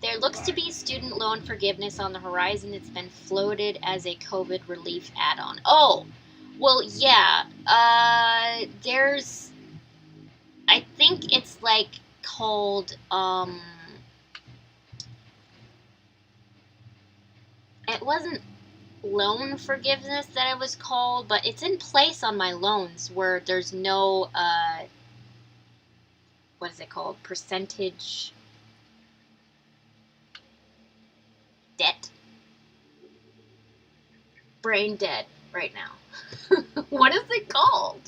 There looks to be student loan forgiveness on the horizon. It's been floated as a COVID relief add-on. Oh, well, yeah. I think it's like called, it wasn't loan forgiveness that it was called, but it's in place on my loans where there's no, what is it called? Percentage debt. Brain dead right now. What is it called?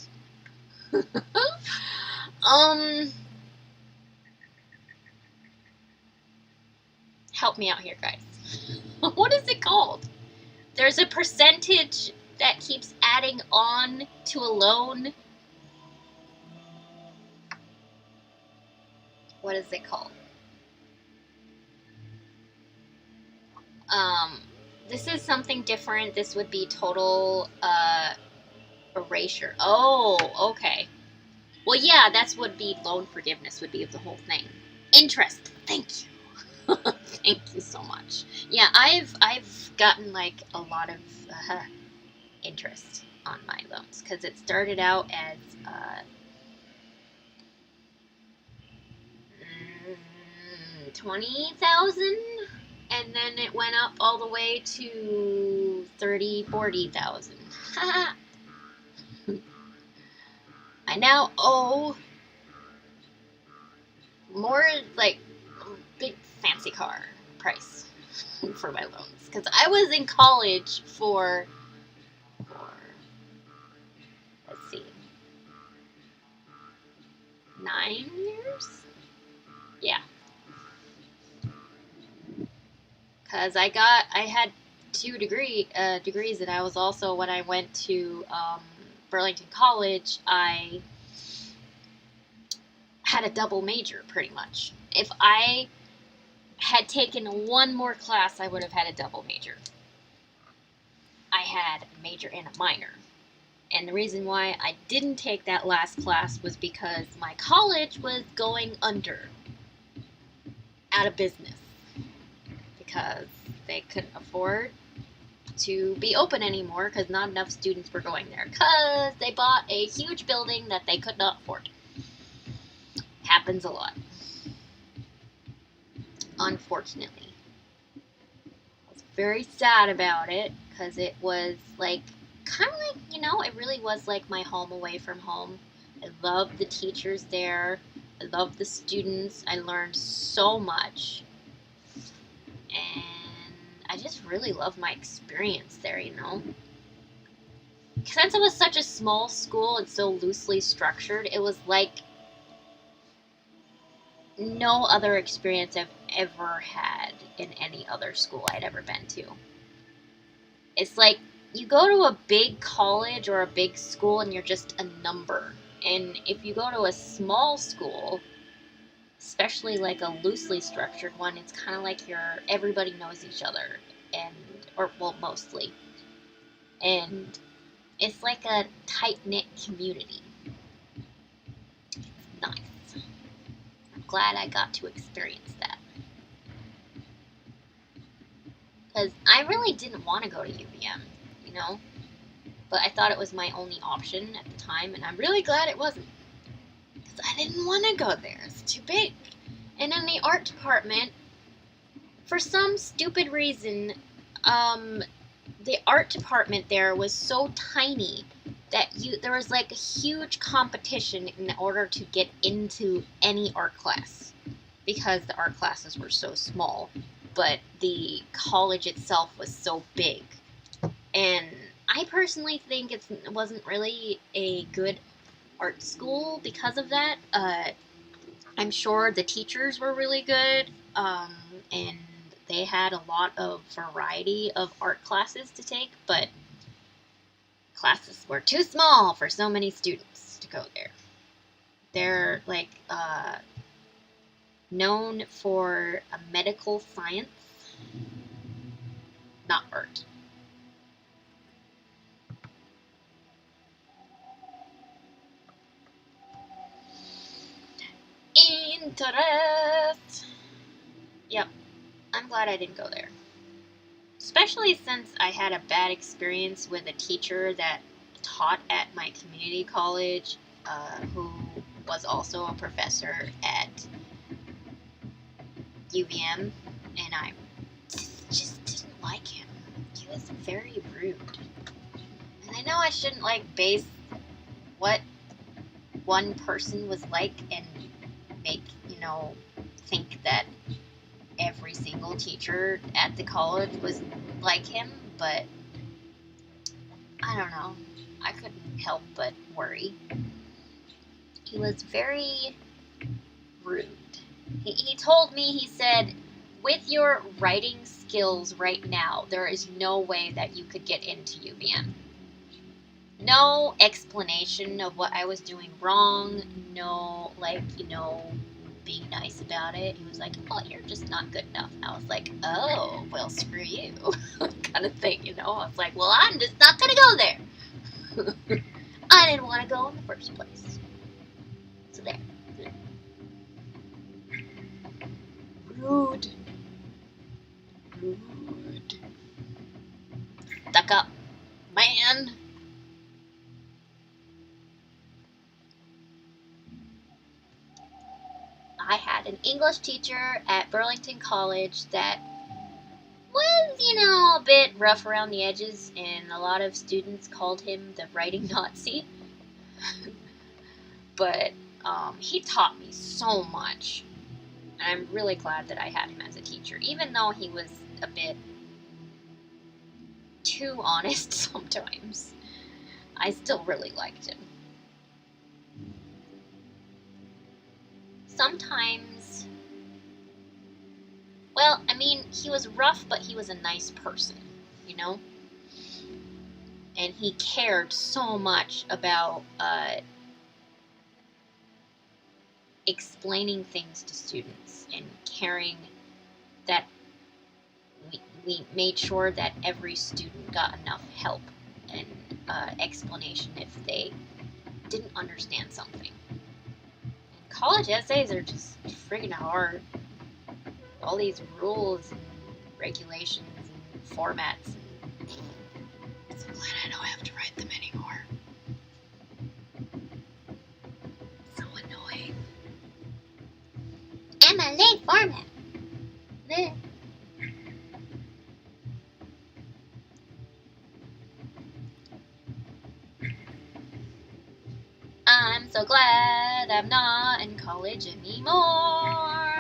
Help me out here, guys. What is it called? There's a percentage that keeps adding on to a loan. What is it called? This is something different. This would be total erasure. Oh, okay. Well, yeah, that's would be loan forgiveness would be the whole thing. Interest. Thank you. Thank you so much. Yeah, I've gotten like a lot of interest on my loans because it started out as 20,000, and then it went up all the way to 40,000. I now owe more, like, big fancy car price for my loans because I was in college for let's see, 9 years. Yeah, because I had 2 degrees, and I was also, when I went to Burlington College, I had a double major pretty much. If I had taken one more class, I would have had a double major. I had a major and a minor. And the reason why I didn't take that last class was because my college was going under, out of business, because they couldn't afford to be open anymore because not enough students were going there because they bought a huge building that they could not afford. Happens a lot. Unfortunately. I was very sad about it because it was like, kind of like, it really was like my home away from home. I loved the teachers there. I loved the students. I learned so much. And I just really loved my experience there, Since it was such a small school and so loosely structured, it was like no other experience I've ever had in any other school I'd ever been to. It's like you go to a big college or a big school and you're just a number. And if you go to a small school, especially like a loosely structured one, it's kind of like everybody knows each other, mostly. And it's like a tight-knit community. It's nice. I'm glad I got to experience that. Because I really didn't want to go to UVM, But I thought it was my only option at the time, and I'm really glad it wasn't. Because I didn't want to go there. It's too big. And in the art department, for some stupid reason, the art department there was so tiny that there was like a huge competition in order to get into any art class because the art classes were so small, but the college itself was so big. And I personally think it wasn't really a good art school because of that. I'm sure the teachers were really good, and they had a lot of variety of art classes to take, but classes were too small for so many students to go there. They're like known for a medical science, not art. Interest. Yep, I'm glad I didn't go there. Especially since I had a bad experience with a teacher that taught at my community college, who was also a professor at UVM, and I just didn't like him. He was very rude. And I know I shouldn't base what one person was like and make, think that every single teacher at the college was like him, but I don't know. I couldn't help but worry. He was very rude. He told me, he said, with your writing skills right now, there is no way that you could get into UVM. No explanation of what I was doing wrong. No, being nice about it. He was like, oh, you're just not good enough. And I was like, oh, well, screw you. kind of thing, I was like, well, I'm just not going to go there. I didn't want to go in the first place. So there. Rude. Stuck up. Man. I had an English teacher at Burlington College that was, a bit rough around the edges, and a lot of students called him the writing Nazi. But he taught me so much. And I'm really glad that I had him as a teacher, even though he was a bit too honest sometimes. I still really liked him. Sometimes, he was rough, but he was a nice person. you know? And he cared so much about explaining things to students and caring that we made sure that every student got enough help and explanation if they didn't understand something. And college essays are just friggin' hard. All these rules and regulations and formats. I'm so glad I don't have to write them anymore. So annoying. MLA format. Blech. I'm so glad I'm not in college anymore.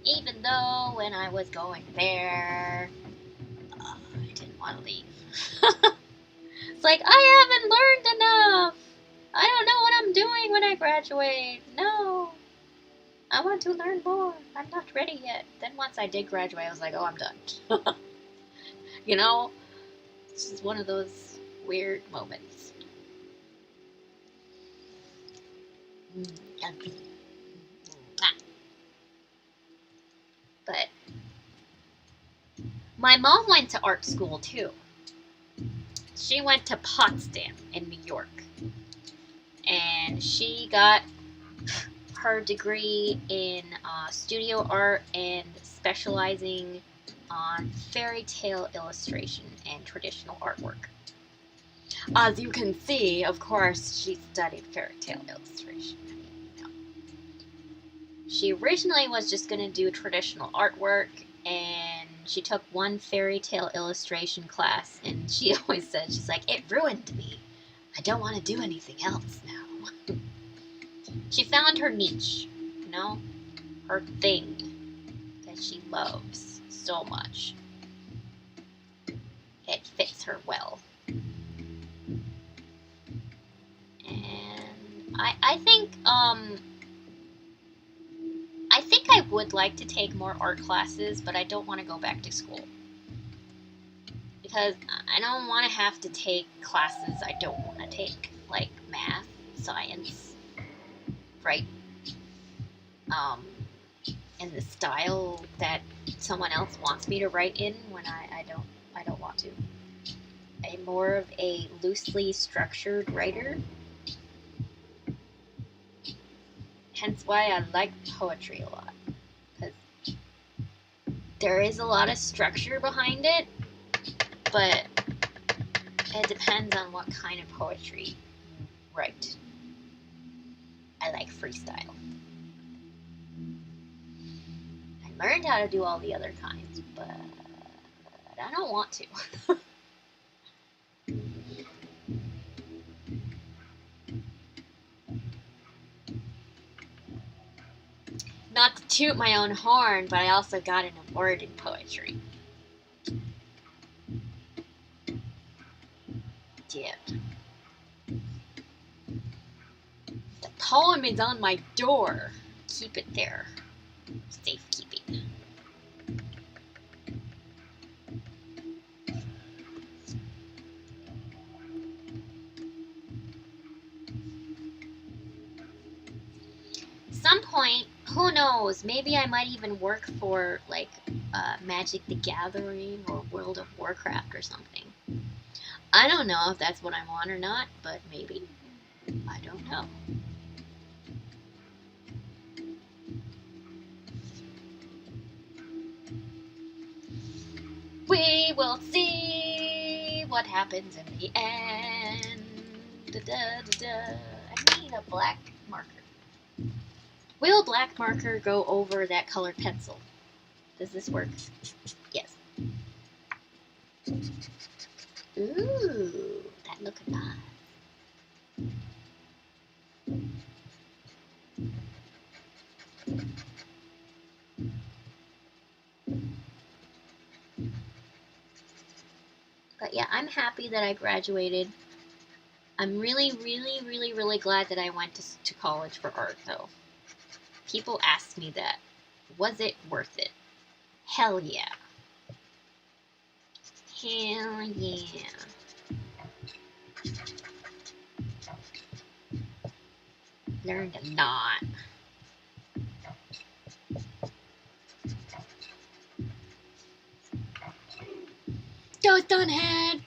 Even though when I was going there, I didn't want to leave. It's like, I haven't learned enough. I don't know what I'm doing when I graduate. No. I want to learn more. I'm not ready yet. Then once I did graduate, I was like, oh, I'm done. You know? It's just one of those weird moments. But my mom went to art school too. She went to Potsdam in New York. And she got her degree in studio art and specializing on fairy tale illustration and traditional artwork. As you can see, of course, she studied fairy tale illustration. She originally was just going to do traditional artwork, and she took one fairy tale illustration class, and she always said, she's like, it ruined me. I don't want to do anything else now. She found her niche, you know, her thing that she loves so much. It fits her well. And I think I would like to take more art classes, but I don't want to go back to school. Because I don't want to have to take classes I don't want to take, like math, science, right? In the style that someone else wants me to write in when I don't want to. I'm more of a loosely structured writer. Hence why I like poetry a lot. Because there is a lot of structure behind it, but it depends on what kind of poetry you write. I like freestyle. I learned how to do all the other kinds, but I don't want to. Not to toot my own horn, but I also got an award in poetry. Yeah. The poem is on my door. Keep it there. Safekeeping. Some point, who knows, maybe I might even work for, like, Magic the Gathering or World of Warcraft or something. I don't know if that's what I want or not, but maybe. I don't know. We will see what happens in the end. Da, da, da, da. I need a black marker. Will black marker go over that colored pencil? Does this work? Yes. Ooh, that looks nice. But yeah, I'm happy that I graduated. I'm really, really, really, really glad that I went to college for art, though. People ask me that. Was it worth it? Hell yeah. Hell yeah. Learn to knot. Toast on head.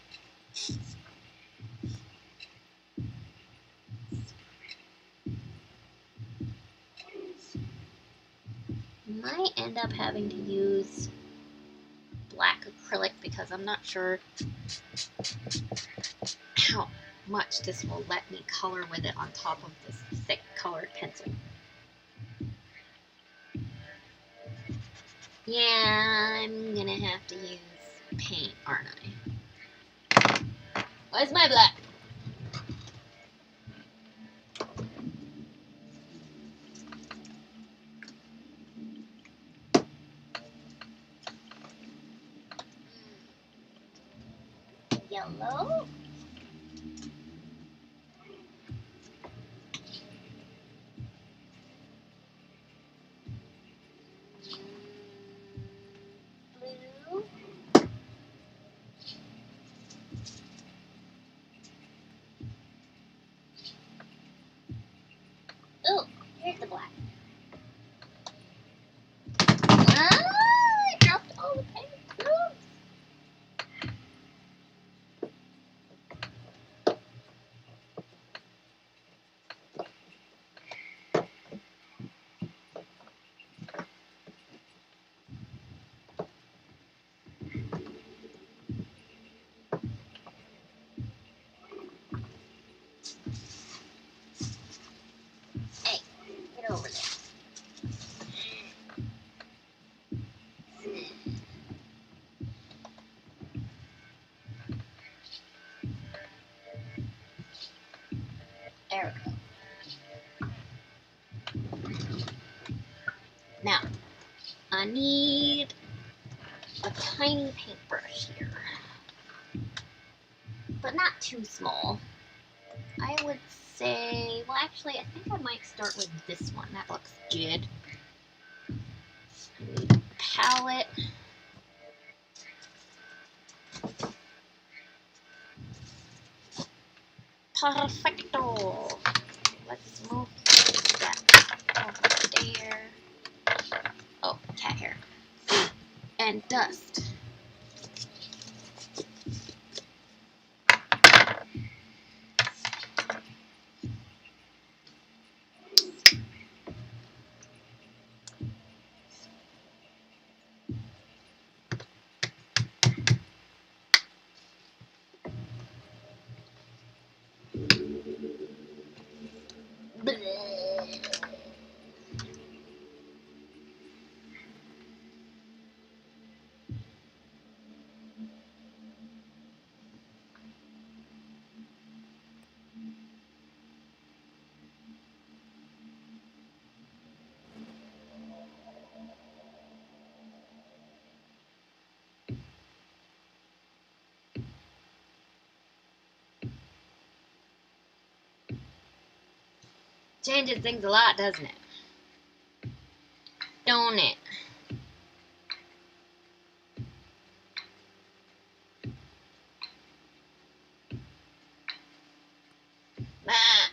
Might end up having to use black acrylic because I'm not sure how much this will let me color with it on top of this thick colored pencil. Yeah, I'm gonna have to use paint, aren't I? Where's my black? Yellow? Blue? Oh, here's the black. Ah, I dropped all the paint. Oops. Hey, get over there. There we go. Now, I need a tiny paintbrush here, but not too small. I would say, well, actually, I think I might start with this one. That looks good. I need a palette. Perfecto. Let's move that over there. Oh, cat hair. And dust. Bleh. Changes things a lot, doesn't it? Don't it? Ah.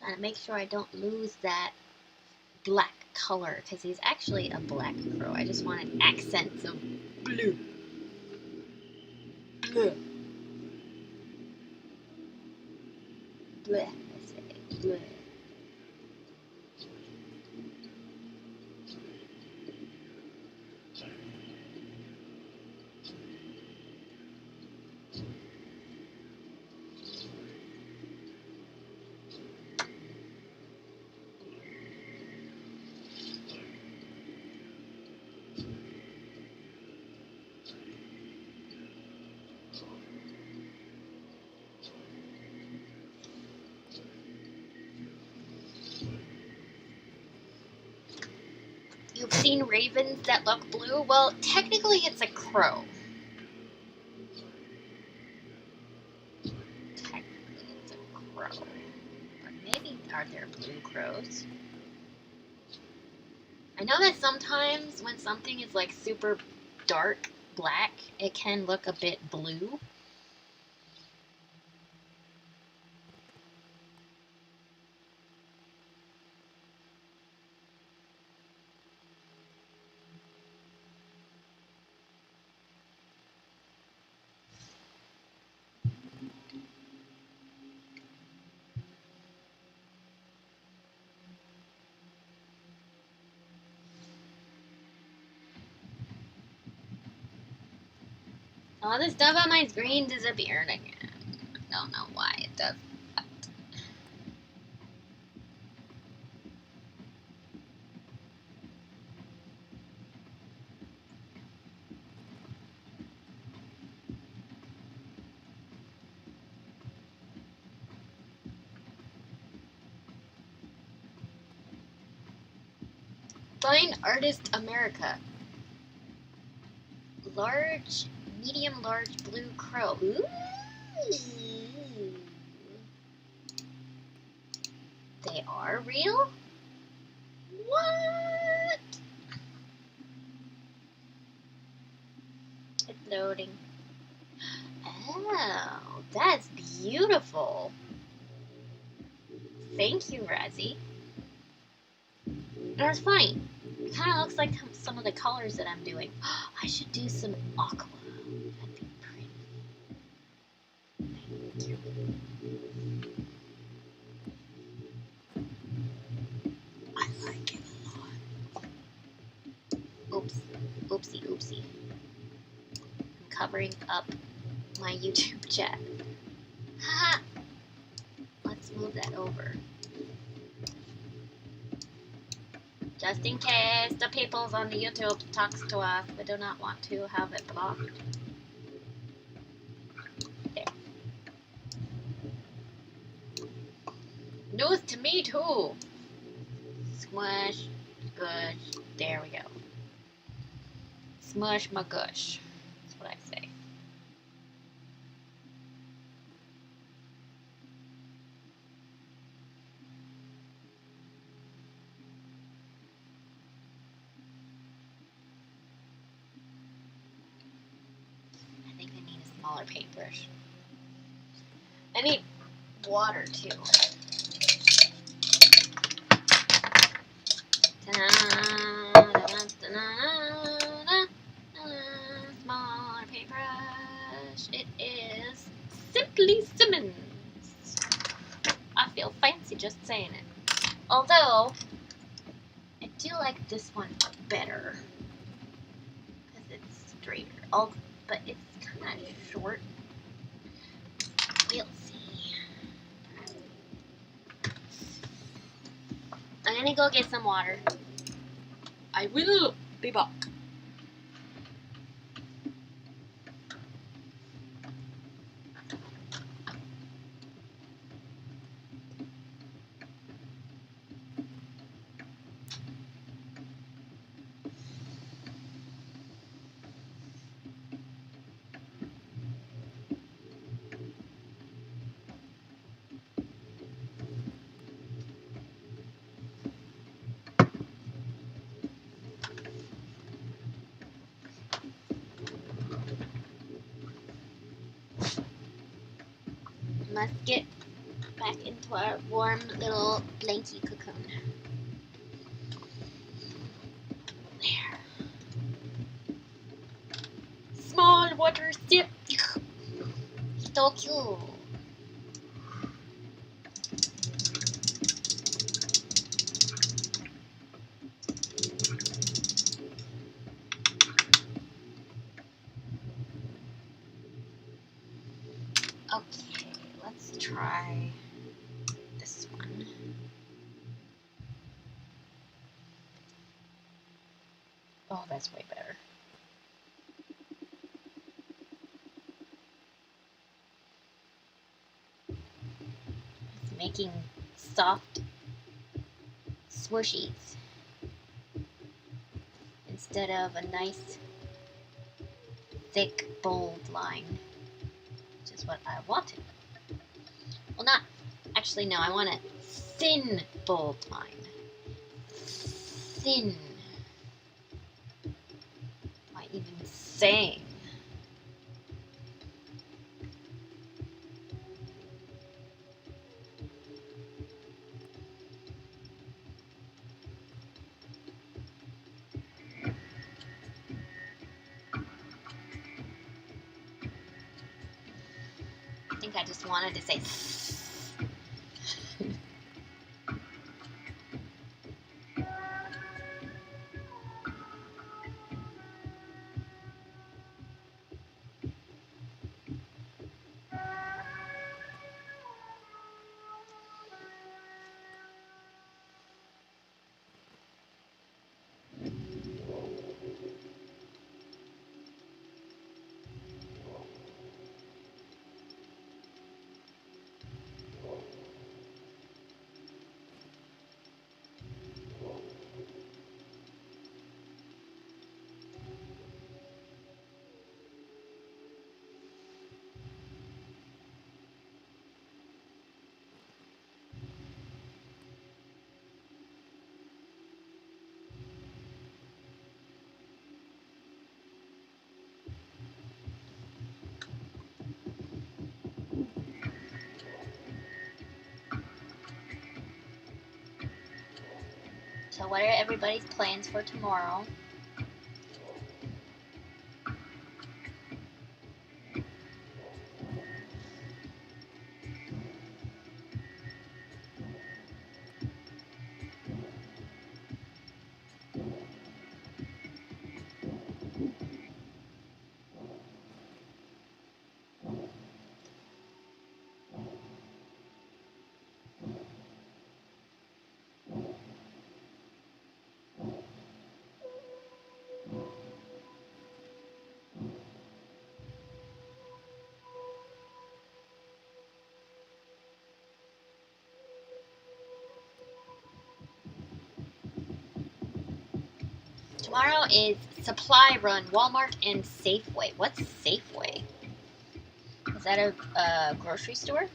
Trying to make sure I don't lose that black color, because he's actually a black crow. I just wanted accents of blue. Blue. Bleh, I say. Bleh. You've seen ravens that look blue? Well, technically it's a crow. Technically it's a crow. Or maybe are there blue crows? I know that sometimes when something is like super dark black, it can look a bit blue. Oh, this stuff on my screen disappeared again. I don't know why it does that. Fine Artist America. Large, medium large blue crow. Ooh. They are real? What? It's loading. Oh, that's beautiful. Thank you, Razzie. That's fine. It kind of looks like some of the colors that I'm doing. I should do some aqua. That'd be pretty. Thank you. I like it a lot. Oops. Oopsie, oopsie. I'm covering up my YouTube chat. Haha. Let's move that over. Just in case the peoples on the YouTube talks to us, we do not want to have it blocked. There. News to me too. Smush, gush. There we go. Smush my gush. That's what I say. I think I need a smaller paintbrush. I need water too. Smaller paintbrush. It is Simply Simmons. I feel fancy just saying it. Although, I do like this one better. Because it's straighter. But it's kind of short. We'll see. I'm gonna go get some water. I will be back. Must get back into our warm little blankie cocoon. There. Small water sip. So cute. Okay, let's try this one. Oh, that's way better. It's making soft smooshies instead of a nice, thick, bold line, which is what I wanted. Well, not actually. No, I want a thin, bold line. Thin. Am I even saying? I think I just wanted to say. So, what are everybody's plans for tomorrow? Tomorrow is Supply Run, Walmart, and Safeway. What's Safeway? Is that a grocery store?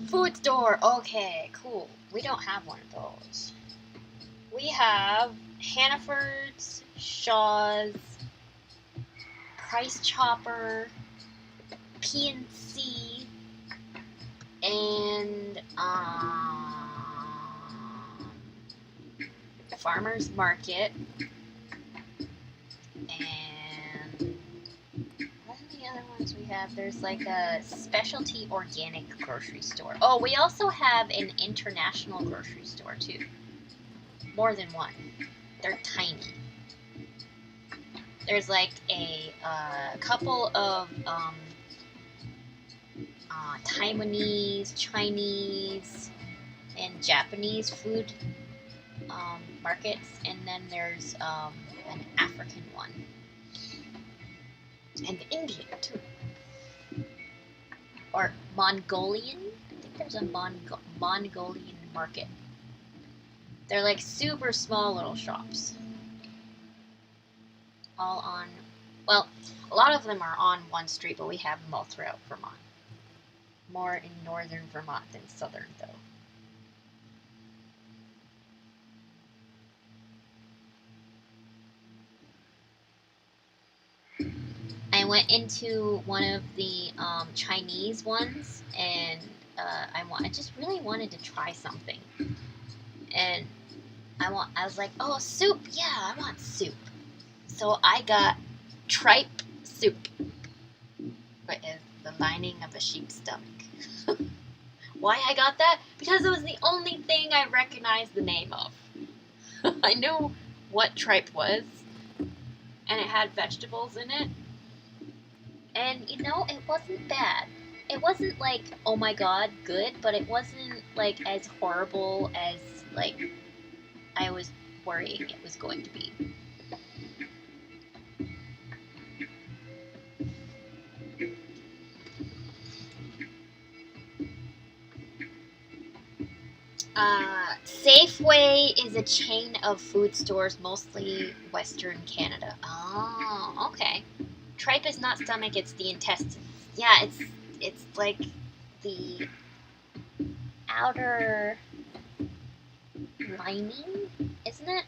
Food store. Okay, cool. We don't have one of those. We have Hannaford's, Shaw's, Price Chopper, PNC, and Farmer's Market, and what are the other ones we have? There's like a specialty organic grocery store. Oh, we also have an international grocery store too. More than one. They're tiny. There's like a couple of Taiwanese, Chinese, and Japanese food markets, and then there's an African one, and Indian too, or Mongolian. I think there's a Mongolian market. They're like super small little shops. all on, well, a lot of them are on one street, but we have them all throughout Vermont. More in northern Vermont than southern, though. I went into one of the Chinese ones, and I just really wanted to try something, and I was like, oh, soup, yeah, I want soup. So I got tripe soup, which is the lining of a sheep's stomach. Why I got that? Because it was the only thing I recognized the name of. I knew what tripe was, and it had vegetables in it. And you know, it wasn't bad. It wasn't like, oh my god, good, but it wasn't like as horrible as like I was worrying it was going to be. Safeway is a chain of food stores, mostly Western Canada. Oh, okay. Tripe is not stomach; it's the intestines. Yeah, it's like the outer lining, isn't it?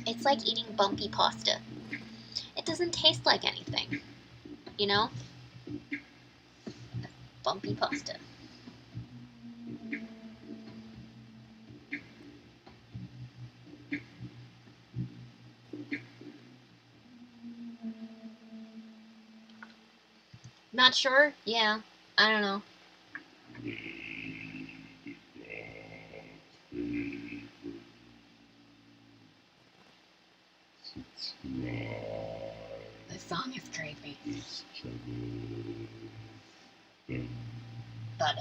It's like eating bumpy pasta. It doesn't taste like anything, you know? Bumpy pasta. Not sure? Yeah. I don't know. This song is creepy. But,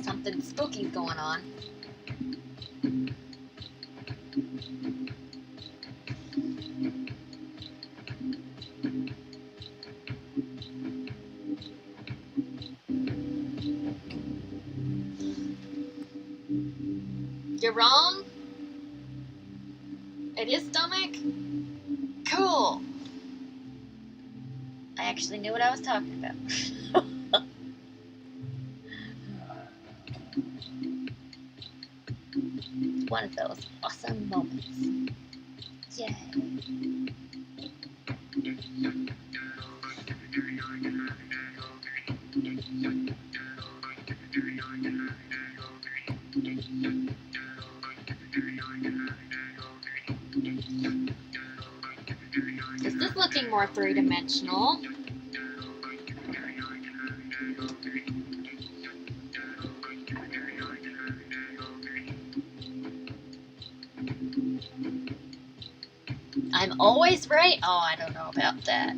something spooky's going on. You're wrong? It is stomach? Cool. I actually knew what I was talking about. One of those awesome moments. Yay. Is this looking more three-dimensional? I'm always right? Oh, I don't know about that.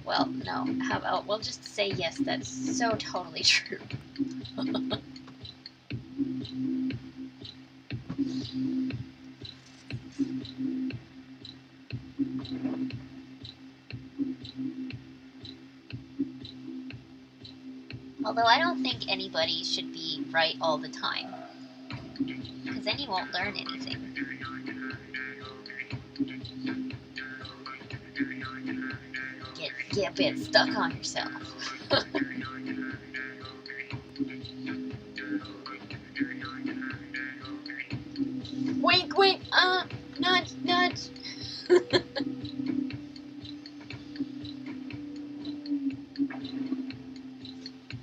Well, no. How about we'll just say yes, that's so totally true. Although I don't think anybody should be right all the time, because then you won't learn anything. Get a bit stuck on yourself. Wink, wink, nudge, nudge.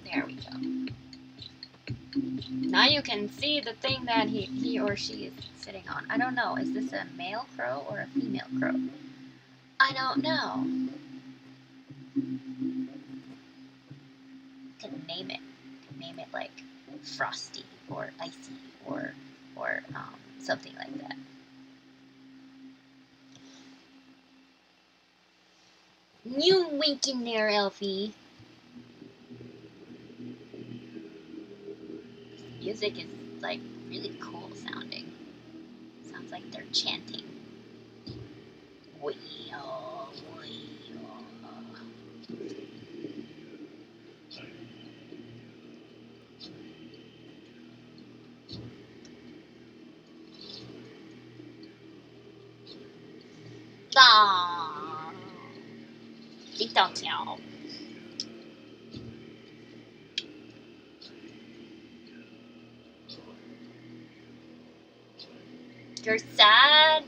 There we go. Now you can see the thing that he or she is sitting on. I don't know, is this a male crow or a female crow? I don't know. Can name it. Name it like Frosty or Icy or something like that. You winking there, Elfie. Music is like really cool sounding. Sounds like they're chanting. Wee-oh, wee-oh. Ah, Ding-dong-tiao. You're sad?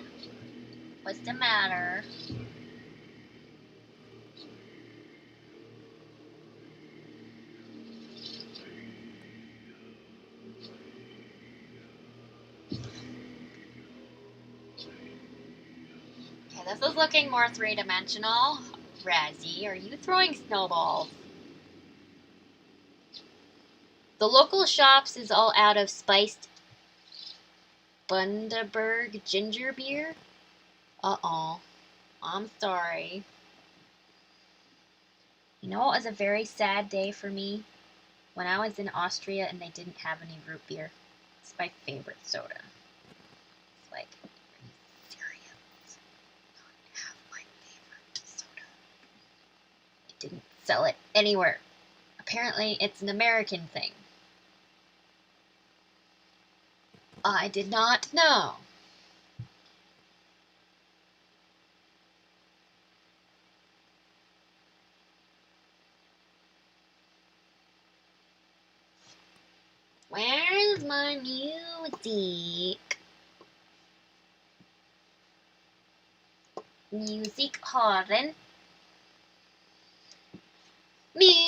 What's the matter? Okay, this is looking more three-dimensional. Razzie, are you throwing snowballs? The local shops is all out of spiced Bundaberg ginger beer. Uh-oh. I'm sorry. You know what was a very sad day for me? When I was in Austria and they didn't have any root beer. It's my favorite soda. It's like, are you serious? Not have my favorite soda. They didn't sell it anywhere. Apparently, it's an American thing. I did not know. Where's my music? Music horn. Music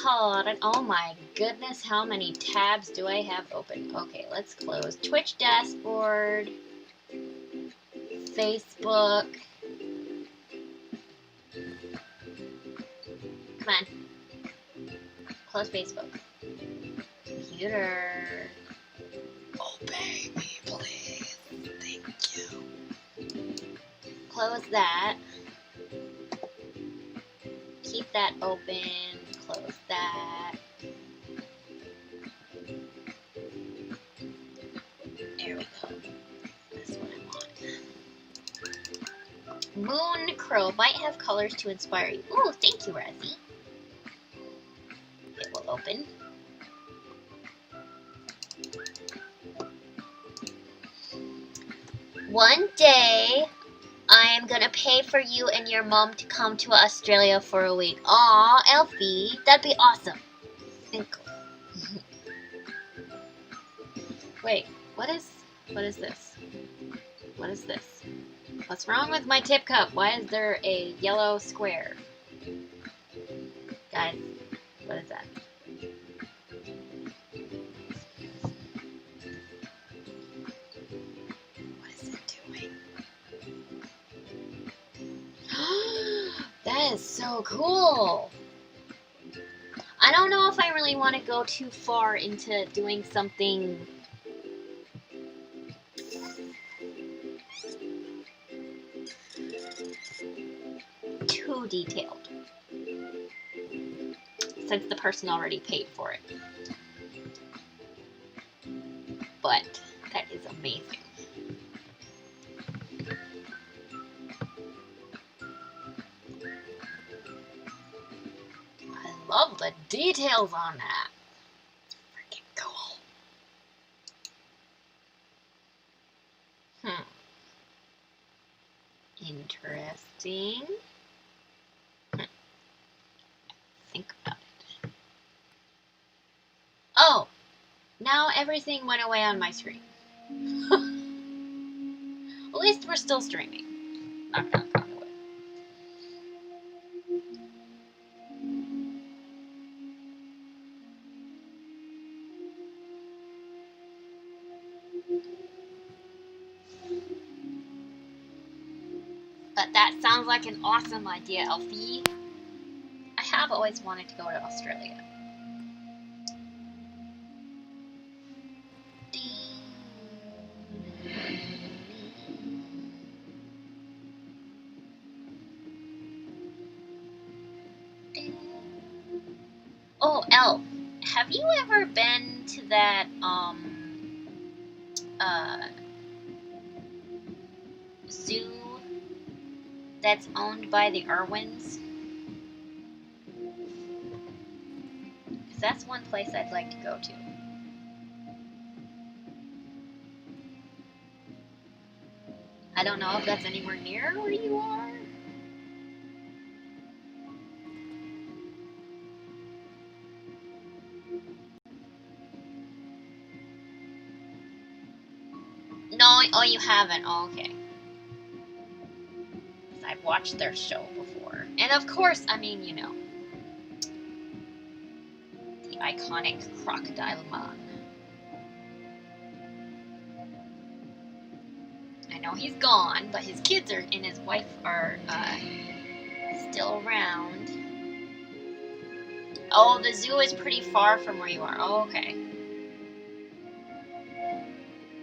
horn. Oh my goodness, how many tabs do I have open? Okay, let's close Twitch dashboard, Facebook. Come on. Close Facebook. Computer. Obey me, please. Thank you. Close that. Keep that open. Close that. There we go. That's what I want. Moon Crow might have colors to inspire you. Ooh, thank you, Razzie. It will open. One day, I am gonna pay for you and your mom to come to Australia for a week. Aw, Elfie, that'd be awesome. Wait, what is this? What is this? What's wrong with my tip cup? Why is there a yellow square? Guys, what is that? What is it doing? That is so cool! I don't know if I really want to go too far into doing something too detailed, since the person already paid for it. But that is amazing. I love the details on that. It's freaking cool. Interesting. Think about it. Oh, now everything went away on my screen. At least we're still streaming. Knock, knock, knock away. But that sounds like an awesome idea, Elfie. I have always wanted to go to Australia. Oh, Elf, have you ever been to that, zoo that's owned by the Irwins? Because that's one place I'd like to go to. I don't know if that's anywhere near where you are. No, oh, you haven't. Oh, okay. I've watched their show before. And of course, I mean, you know, the iconic Crocodile Man. I know he's gone, but his kids are and his wife are still around. Oh, the zoo is pretty far from where you are. Oh, okay.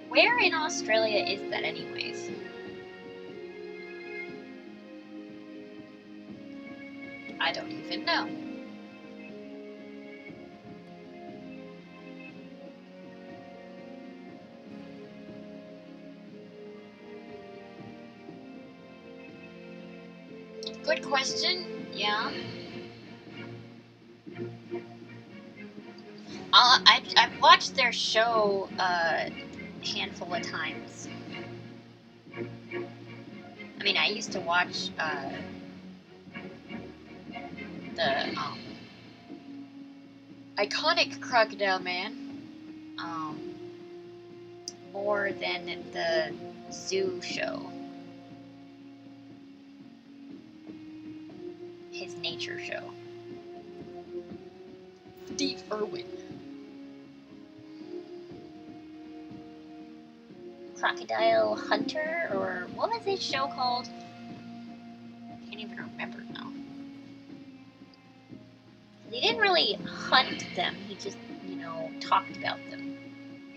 Where in Australia is that, anyways? I don't even know. Good question. Yeah. I've watched their show a handful of times. I mean, I used to watch the iconic Crocodile Man more than the zoo show. His nature show. Steve Irwin. Crocodile Hunter, or what was his show called? I can't even remember now. He didn't really hunt them, he just, you know, talked about them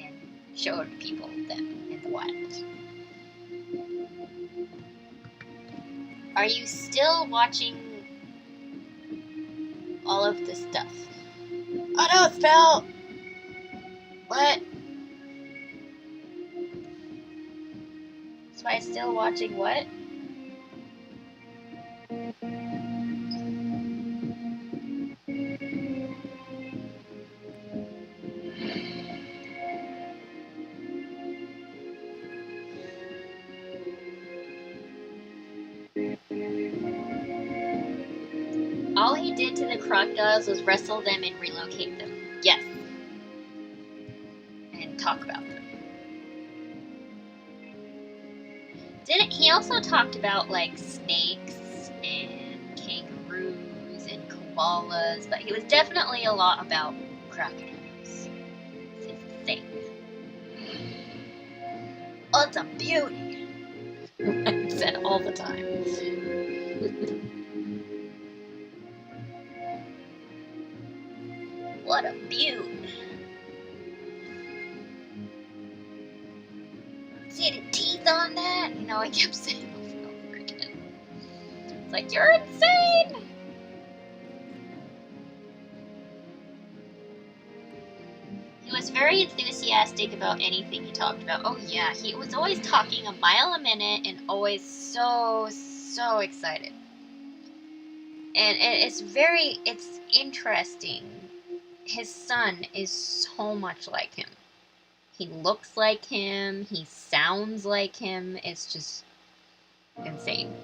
and showed people them in the wild. Are you still watching all of this stuff? Oh no, spell! What? So I'm still watching what? All he did to the crocodiles was wrestle them and relocate them. Yes. And talk about them. Didn't he also talked about like snakes and kangaroos and koalas, but he was definitely a lot about crocodiles. It's his thing. Oh, it's a beauty. I said all the time. What a beaut. See the teeth on that? You know, I kept saying over and over again. It's like, you're insane! He was very enthusiastic about anything he talked about. Oh yeah, he was always talking a mile a minute and always so excited. And it's interesting. His son is so much like him. He looks like him, he sounds like him, it's just insane.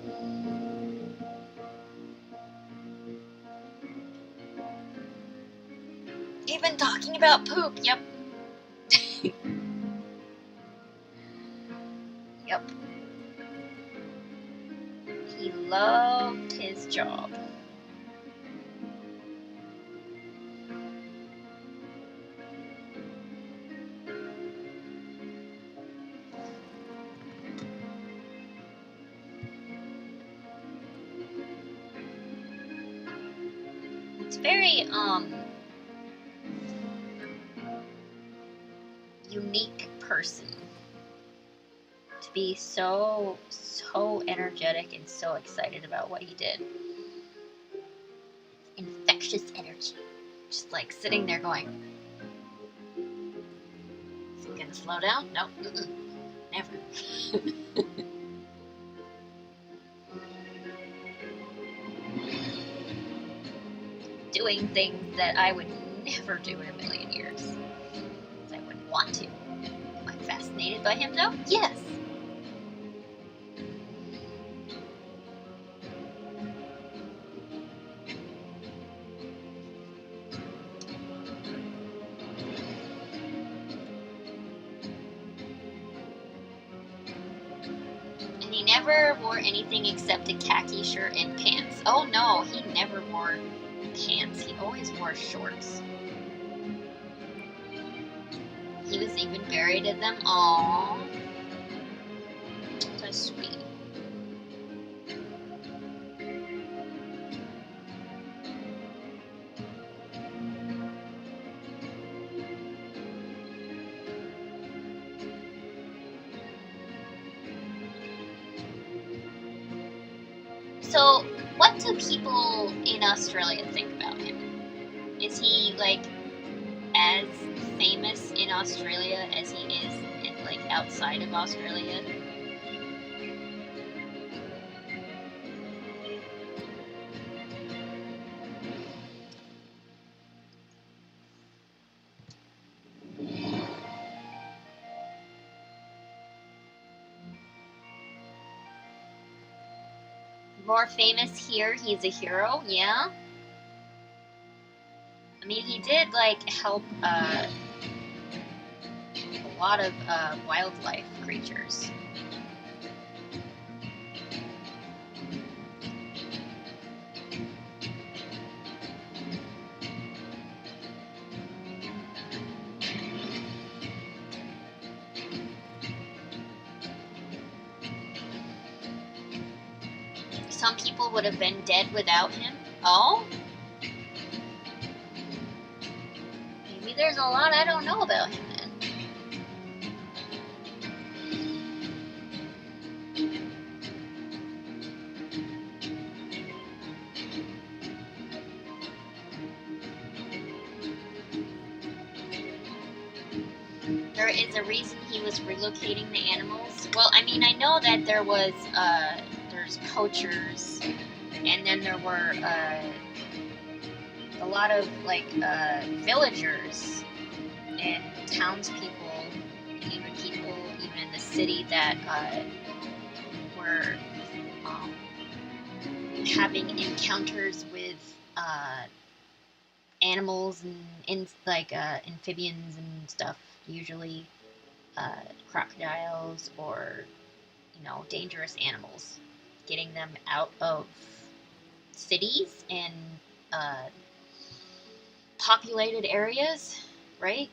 Even talking about poop, yep. Yep. He loved his job. It's very, unique person to be so energetic and so excited about what he did. Infectious energy. Just like sitting there going, is it gonna slow down? Nope. Never. Doing things that I would never do in a million years. I wouldn't want to. Am I fascinated by him though? Yes. And he never wore anything except a khaki shirt and pants. Oh no, he never wore pants. He always wore shorts. He was even buried in them. Aww. So sweet. So, what do people in Australia think about him? Is he like as famous in Australia as he is in, like outside of Australia? More famous here, he's a hero, yeah. I mean, he did like help a lot of wildlife creatures. Some people would have been dead without him. Oh? Maybe there's a lot I don't know about him then. There is a reason he was relocating the animals. Well, I mean, I know that there's poachers, and then there were a lot of like villagers and townspeople, and even people even in the city that were having encounters with animals and like amphibians and stuff. Usually crocodiles or dangerous animals. Getting them out of cities and populated areas, right?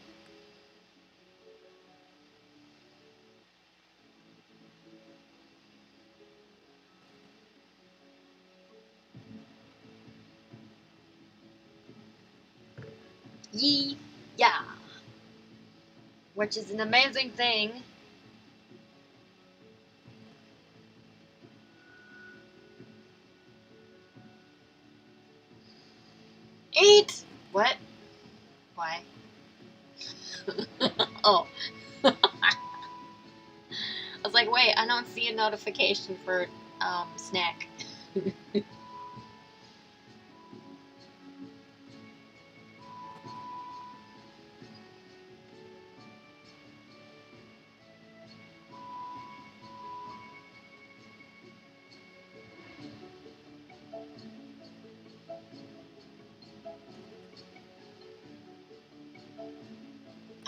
Yee, yeah. Which is an amazing thing. Eat! What? Why? Oh. I was like, wait, I don't see a notification for snack.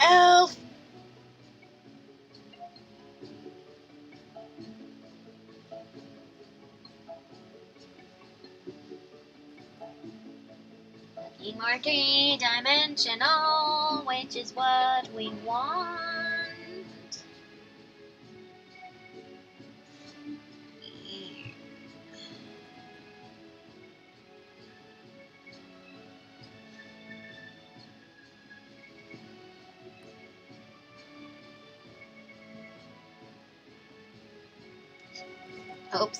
Elf! Looking more three-dimensional, which is what we want. Oops.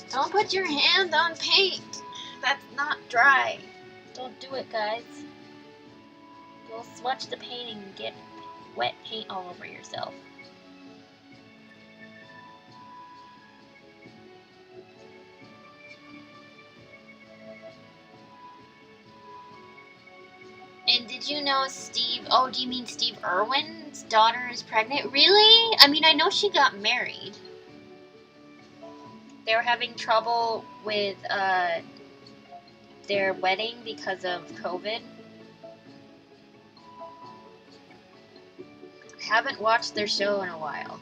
Don't put your hand on paint. That's not dry. Don't do it, guys. You'll swatch the painting and get wet paint all over yourself. And did you know Steve, oh, do you mean Steve Irwin's daughter is pregnant? Really? I mean, I know she got married. They were having trouble with their wedding because of COVID. I haven't watched their show in a while.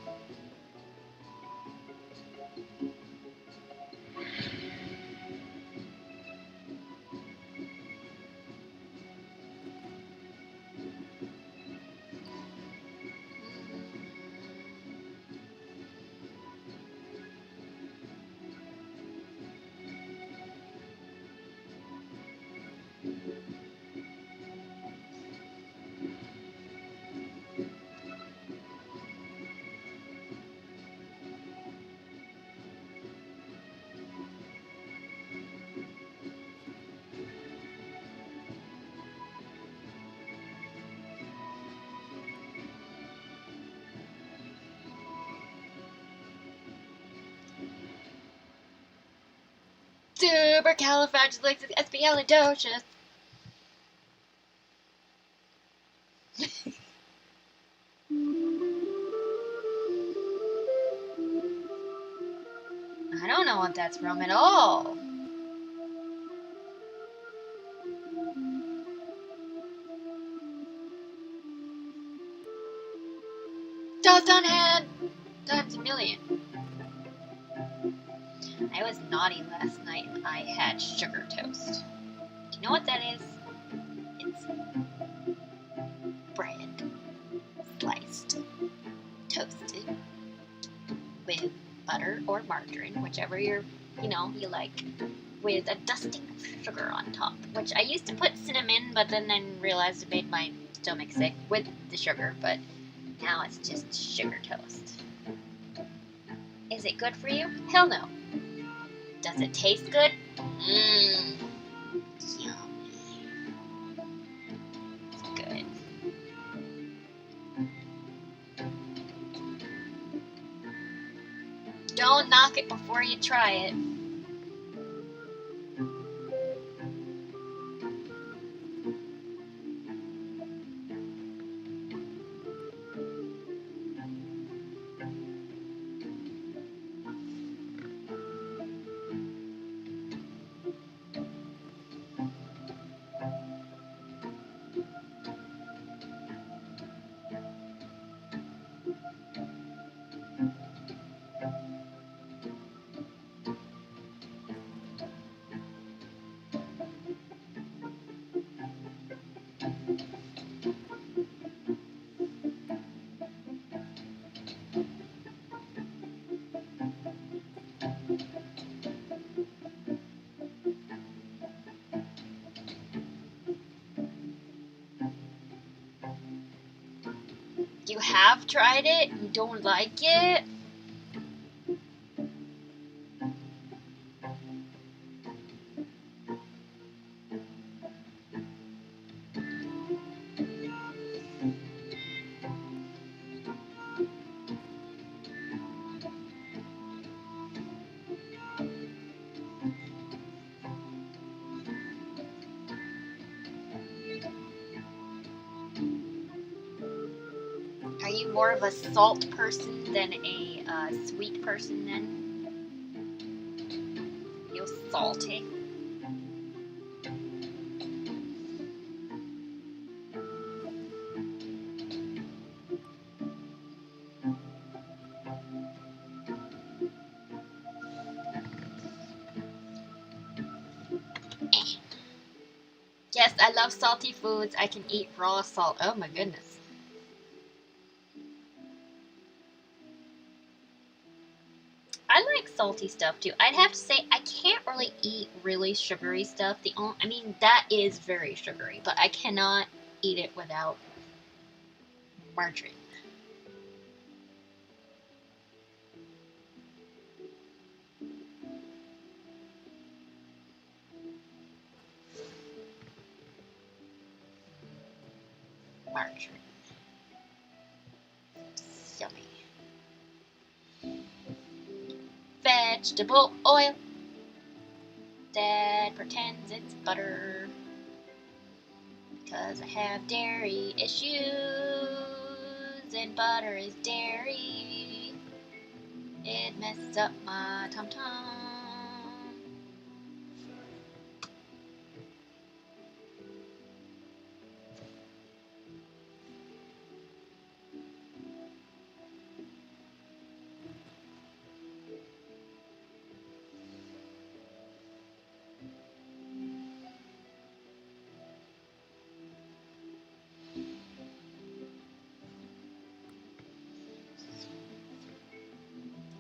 Supercalifragilisticexpialidocious. I don't know what that's from at all. Toast on head times a million. I was naughty last night and I had sugar toast. Do you know what that is? It's bread sliced, toasted with butter or margarine, whichever you like, with a dusting of sugar on top, which I used to put cinnamon, but then I realized it made my stomach sick with the sugar, but now it's just sugar toast. Is it good for you? Hell no. Does it taste good? Mmm. Yummy. It's good. Don't knock it before you try it. You have tried it? You don't like it? Are you more of a salt person than a sweet person then? You're salty. Eh. Yes, I love salty foods. I can eat raw salt. Oh my goodness. I like salty stuff too. I'd have to say I can't really eat really sugary stuff. I mean that is very sugary, but I cannot eat it without margarine. vegetable oil that pretends it's butter. Because I have dairy issues and butter is dairy. It messes up my tum-tum.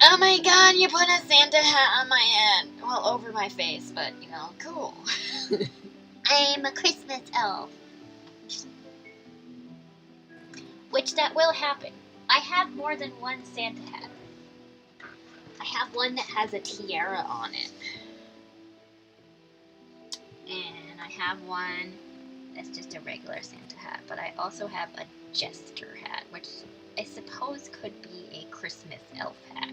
Oh my god, you put a Santa hat on my head. Well, over my face, but, you know, cool. I'm a Christmas elf. Which that will happen. I have more than one Santa hat. I have one that has a tiara on it. And I have one that's just a regular Santa hat. But I also have a jester hat, which I suppose could be a Christmas elf hat.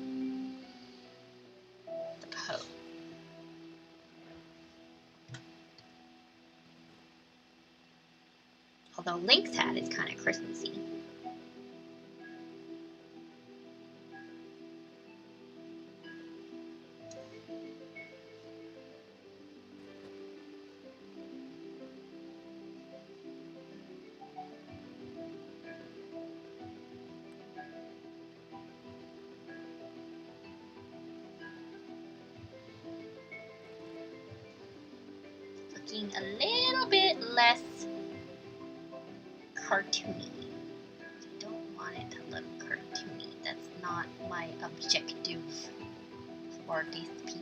Suppose. Although Link's hat is kind of Christmassy. Looking a little bit less cartoony. I don't want it to look cartoony. That's not my objective for this piece.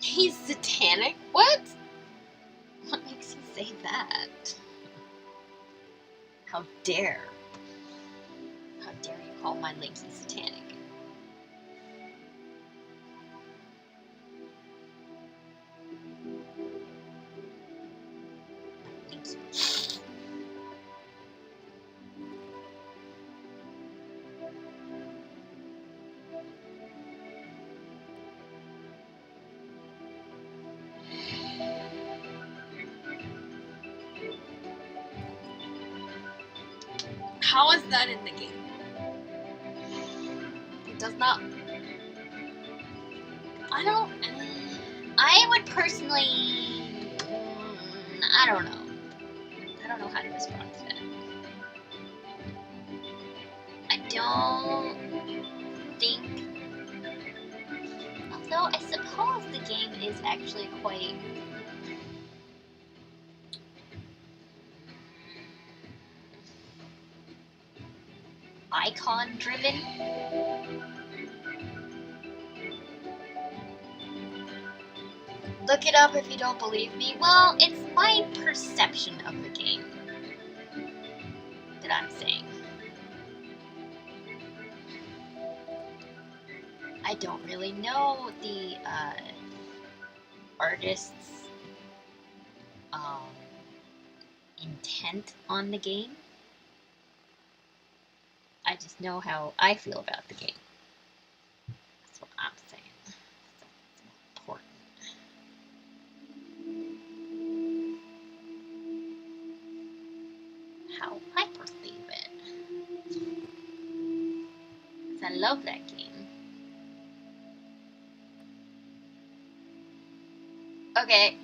He's satanic? What? What makes you say that? How dare? How dare you call my Linksy satanic? Linksy. How is that in the game? It does not. I don't. I would personally. I don't know. I don't know how to respond to that. I don't think. Although I suppose the game is actually quite. Icon driven. Look it up if you don't believe me. Well, it's my perception of the game that I'm saying. I don't really know the artist's intent on the game. I just know how I feel about the game. That's what I'm saying. It's important. How I perceive it. Because I love that game. Okay.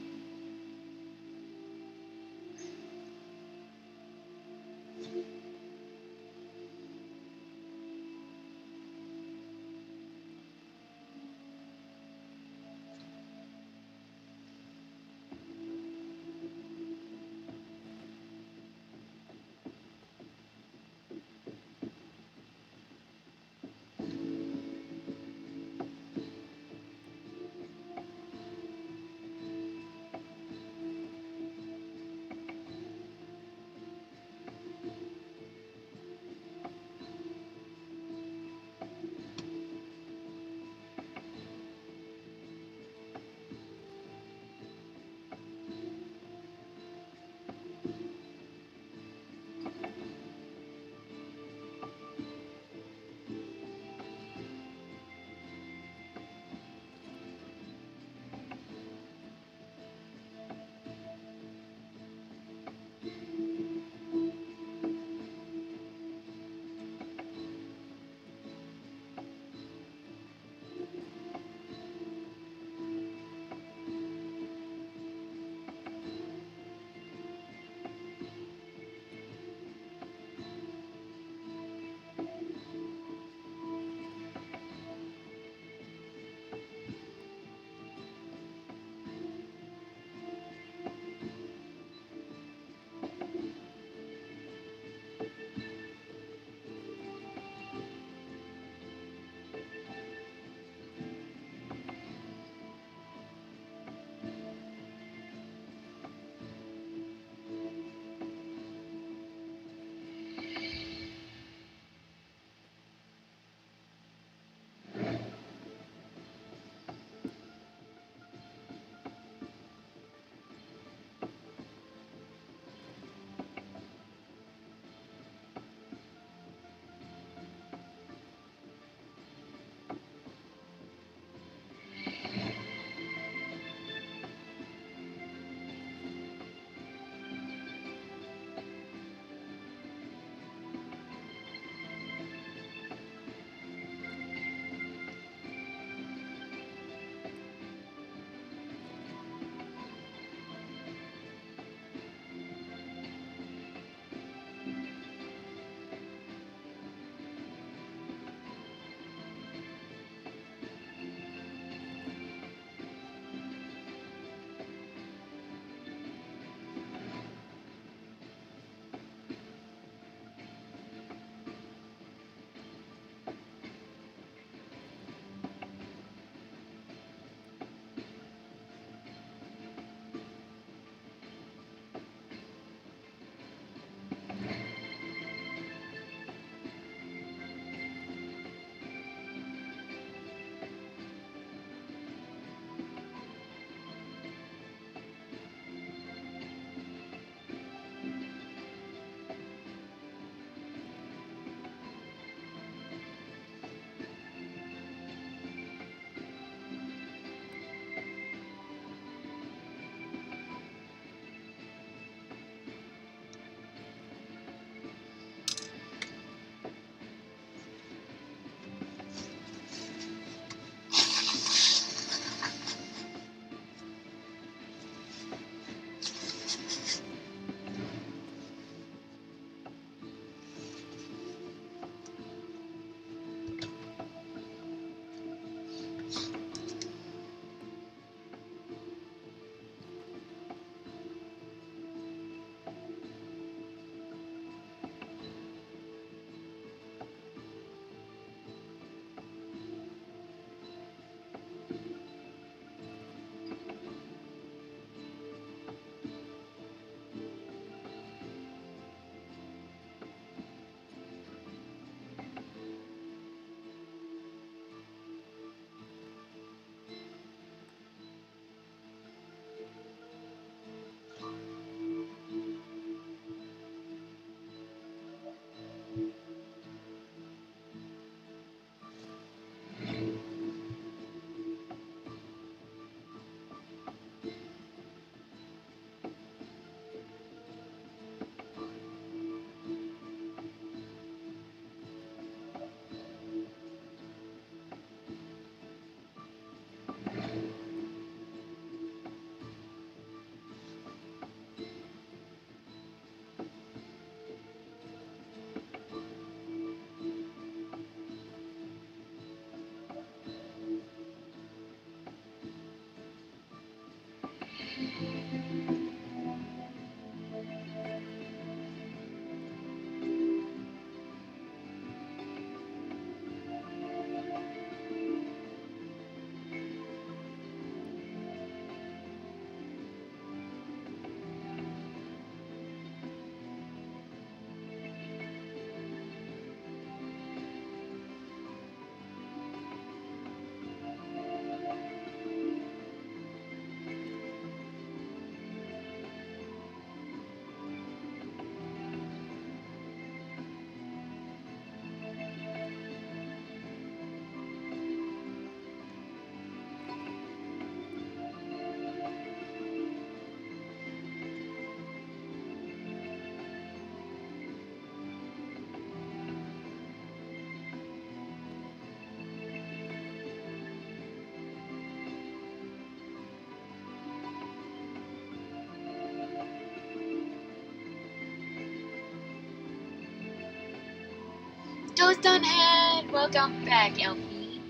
Ghost on Head! Welcome back, LP.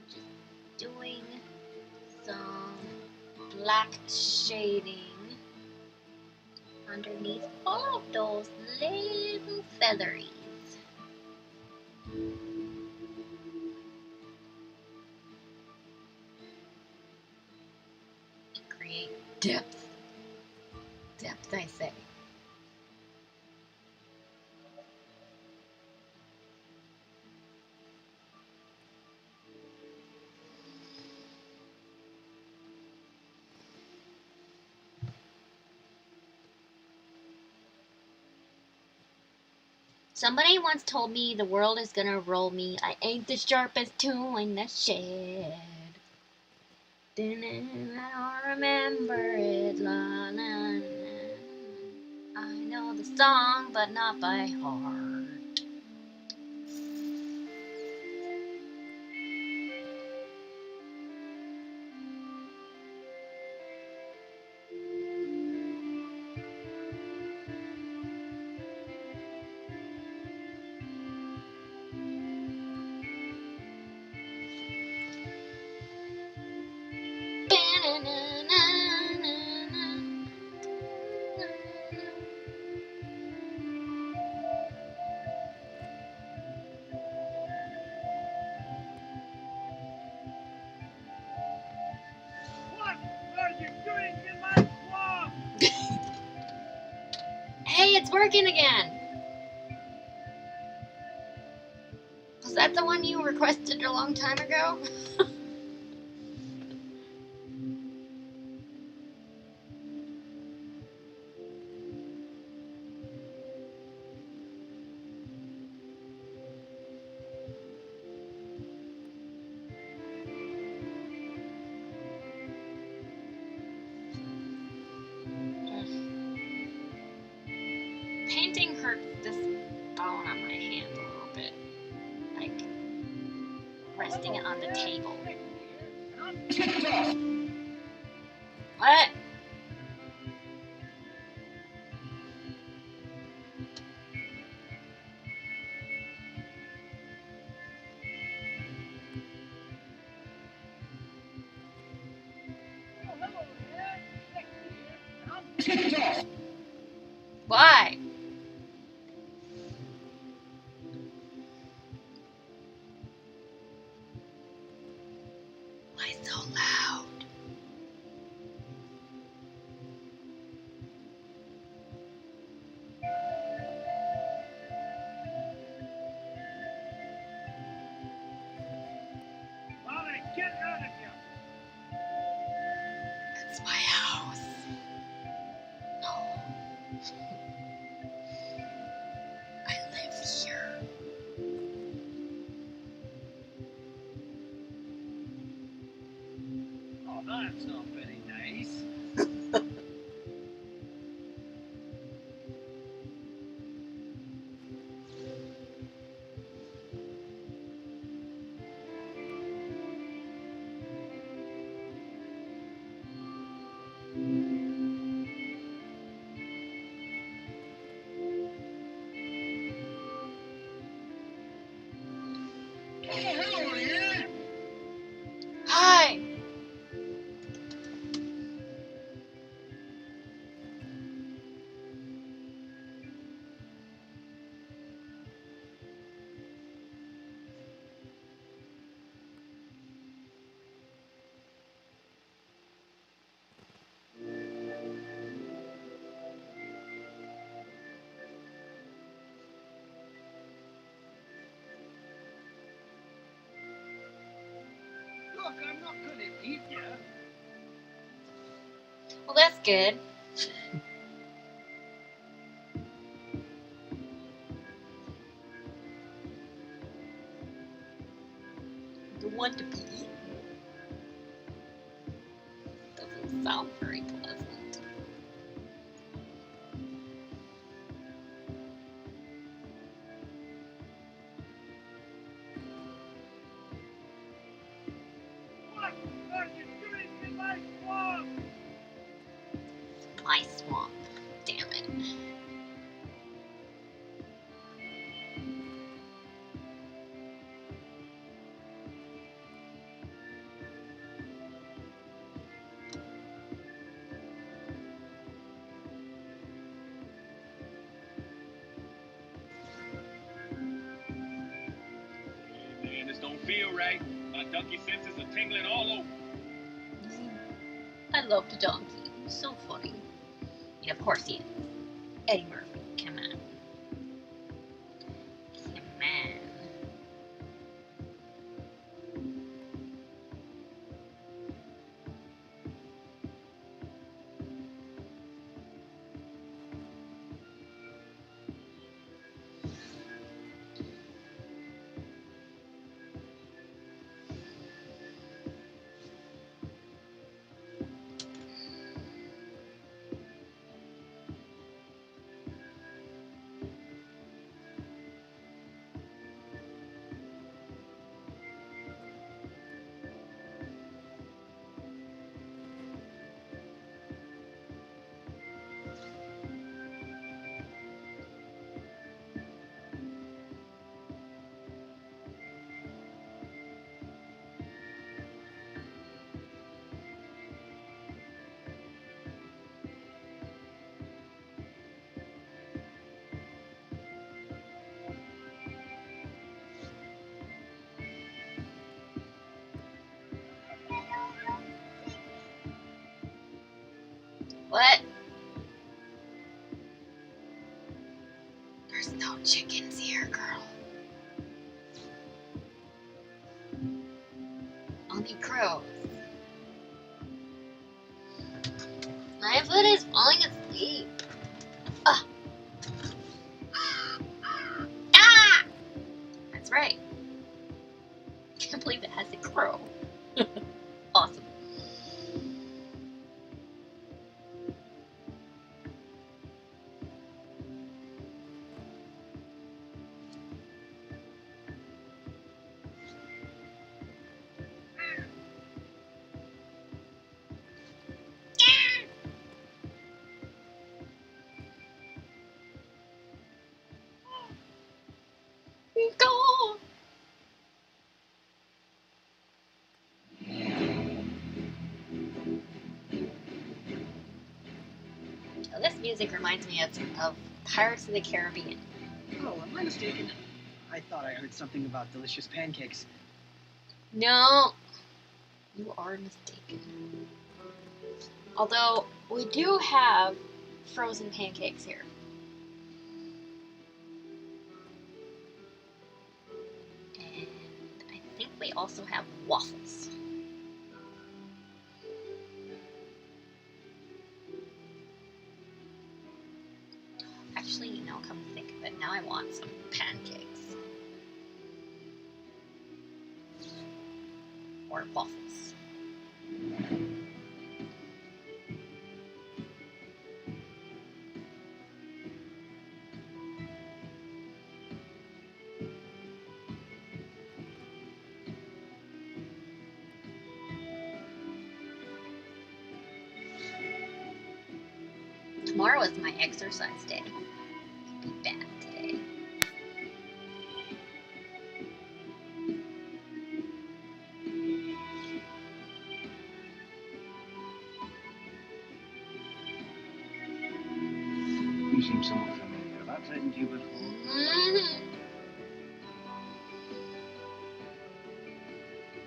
Just doing some black shading underneath all of those little featheries. To create depth. Depth, I say. Somebody once told me the world is gonna roll me. I ain't the sharpest tool in the shed. Didn't I remember it? La, la, la. I know the song, but not by heart. Hey, it's working again! Was that the one you requested a long time ago? Painting hurts this bone on my hand a little bit. Like, resting it on the table. What? Why? Why so loud? Molly, get out of here! It's my house. No. I live here. Oh, that's not very nice. Hello, yeah? Hi! Look, I'm not gonna eat you. Well, that's good. You want to be eaten? Doesn't sound very pleasant. What are you doing in my swamp? My swamp. Damn it. This don't feel right. My donkey senses are tingling all over. I love the donkey. So funny. And of course he is. Eddie Murphy. Come on. Come on. What? There's no chickens here, girl. Only crows. My foot is falling asleep. Ah! Ah! That's right. Can't believe it has a crow. Awesome. Go! Oh, this music reminds me of Pirates of the Caribbean. Oh, am I mistaken? I thought I heard something about delicious pancakes. No, you are mistaken. Although, we do have frozen pancakes here. And I think we also have waffles. Actually, you know, come to think of it, now I want some pancakes. Or waffles. Tomorrow is my exercise day. Be bad today. You seem somewhat familiar. Have I played you before?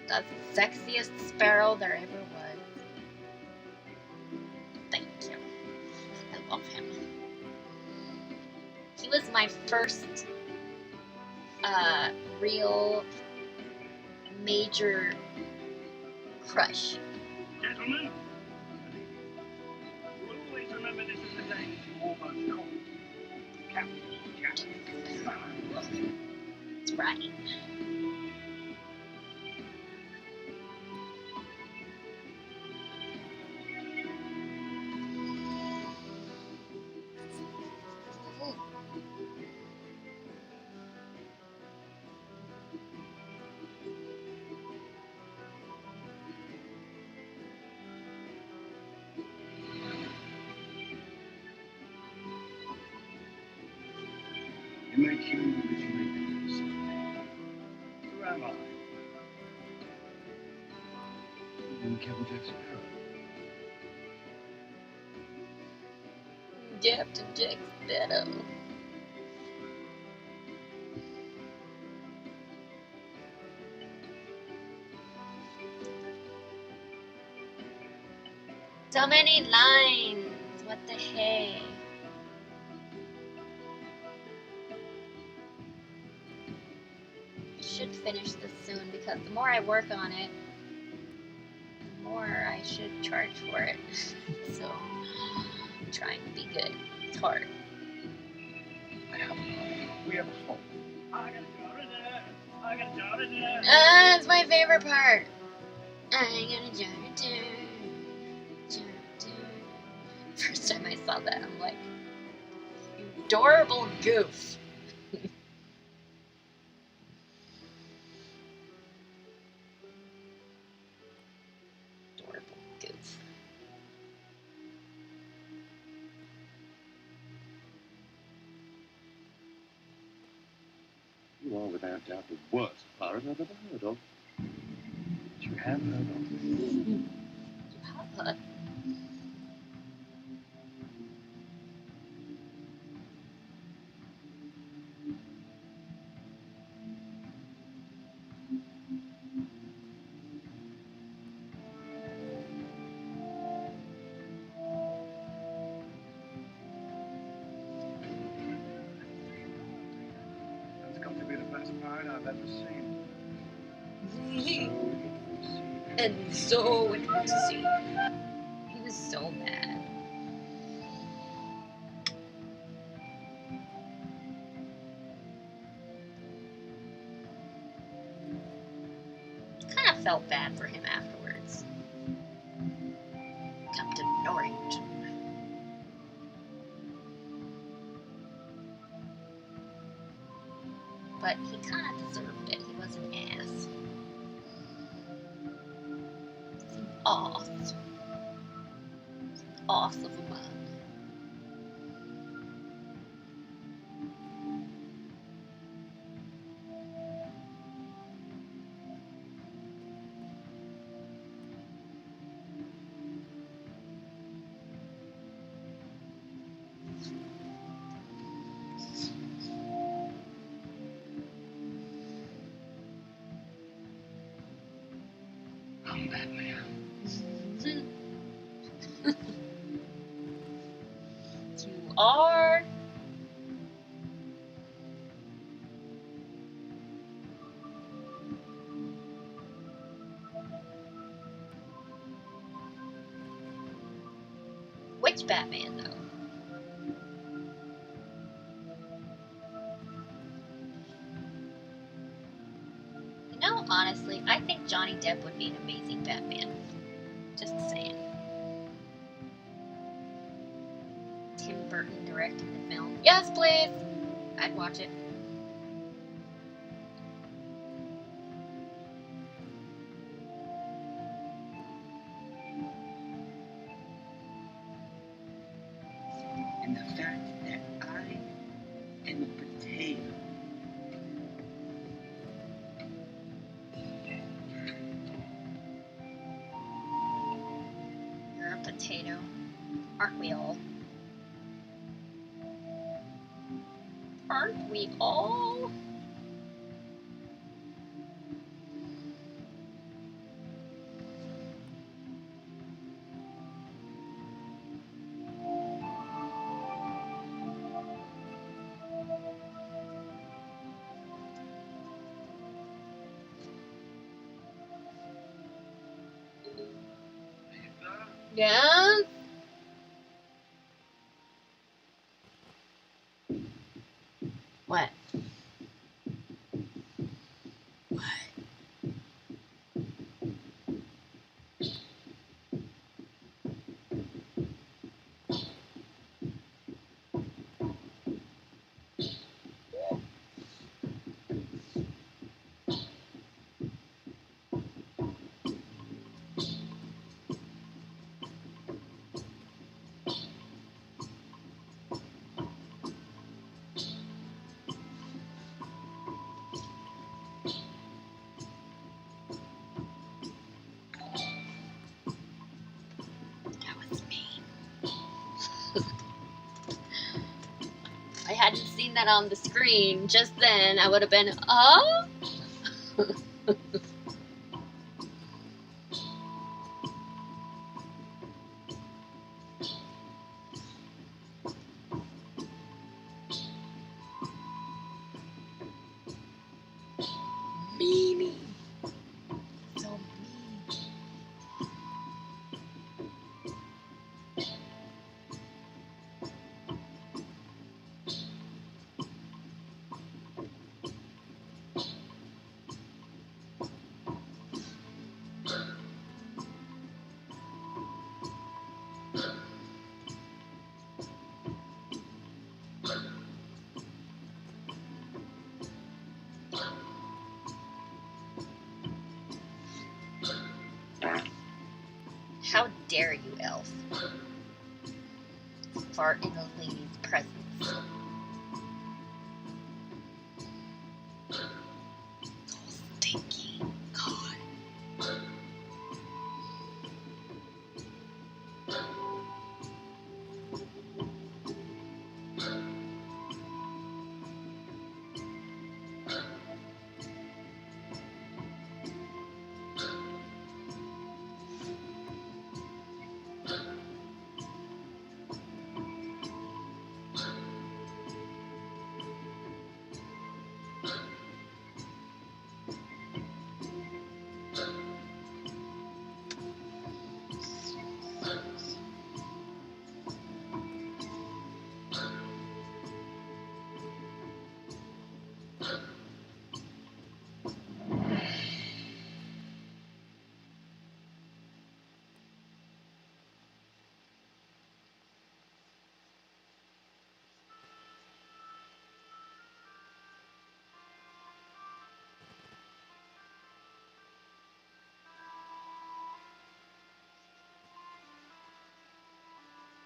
The sexiest sparrow there ever was. Thank you. I love him. He was my first real major crush. Gentlemen, you will always remember this is the day you almost called Captain Jack Sparrow. That's right. You make human, but you make yourself. Who am I? I'm Captain Jack Sparrow. Captain Jack Sparrow. So many lines. What the heck? I should finish this soon because the more I work on it, the more I should charge for it. So, I'm trying to be good. It's hard. We have a phone. I gotta go to that. I gotta go to that. That's my favorite part. I gotta jump. First time I saw that, I'm like, adorable goof. Adorable goof. You are without doubt the worst pirate I've ever heard of. But you have heard of me. Papa. That's got to be the best pirate I've ever seen. And so it was see. He was so mad. Kind of felt bad for him afterwards. Captain Norrington. But he kind of deserved it. He was an ass. He's an ass. He's an ass of a man. I'm Batman. You are. Which Batman, though? You know, honestly, I think Johnny Depp would be an amazing Batman. Just saying. Tim Burton directing the film. Yes, please! I'd watch it. And the fact that I am a potato. You're a potato. Aren't we all? Aren't we all? Yeah? What? What? That was mean. If I hadn't seen that on the screen just then, I would have been, oh? How dare you, elf? Fart in a lady's presence. Stinky. God.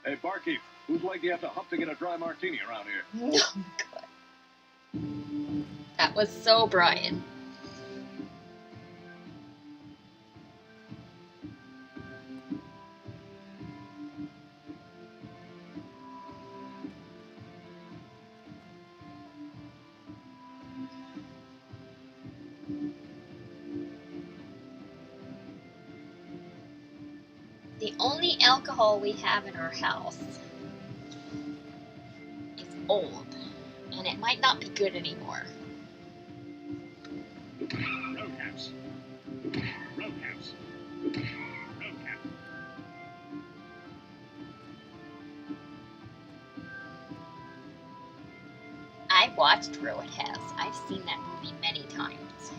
Hey, barkeep, whose leg do you have to hump to get a dry martini around here? Oh, God. That was so Brian. The only alcohol we have in our house is old, and it might not be good anymore. Roadhouse. Roadhouse. Roadhouse. I watched Roadhouse. I've seen that movie many times.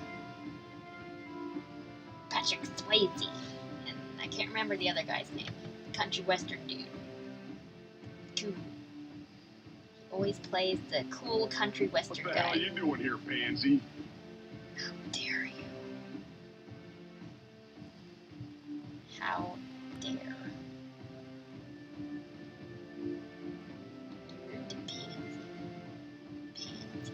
Patrick Swayze. And I can't remember the other guy's name. Country western dude. Cool. He always plays the cool country What western the guy. hell are you doing here, pansy? How dare you? How dare. Dirty pansy. Pansy.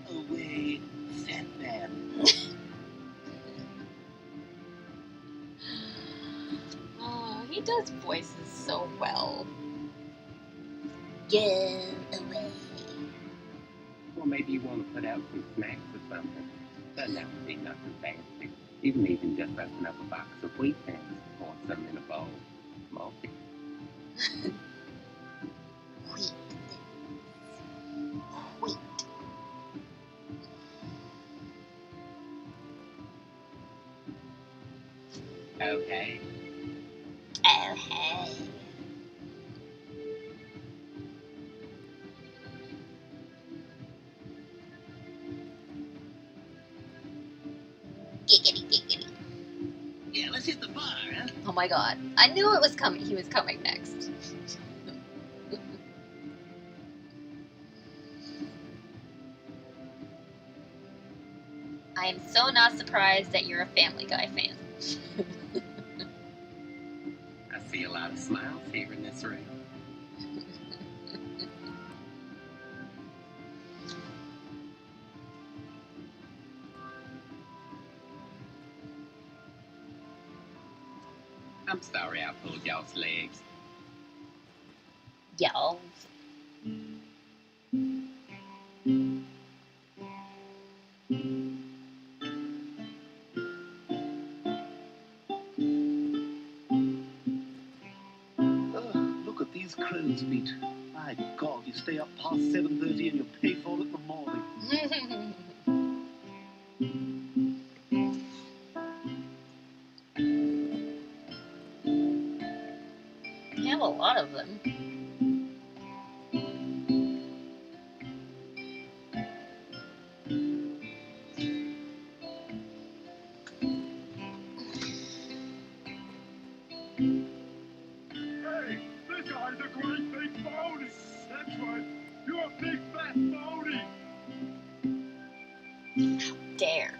Go away, fat man. Oh, he does voices so well. Go away. Well, maybe you want to put out some snacks or something. Doesn't have to be nothing fancy. You can even just open up a box of wheat thins or some in a bowl. Multi. Wheat. Wheat. Okay. Oh, hey. Giggity, giggity. Yeah, let's hit the bar, huh? Oh my god. I knew it was coming. He was coming next. I am so not surprised that you're a Family Guy fan. I see a lot of smiles here in this room. I'm sorry I pulled y'all's legs. Y'all. Look at these crow's feet. My God, you stay up past 7:30 and you pay for it in the morning. We have a lot of them. Hey, this guy's a great big phony. That's a big fat phony. Dare.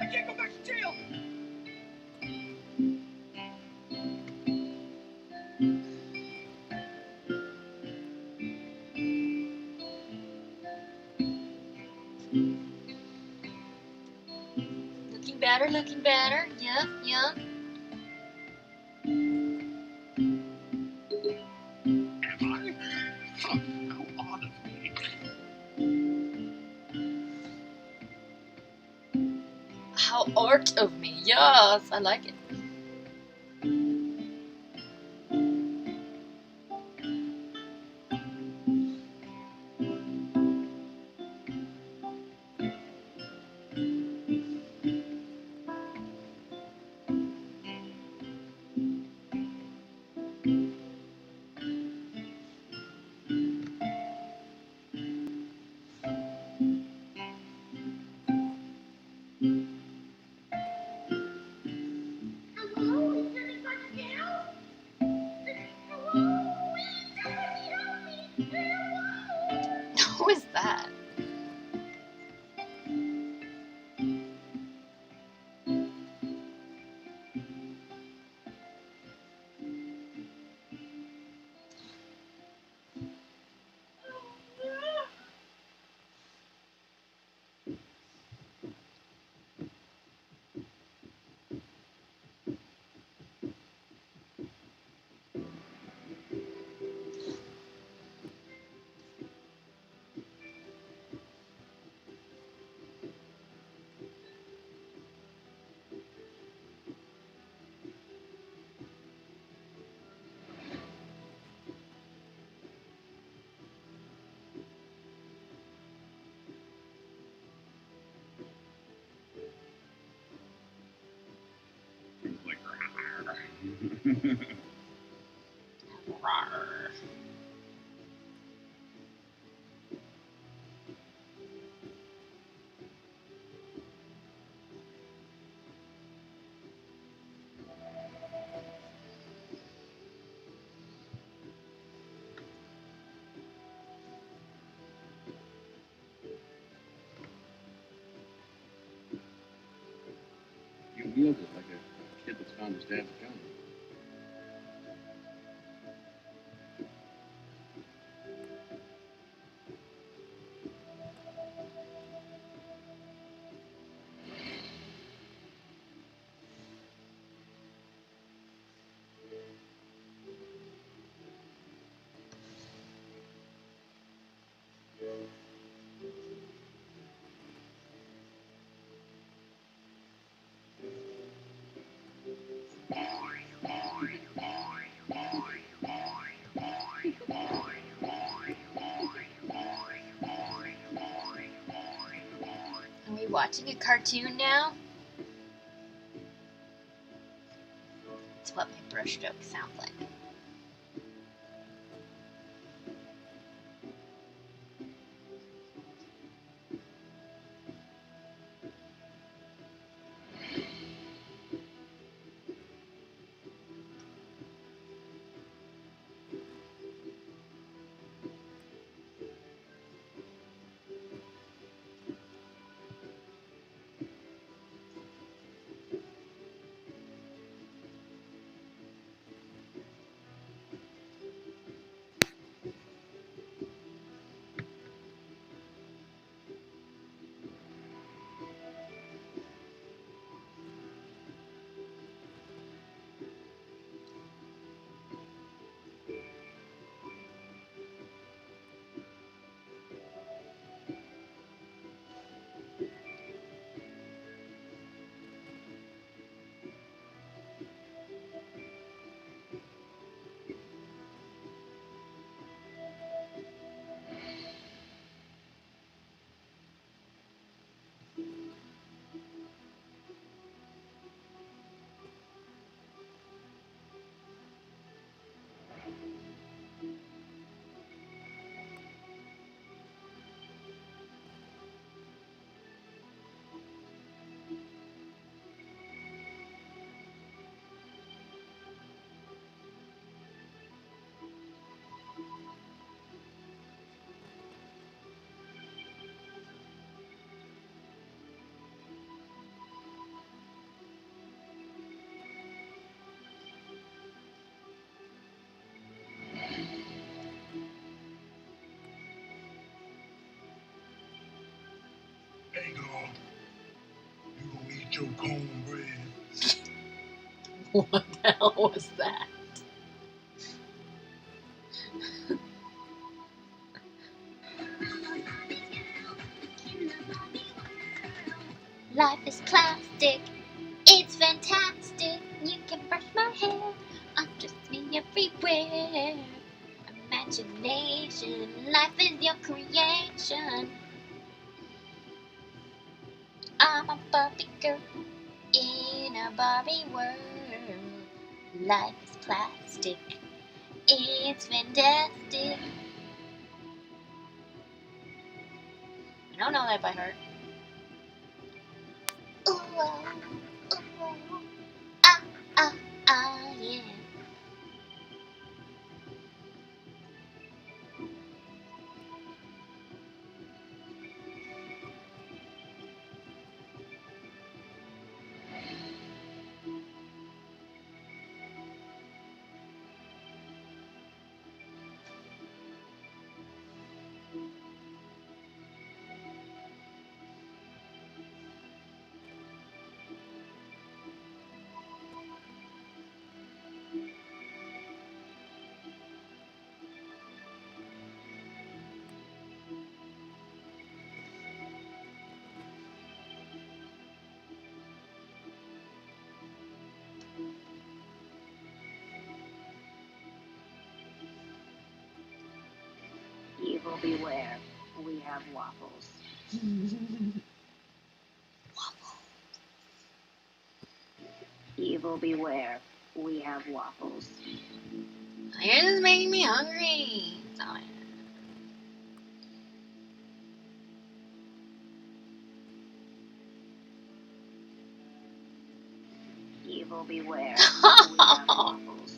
I can't go back to jail. Looking better, looking better. Yep, yep. Am I? Huh, how odd of me. How art of me. Yes, I like it. Hello, is anybody there? Hello, please, somebody help me. Hello. Who is that? It's like, Rawr. You wield it like a kid that's found his dad's gun. Are we watching a cartoon now? That's what my brushstroke sounds like. your cornbread. What the hell was that? Life is plastic, it's fantastic. You can brush my hair, undress me everywhere. Imagination, life is your creation. I'm a Barbie girl in a Barbie world. Life is plastic, it's fantastic. I don't know that by heart. Ooh, ooh, ah, ah, ah, yeah. Evil beware, we have waffles. Evil beware, we have waffles. This is making me hungry. Sorry. Evil beware, we have waffles.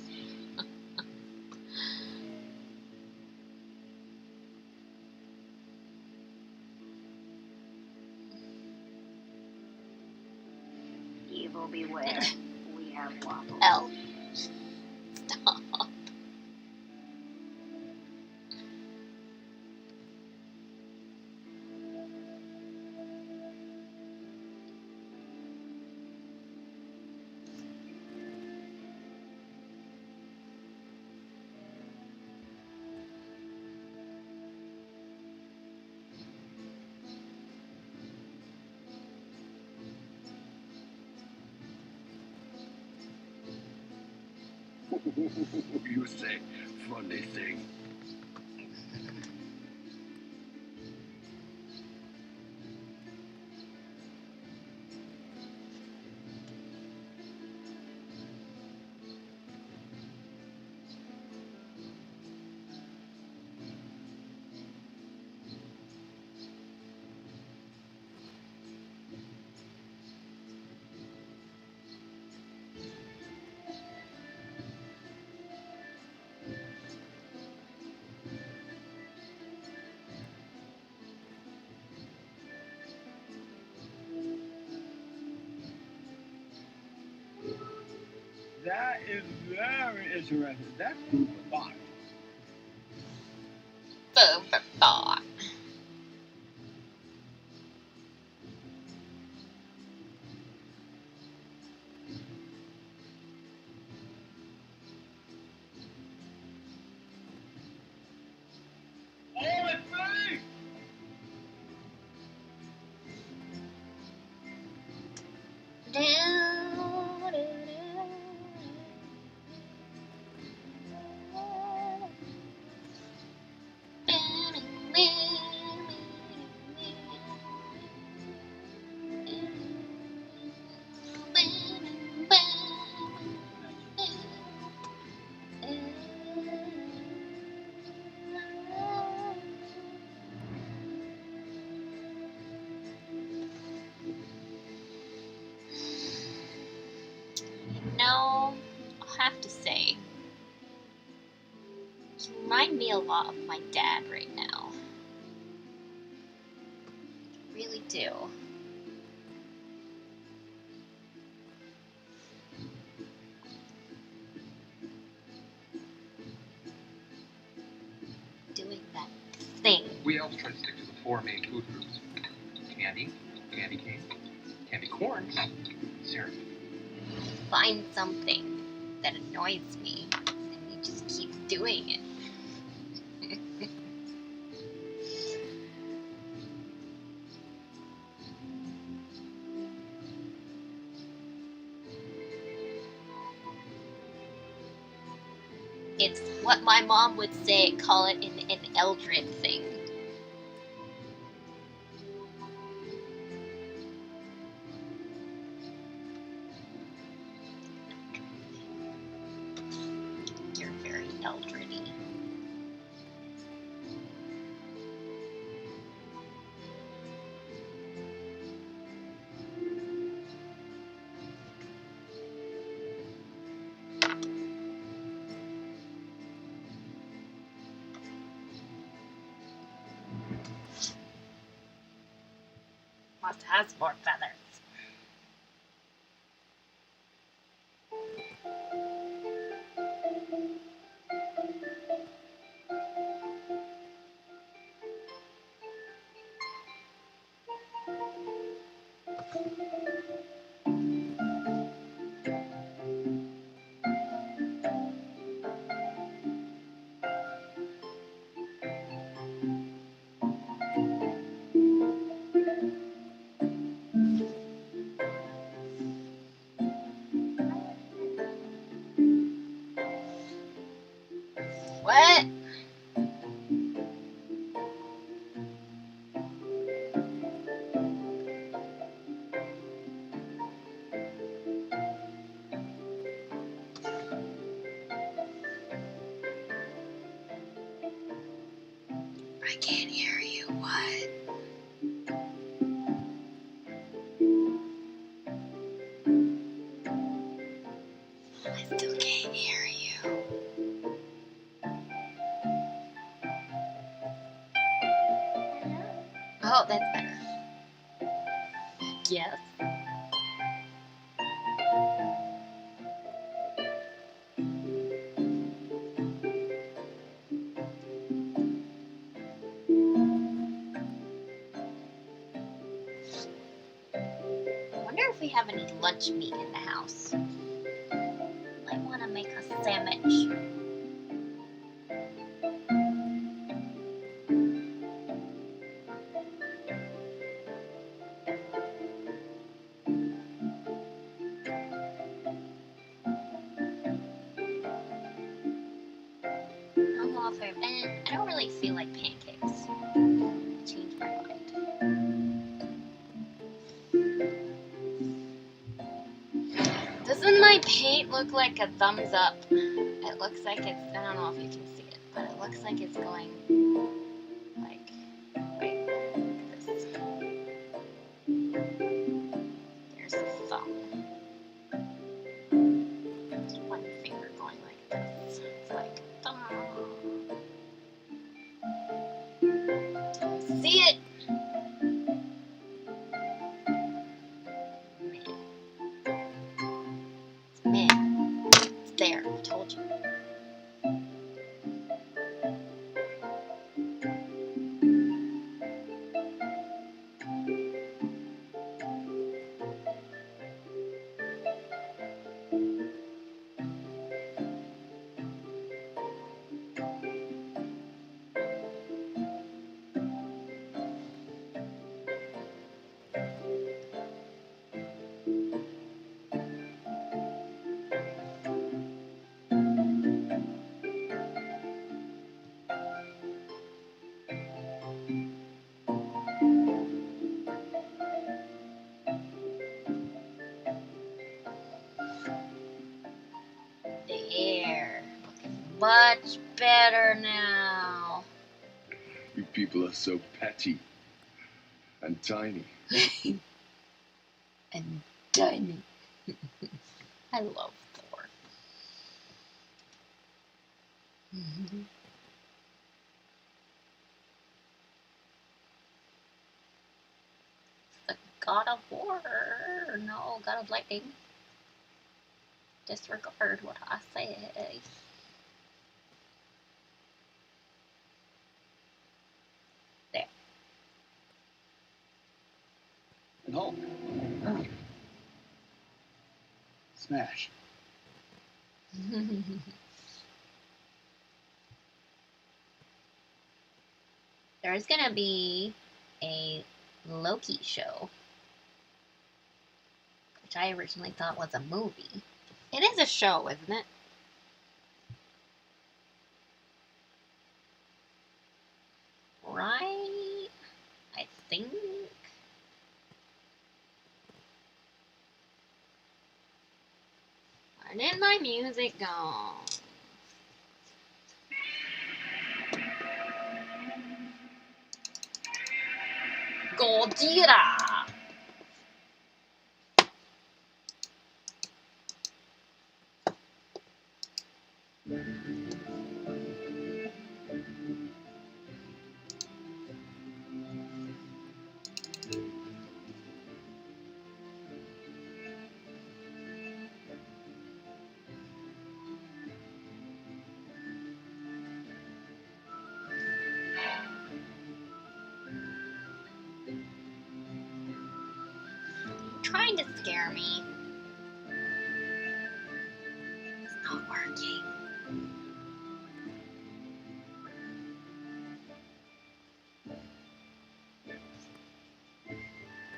Evil beware, we have waffles. Elf. Stop. You say, funny thing. That is very interesting. That's food for thought. Food for thought. Oh, it's me! No, I'll have to say, you remind me a lot of my dad right now. Really do. Doing that thing. We elves try to stick to the four main food groups: candy, candy cane, Candy corn? Sure. Find something that annoys me, and you just keep doing it. It's what my mom would say, call it an Eldred thing. You're very Eldred-y. Must has more feathers. What? I can't hear you. What? I still can't hear you. Oh, that's better. Yes. I wonder if we have any lunch meat in the house. I want to make a sandwich. I'm off her, and I don't really feel like pancakes. Change my mind. Doesn't my paint look like a thumbs up? It looks like it's, I don't know if you can see it, but it looks like it's going like, wait, look at this. There's a thumb. There's one finger going like this. It's like, thumb. See it? Man, it's there. I told you. There. Looking much better now. You people are so petty and tiny. And tiny. I love Thor. The God of War. No, God of Lightning. Disregard what I say. There. And Hulk. smash. There's gonna be a Loki show, which I originally thought was a movie. It is a show, isn't it? Right? I think. Where did my music go? Godzilla! Trying to scare me. It's not working.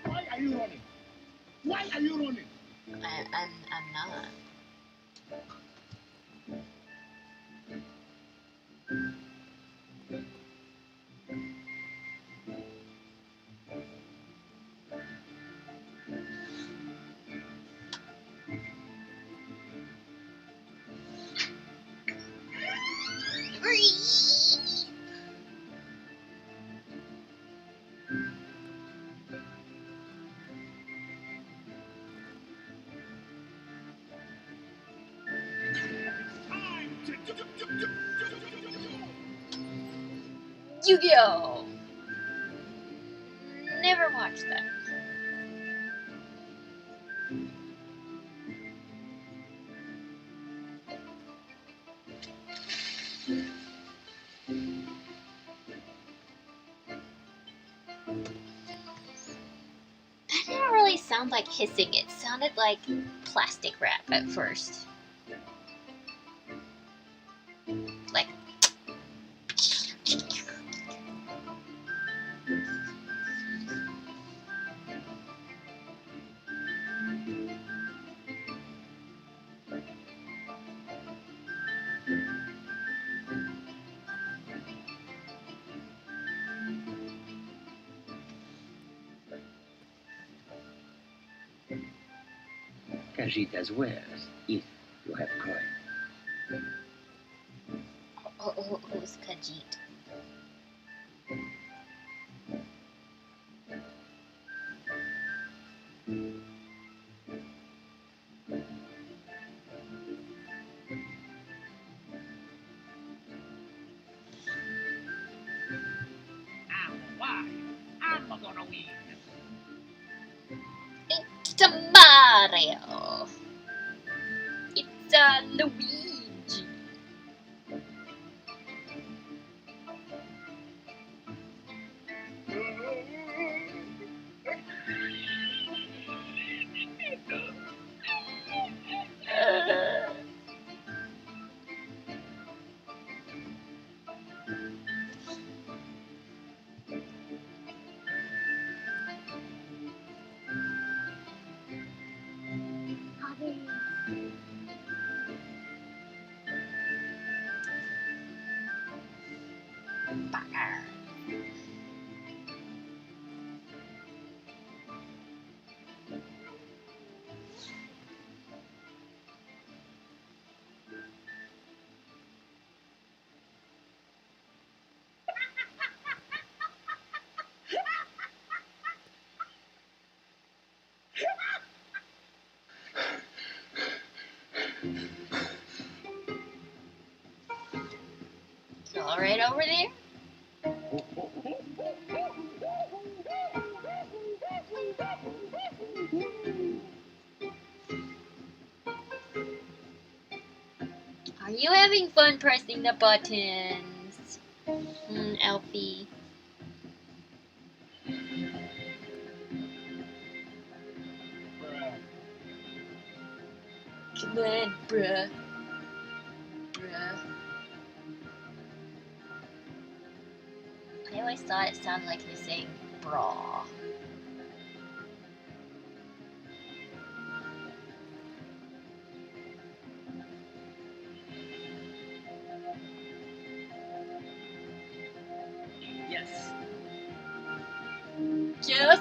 Why are you running? Why are you running? I'm not. Yu-Gi-Oh! Never watched that. That didn't really sound like hissing. It sounded like plastic wrap at first. Like. Cajita's wares, if you have coin. Who's Khajiit? Why? I'm not gonna win. It's a Mario. It's a Luigi. All right over there. Are you having fun pressing the buttons? Elfie. Man, bruh. Bruh. I always thought it sounded like he was saying bra. Yes. Yes!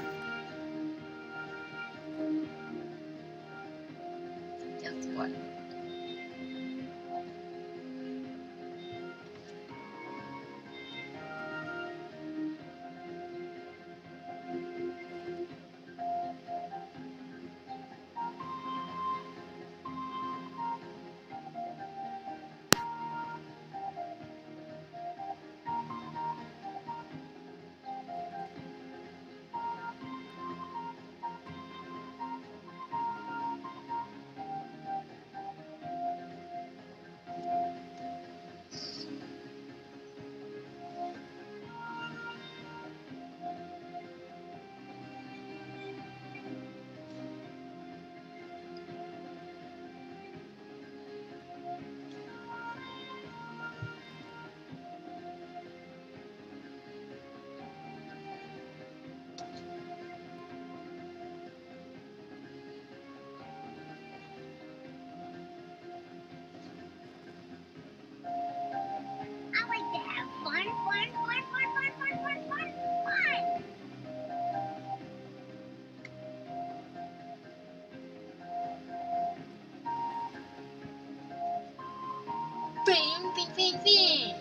Guess what? I like to have fun, fun, fun, fun, fun, fun, fun, fun, fun. Bing, bing, bing, bing!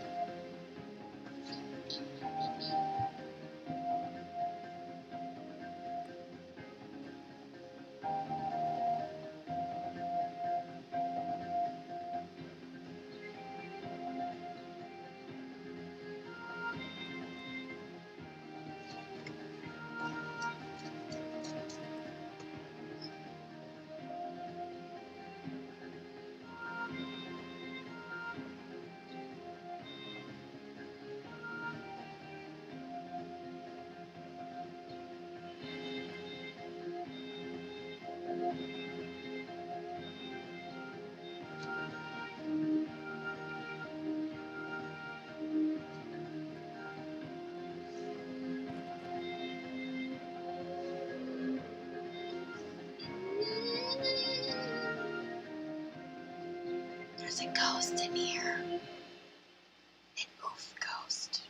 There's a ghost in here. An oof ghost.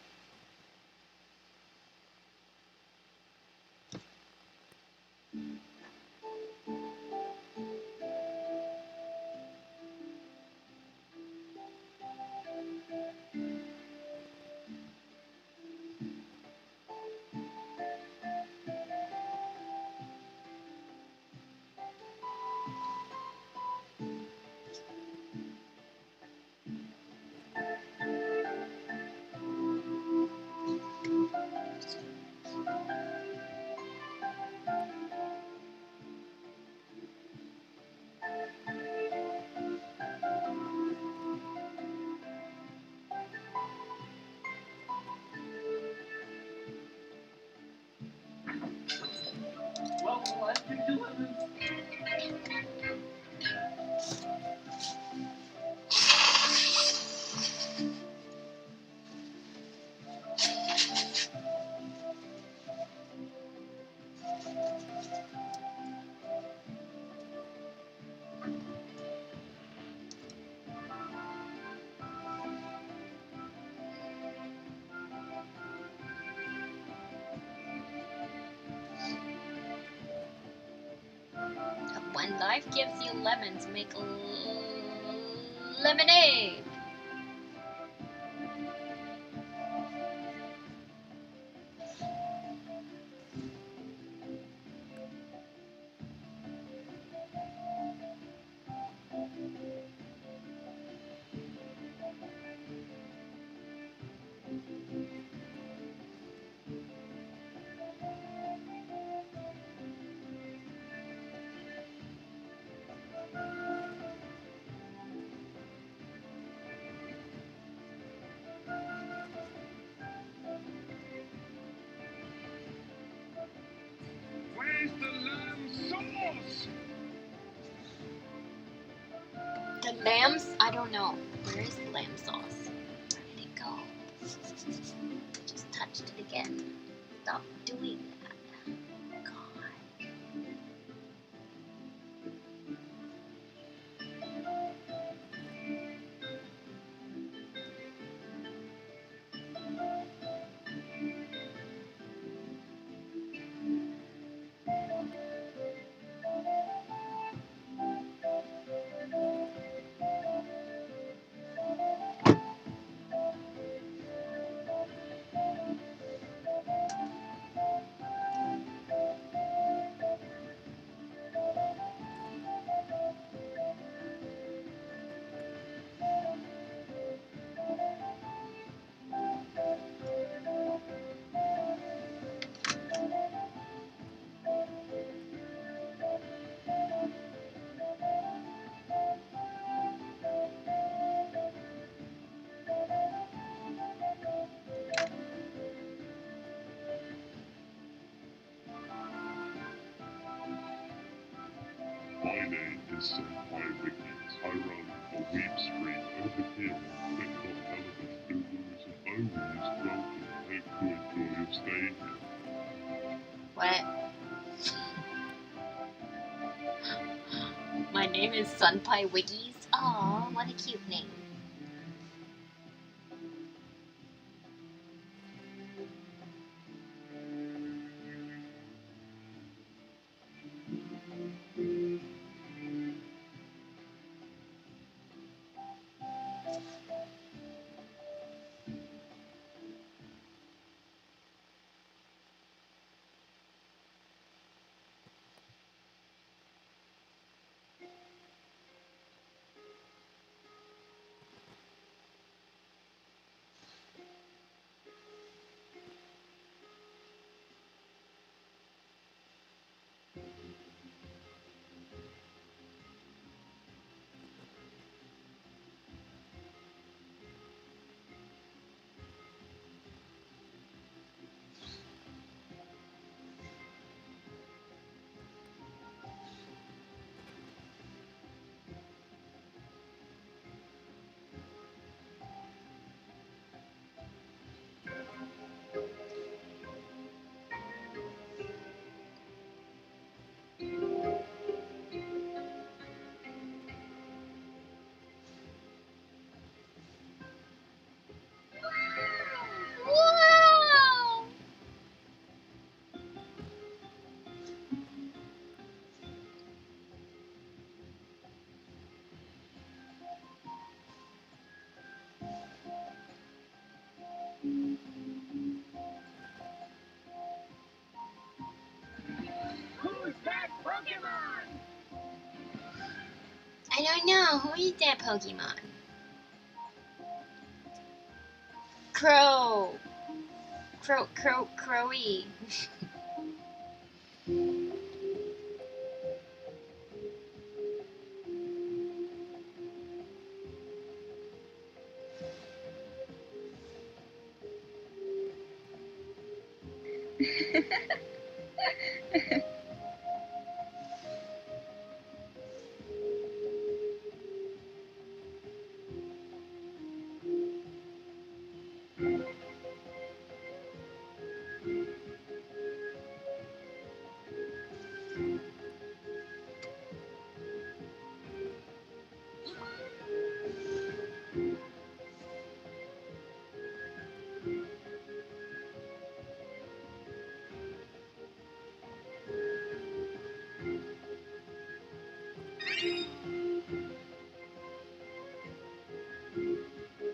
Well, let's do deliveries. When life gives you lemons, make lemonade. Where's the lamb sauce? The lambs? I don't know. Where is the lamb sauce? Where did it go? Just touched it again. Stop doing that. God. My name is Senpai Wiki. I run a weep stream over here that got television doodles and bowies. Welcome. Hope you enjoy your stay here. What? My name is Sunpie Wiggies. Aw, what a cute name. Wow! Who's that Pokemon? I don't know. Who is that Pokemon? Crow. Crowy.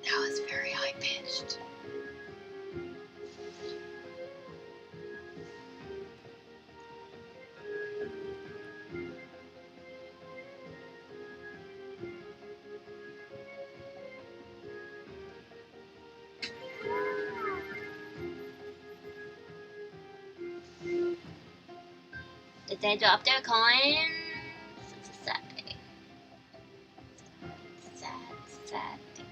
That was very high pitched. Did they drop their coins? It's a sad day. Sad day.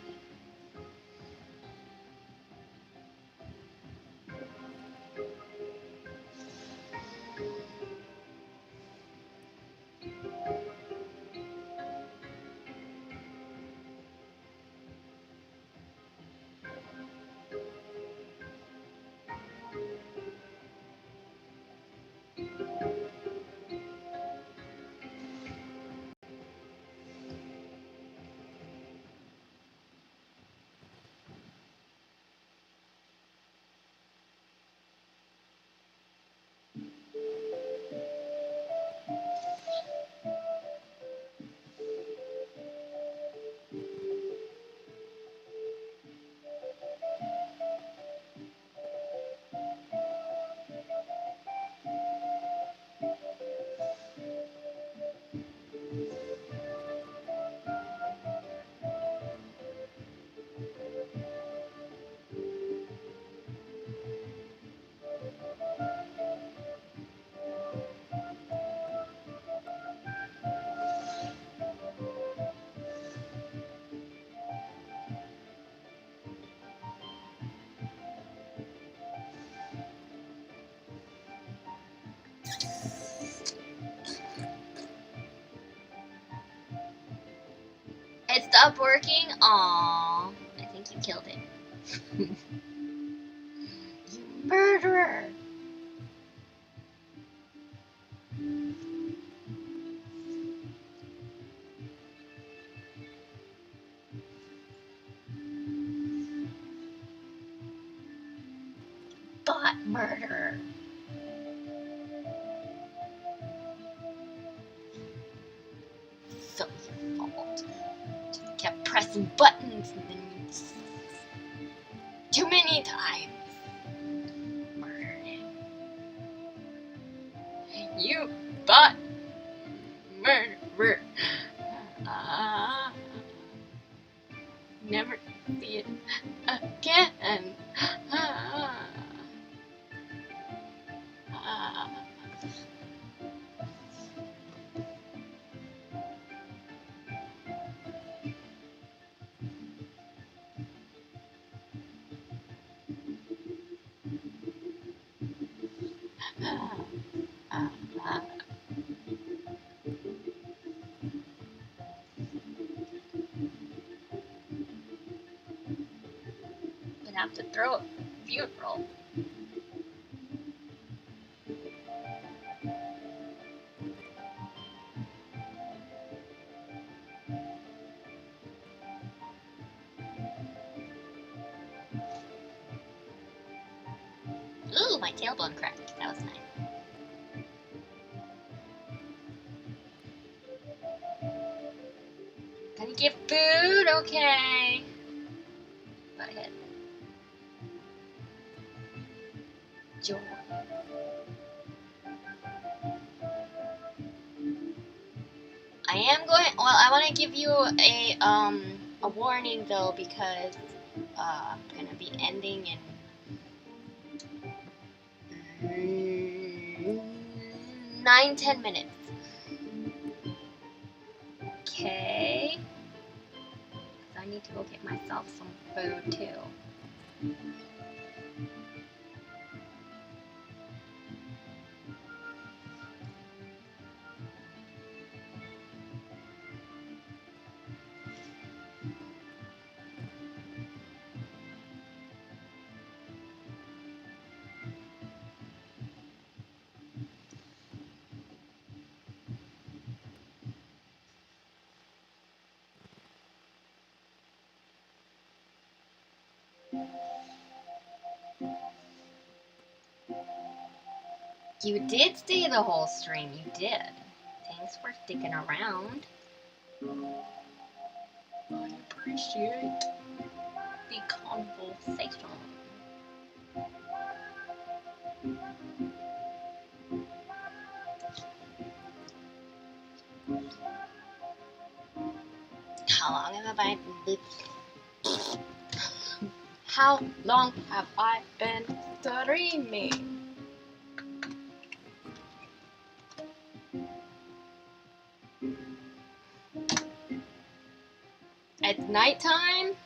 It stopped working? Aww. I think you killed it. You murderer! Bot murderer. So your fault. Just kept pressing buttons and then you too many times. Murdered him. You bot murderer. Never see it again. Gonna have to throw a funeral. Ooh, my tailbone cracked. That was nice. Gonna get food? Okay. Go ahead. Joy. I am going. Well, I want to give you a warning though, because I'm gonna be ending in 9-10 minutes. Okay. I need to go get myself some food too. You did stay the whole stream, you did. Thanks for sticking around. I appreciate the conversation. How long have I been? How long have I been streaming? It's nighttime?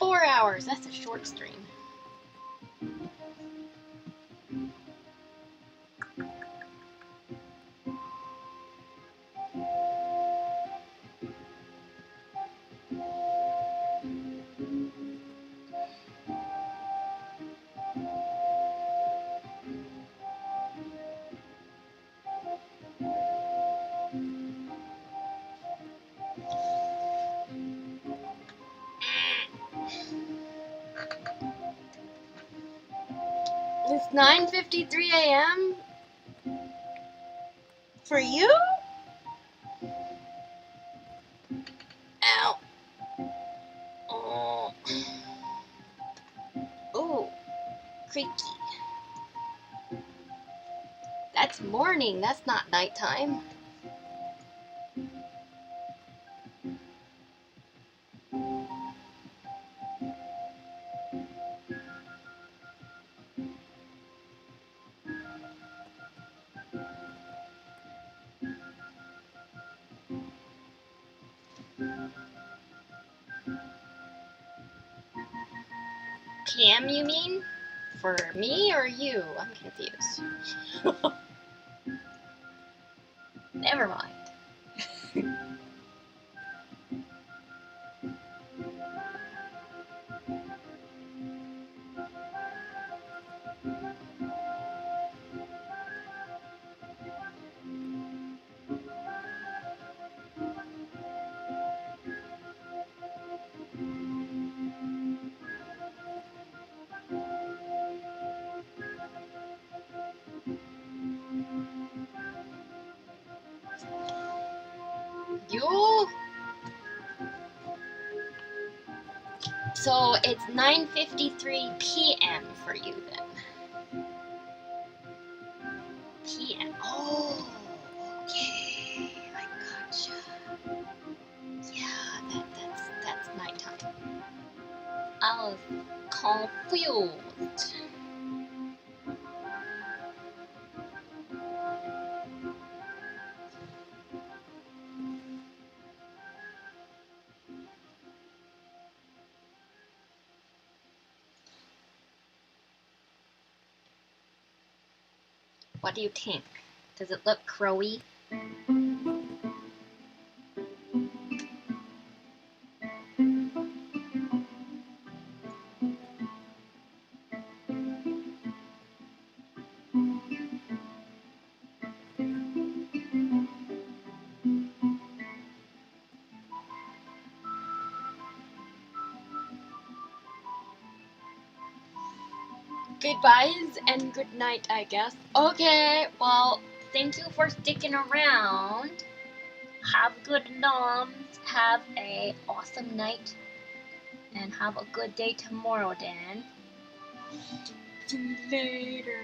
4 hours, that's a short stream. It's 9:53 a.m. for you? Ow. Oh. Ooh. Creaky. That's morning, that's not nighttime. PM, you mean? for me or you? I'm confused. Never mind. You? So it's 9:53 p.m. for you then. PM. Oh, okay. I gotcha. Yeah, that's nighttime. I was confused. What do you think? Does it look crowy? Goodbyes and good night, I guess. Okay, well, thank you for sticking around. Have good noms. Have a awesome night. And have a good day tomorrow, Dan. See you later.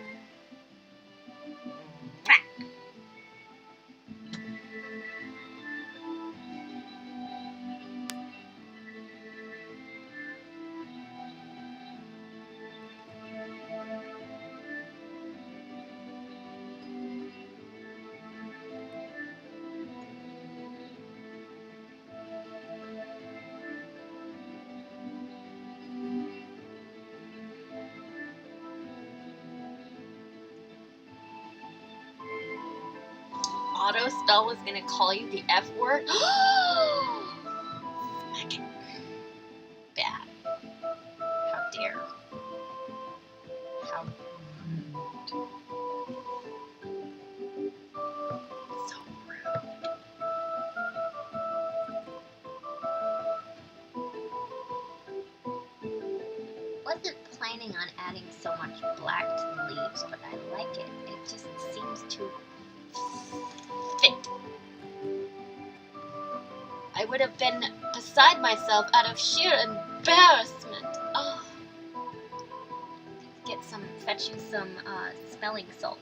Auto spell was gonna call you the F word. Smack it. Bad. How dare. How rude. So rude. Wasn't planning on adding so much black to the leaves, but I like it. It just seems to fit. I would have been beside myself out of sheer embarrassment. Oh. Fetch you some smelling salts.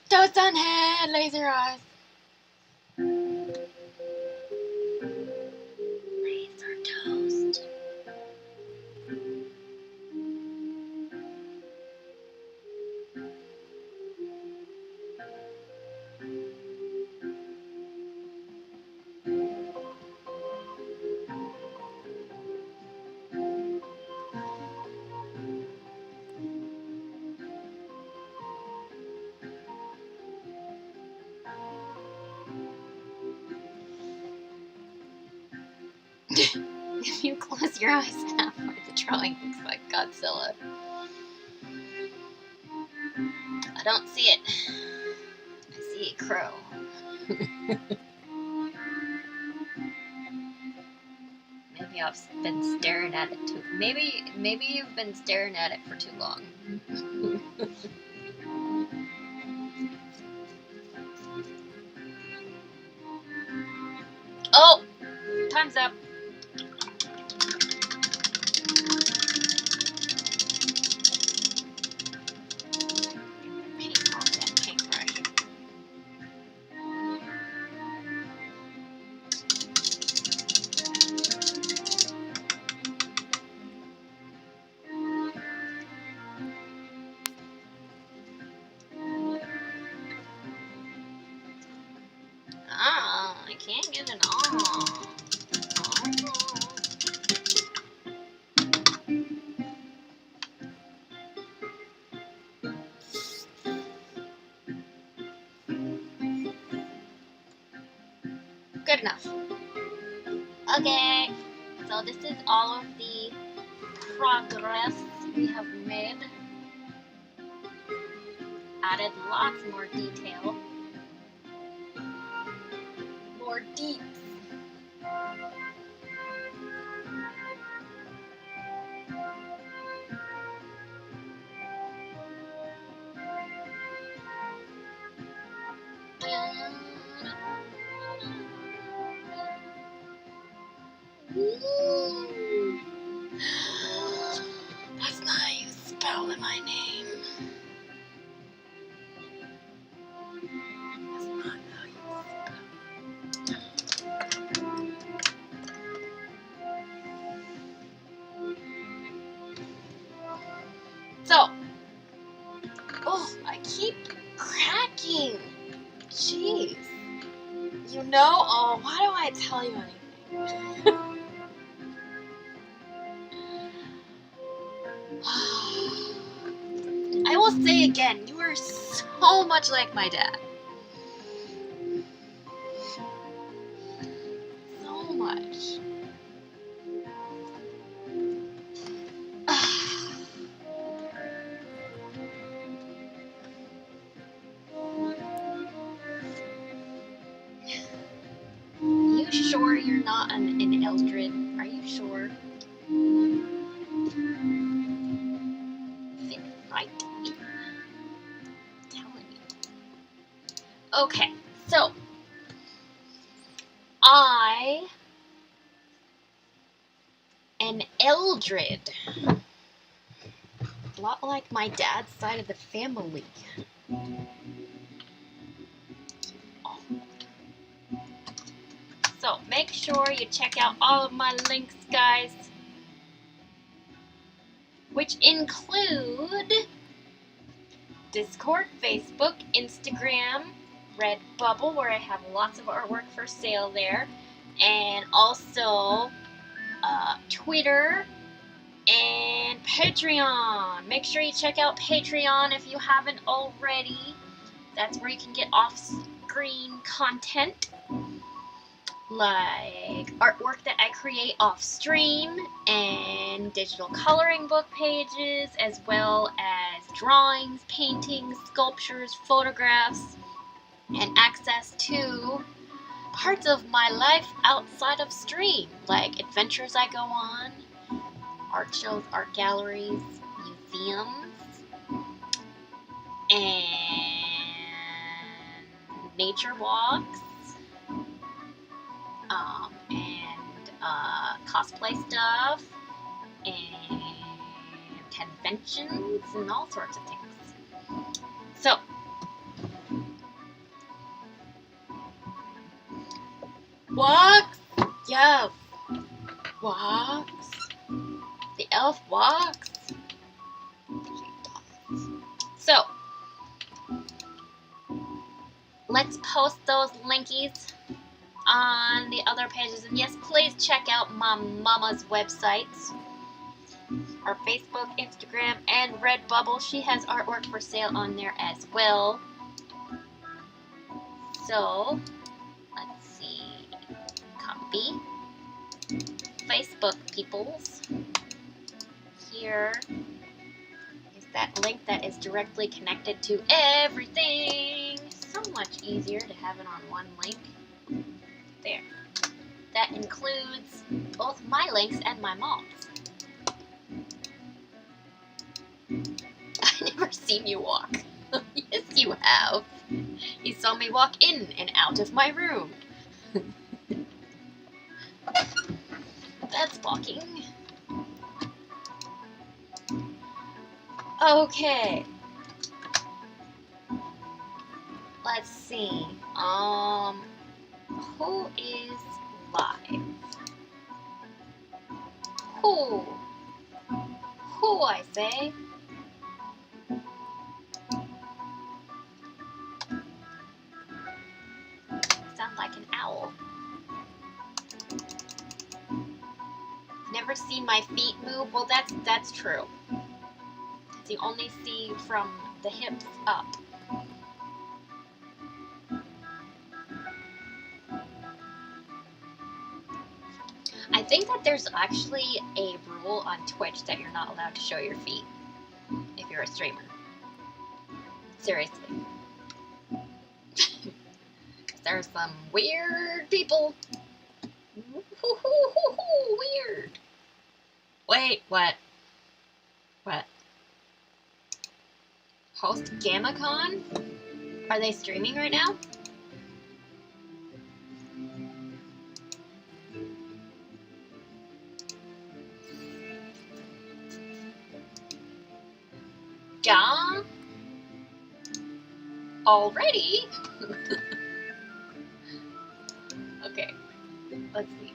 Toast on head, laser eyes. If you close your eyes now, the drawing looks like Godzilla. I don't see it. I see a crow. Maybe I've been staring at it too. Maybe you've been staring at it for too long. Oh, time's up. Paint off that paintbrush. Ah, I can't get it on. Good enough. Okay, so this is all of the progress we have made. Added lots more detail. More deeps. That's not how you spell my name. That's not how you spell. So, oh, I keep cracking. Jeez. You know, oh, why do I tell you anything? I will say again, you are so much like my dad. So much. Are you sure you're not an Eldred? Are you sure? Fit right in. I'm telling you. Okay, so I am Eldred. A lot like my dad's side of the family. So make sure you check out all of my links, guys, which include Discord, Facebook, Instagram, Redbubble, where I have lots of artwork for sale there, and also Twitter and Patreon. Make sure you check out Patreon if you haven't already. That's where you can get off-screen content, like artwork that I create off stream and digital coloring book pages, as well as drawings, paintings, sculptures, photographs, and access to parts of my life outside of stream, like adventures I go on, art shows, art galleries, museums, and nature walks. And cosplay stuff, and conventions, and all sorts of things. So, walks, yes, walks. The elf walks. So, let's post those linkies on the other pages, and yes, please check out my mama's websites, our Facebook, Instagram, and Redbubble. She has artwork for sale on there as well. So let's see, copy, Facebook peoples. Here is that link that is directly connected to everything. So much easier to have it on one link. There. That includes both my links and my mom's. I never seen you walk. Yes, you have. You saw me walk in and out of my room. That's walking. Okay. Let's see. Who is live? Who? Who, I say? Sound like an owl. Never seen my feet move? Well, that's true. You only see from the hips up. I think that there's actually a rule on Twitch that you're not allowed to show your feet if you're a streamer. Seriously. There's some weird people. Weird. Wait, what? What? Host GammaCon? Are they streaming right now? Yeah? Already? Okay, let's see.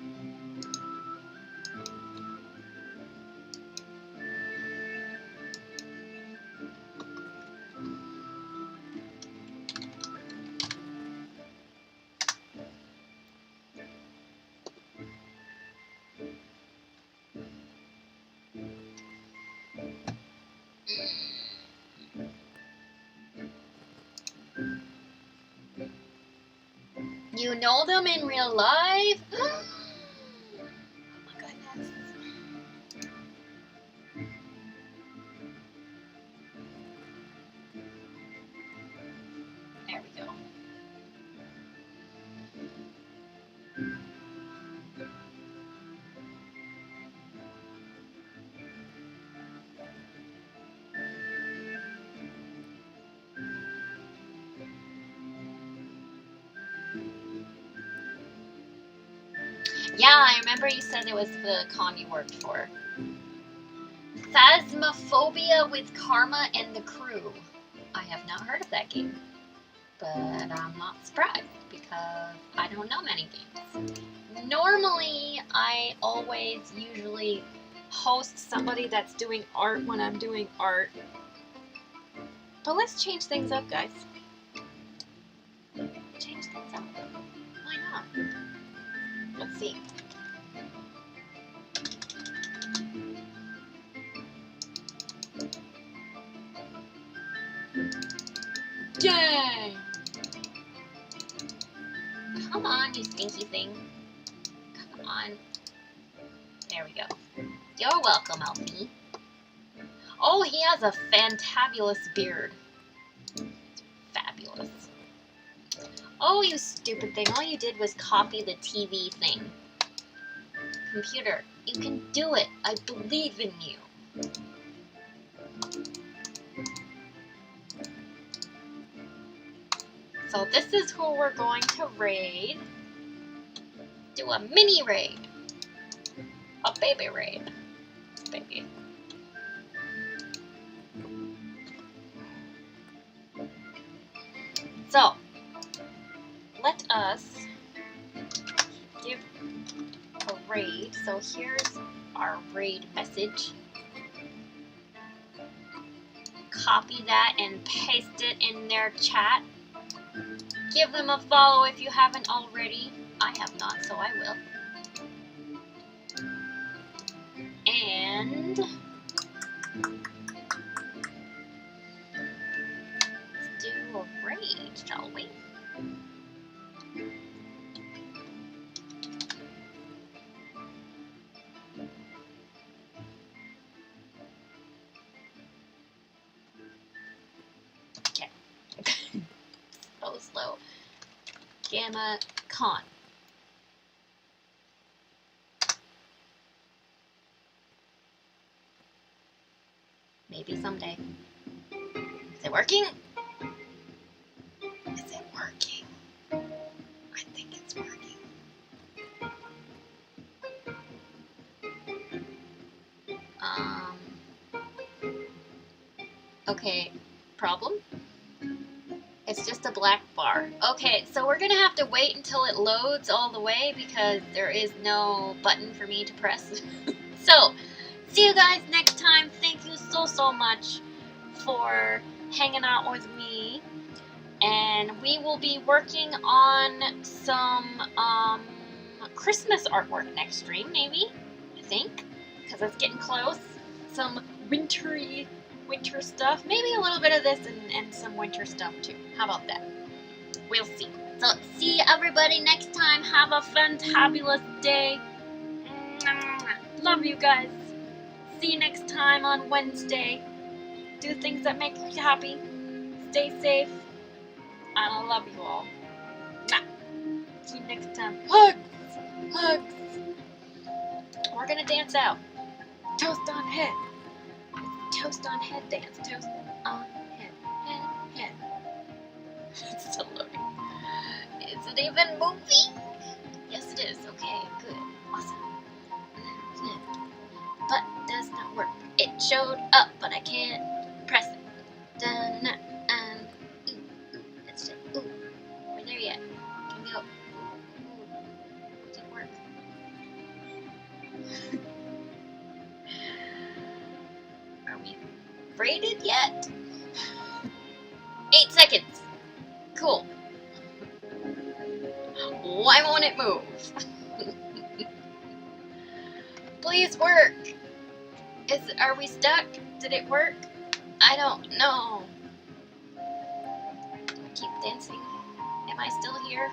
You know them in real life? Oh my goodness. There we go. Yeah, I remember you said it was the con you worked for. Phasmophobia with Karma and the Crew. I have not heard of that game, but I'm not surprised because I don't know many games. Normally, I usually host somebody that's doing art when I'm doing art. But let's change things up, guys. Change things up. Why not? Let's see. Yay! Come on, you stinky thing. Come on. There we go. You're welcome, Alfie. Oh, he has a fantabulous beard. Fabulous. Oh, you stupid thing. All you did was copy the TV thing. Computer, you can do it. I believe in you. So this is who we're going to raid. Do a mini raid. A baby raid. Baby. So, let us give a raid. So here's our raid message. Copy that and paste it in their chat. Give them a follow if you haven't already. I have not, so I will. And let's do a raid, shall we? Gamma Con. Maybe someday. Is it working? Is it working? I think it's working. Okay, problem? It's just a black bar. Okay, so we're gonna have to wait until it loads all the way because there is no button for me to press. So, see you guys next time. Thank you so much for hanging out with me. And we will be working on some Christmas artwork next stream, maybe, I think, because it's getting close. Some winter stuff, maybe a little bit of this and some winter stuff too. How about that? We'll see. So see everybody next time. Have a fantabulous day. Love you guys. See you next time on Wednesday. Do things that make you happy. Stay safe. And I love you all. See you next time. Hugs! Hugs! We're gonna dance out. Toast on head. Toast on head dance. Toast on head. Head. It's still loading. Is it even moving? Yes, it is. Okay, good. Awesome. But does not work. It showed up, but I can't press it. Dun, and ooh, let's do ooh. We're there yet. Can we go? Ooh. Didn't work. Are we braided yet? 8 seconds. Cool. Why won't it move? Please work. Are we stuck? Did it work? I don't know. I keep dancing. Am I still here?